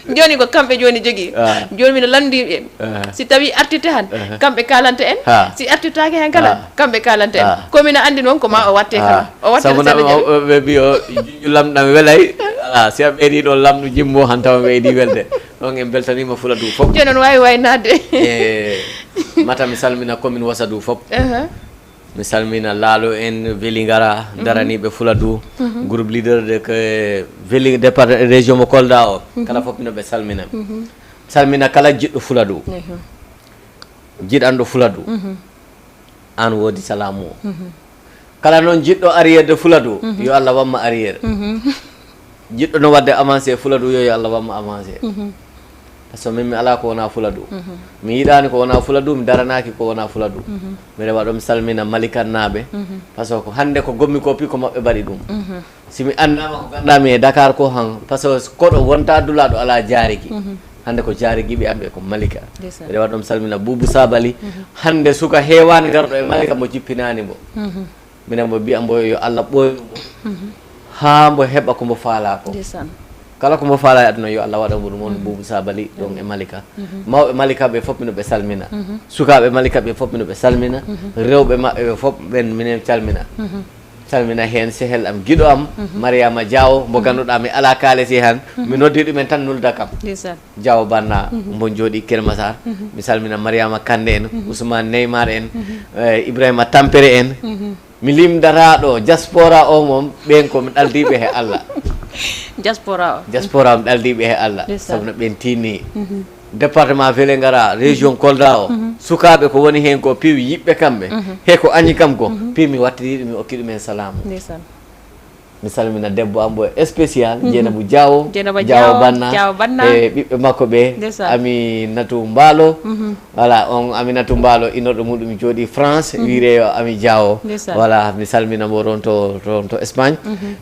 joni ko kamɓe joni jogui joni mino landiɓe si tawi artite han kamɓe kalanta en si artitaki hen kala kamɓe kalanta en komin andi noon ko ma o watte kala o watteɓe mbi o junƴu lamɗam welay ala si a ɓeeɗi ɗo lamɗu jimmo han tawa weeɗi welde ɗon en beltanima Fuladu foof joni on wawi waynade mata mi salmina commune Wassadou foof mi salmina Laalo en Vélingara daraniɓe Fuladu groupe leader de que Véli département région mo Kolda o kala fof mino ɓe salmina salmina kala jiɗɗo Fuladu jiɗanɗo Fuladu an woodi salamu o kala noon jiɗɗo arriére de Fuladu yo Allah wamma arriére jiɗɗo no wadde avancé Fuladu yo Allah wamma avancé par ce que min mi ala ko wona Fuladu mi yiɗani ko wona Fuladu mi daranaki ko wona Fuladu mi rewa ɗo mi salmina malikannaɓe par ce que hande ko gommi ko pi ko mabɓe mbaɗi ɗum simi andama ko ganduɗami e Dakar ko han par ce que koɗo wonta dulaɗo ala jarigui hande ko jarigui ɓe amɓe ko Malika mi rewa ɗo mi salmina Boubou Sabali hande suka hewani garɗo e Malika mo jippinani mo minen mo mbiya mbo yo Allah ɓoynumo ha mbo heɓa komo faala ko kala ko mo faala e aduna yo Allah waɗa ɗum on Boubou Sabali ɗon e Malika mawɓe Malika ɓe fof mino ɓe salmina sukaɓe Malika ɓe fof mino ɓe salmina rewɓe maɓɓe ɓe fof ɓen minen calmina salmina hen sehel am guiɗo am Mariama Diawo mo ganduɗa mi ala kalesi han mi noddi ɗumen tan nulda kam Diawo Banna mo jooɗi Kermassar mi salmina Mariama Kande en Ousmane Neymar en Ibrahima Tampere en mi limdataɗo diaspora o moom ɓen komi ɗaldiɓe he Allah diaspora mi ɗaldiɓe he Allah sabu no ɓen tinni département Vélingara région Kolda o sukaɓe ko woni hen ko piiwi yiɓɓe kamɓe he ko añi kam ko piimi wattiriɗo mi okki ɗumen salamu mi salmina debbo am bo spécial Dieynabou Diawo Diawo Banna e ɓiɓɓe makko ɓe ami natu mbaalo voilà on ami natu mbaalo inorɗo muɗum jooɗi France wiire ami Diawo voilà mi salmina mo ron to Espagne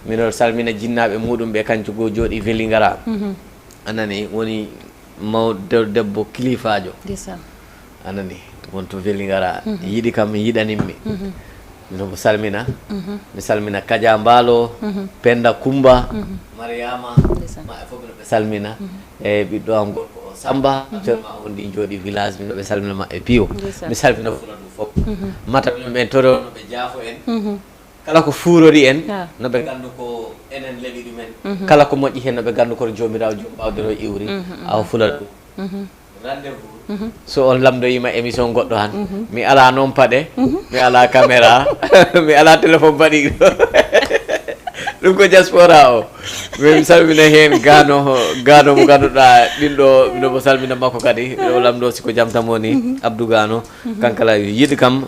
miɗo salmina jinnaɓe muɗum ɓe kanko go jooɗi Vélingara anani woni mawɗo debbo kilifajo anani wonto Vélingara yiɗi kam mi yiɗaninmi mino salmina mi salmina Kadia Mbaalo Penda Kumba Mariama ma fof mino ɓe salmina e ɓiɗɗo am gorko o Samba actuellement on ɗi jooɗi village mino ɓe salmina ma e piwo mi salmina fula ɗum fof mata mino ɓen toro no ɓe jaafo en kala ko fuurori en no ɓe gandu ko enen leɓi ɗumen kala ko moƴƴi hen no ɓe gandu koto jomirawo jom ɓawdero iwri awa fula ɗum rendez-vous so on lamdoyima émission goɗɗo han mi ala noon paɗe mi ala caméra mi ala téléphone baɗiɗo ɗum ko diaspora o min salmina hen gano mo ganduɗa ɗinɗo minomo salmina makko kadi ɗo lamdo siko jaam tan woni Abdou Gano kankala yiɗi kam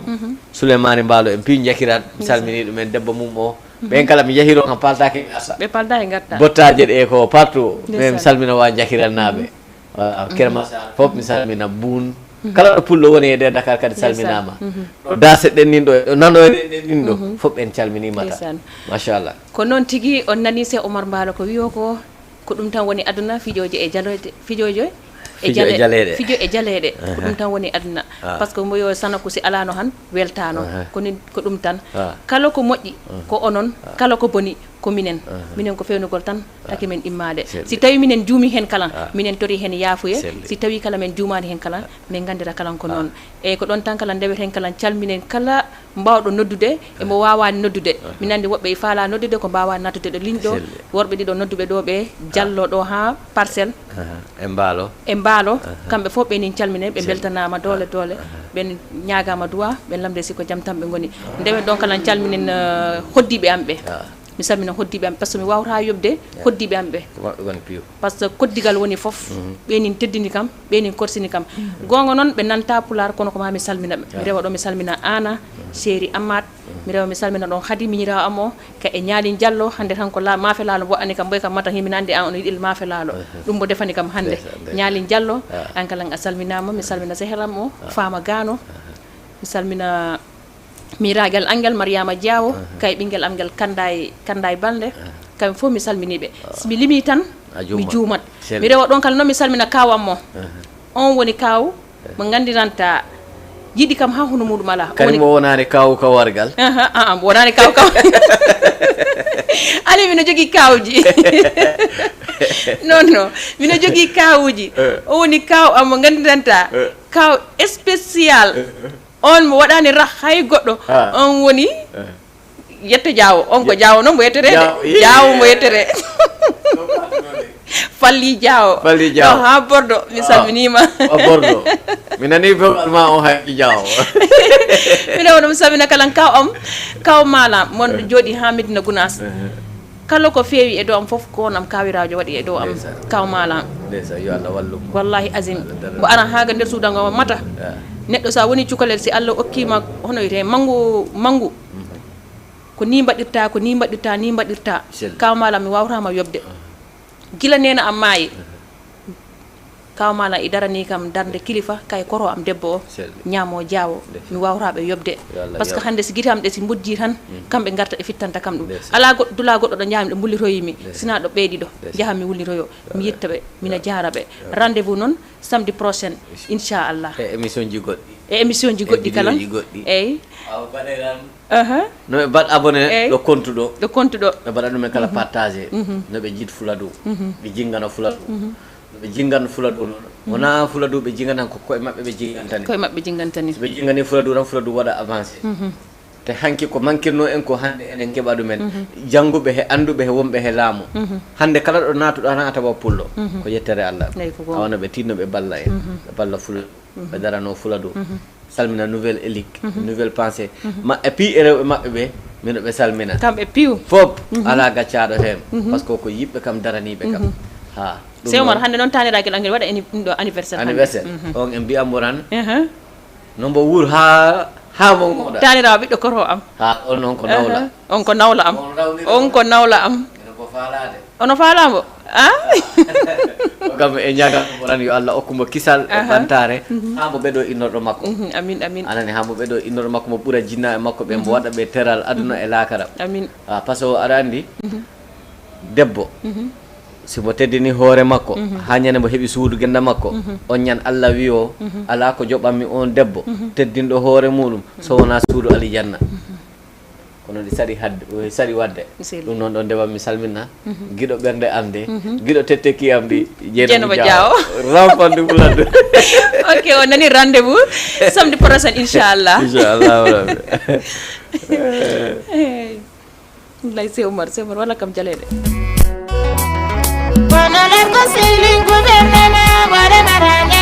Souleymane Mballo en piiw jakirat mi salmini ɗumen debbo mum o ɓen kala mi jahiro kam paltaki mi asa ɓe paltaki gatta bottaje ɗe ko partout mais mi salmina wa jakirannaɓe Kermasar fof mi salmina Boun kala ɗo pullo woni e nder Dakar kadi salminama ɗo dase ɗen nin ɗo nano ɗen nin ɗo fof ɓen calminimata machallah ko noon tigui on nani se Oumar Mballo ko wiyo ko ɗum tan woni aduna fijoje e jaleɗe fijo e jaleɗe ko ɗum tan woni aduna par ce que mboyo sana ko si alano han weltano koni ko ɗum tan kala ko moƴƴi ko onon kala ko boni ko minen ko fewnugol tan taki men immade si tawi minen juumi hen kala minen tori hen yaafuye si tawi kala men juumani hen kala min gandira kala ko noon e ko ɗon tan kala ndeweten kala calminen kala mbawɗo noddude emo wawani noddude min andi woɓɓe e faala noddude ko mbawa nattude ɗo ligne ɗo worɓe ɗiɗo nodduɓe ɗo ɓe jallo ɗo ha parcelle e mbaalo kamɓe fof ɓenin calmine ɓe beltanama dole ɓen ñagama duwa ɓen lamde siko jaam tan ɓe goni ndewen ɗon kala calminen hoddiɓe am ɓe mi salmina hoddiɓe am par ce que mi wawata yobde hoddiɓe am ɓe par ce que koddigal woni foof ɓenin teddini kam ɓenin korsini kam gonga noon ɓe nanta pular kono ko ma mi salmina ɓe mi rewa ɗo mi salmina Ana Séri Amat mi rewa mi salmina ɗon Hadi miñirawo am o ka e ñaalin Diallo hande tan ko maafe laalo woɗɗani kam boy kam mata himina andi an ono yiɗil maafe laalo ɗum bo defani kam hande ñaalin Diallo an kala a salminama mi salmina sehelam o Fama Gano mi salmina miragal angel Mariama Diawo kay ɓinguel am ngel Kanday Balde kamɓe fof mi salminiɓe mi limi tan mi juumat mi rewa ɗon kala noon mi salmina kaw am o on woni kaw mo gandiranta yiɗi kam ha hono muɗum ala kañum o wonani kawargal wonani kaw ani mino jogui kawji non mino jogui kawuji o woni kaw am mo gandiranta kaw spécial on mo waɗani hay goɗɗo on woni yetto Diawo on ko Diawo noon mo yettere Diawo mo yettere Falli Diawo ha Bordeaux mi salminima Bordeaux mi nani ma on hayki Diawo mine wono mi salmina kala kaw malam mon jooɗi ha Medina Gounass kala ko feewi e dow am fof ko nam kawirajo waɗi e dow am kaw malam yo Allah wallu wallahi azim mo ara haga nder suudango mata neɗɗo sa woni cukalel si Allah okkima hono wiyete mangu ko ni mbaɗirta kaw malam mi wawtama yobde gila nena am maayi kaw malam i darani kam darde kilifa kay koro am debbo o ñaamo Diawo mi wawtaɓe yobde par ce que hande si guitam ɗe si mbodji tan kamɓe garta ɗe fittanta kam ɗum ala dula goɗɗo ɗo jaami ɗo bullitoyimi sina ɗo ɓeyɗi ɗo jaaha mi wullitoyo mi yettaɓe mina jaraɓe rendez vous noon samedi prochaine inchallah e émission ji goɗɗi kala eyyi no ɓe mbaɗ abonné ɗo compte ɗo ɓe mbaɗa ɗumen kala partagé no ɓe jiit Fuladu ɓe jingano Fuladu ɓe jingan Fuladu noon wona Fuladu ɓe jingan tan ko koye maɓɓe ɓe jingantani ɓe jingani Fuladu tan Fuladu waɗa avancé te hanki ko mankirno en ko hande enen keɓa ɗumen jannguɓe he anduɓe he wonɓe he laamu hande kala ɗo natuɗa tan a tawa pullo ko yettere Allah awana ɓe tinno ɓe balla en ɓe balla Fuladu ɓe darano Fuladu salmina nouvelle élique nouvelle pensée e pi e rewɓe maɓɓe ɓe mino ɓe salmina kamɓe piw fof ala gaccaɗo hen par ce que ko yiɓɓe kam daraniɓe kam ha Sew Omar hande non taniragal angel wada do anniversaire on en mbi'a mo tan no mbo wuur ha mo ngoda tanira biddo koro am ha on non ko nawla on ko nawla am on ko nawla am ko faalade ono faalamo gam e ñaga mo tan yo Allah okkumo kisal e bantare ha mo bedo innordo makko amin amin anani ha mo bedo innordo makko mo bura jinna e makko be mo wada be teral aduna e lakara amin parce que ara andi debbo simo teddini hoore makko ha ñande mo heɓi suudu genda makko on ñan Allah wi o ala ko joɓanmi on debbo teddinɗo hoore muɗum so wona suudu alijanna kono ɗi saɗi wadde ɗum noon ɗon ndewa mi salmina giɗo ɓernde am de giɗo tetteki am ɗi Jeynaba Diawo rampande fulande ok on nani rendez-vous samedi prochain inchallah lay Sew Omar wala kam jalede Bueno, le consigo gobernana, guarda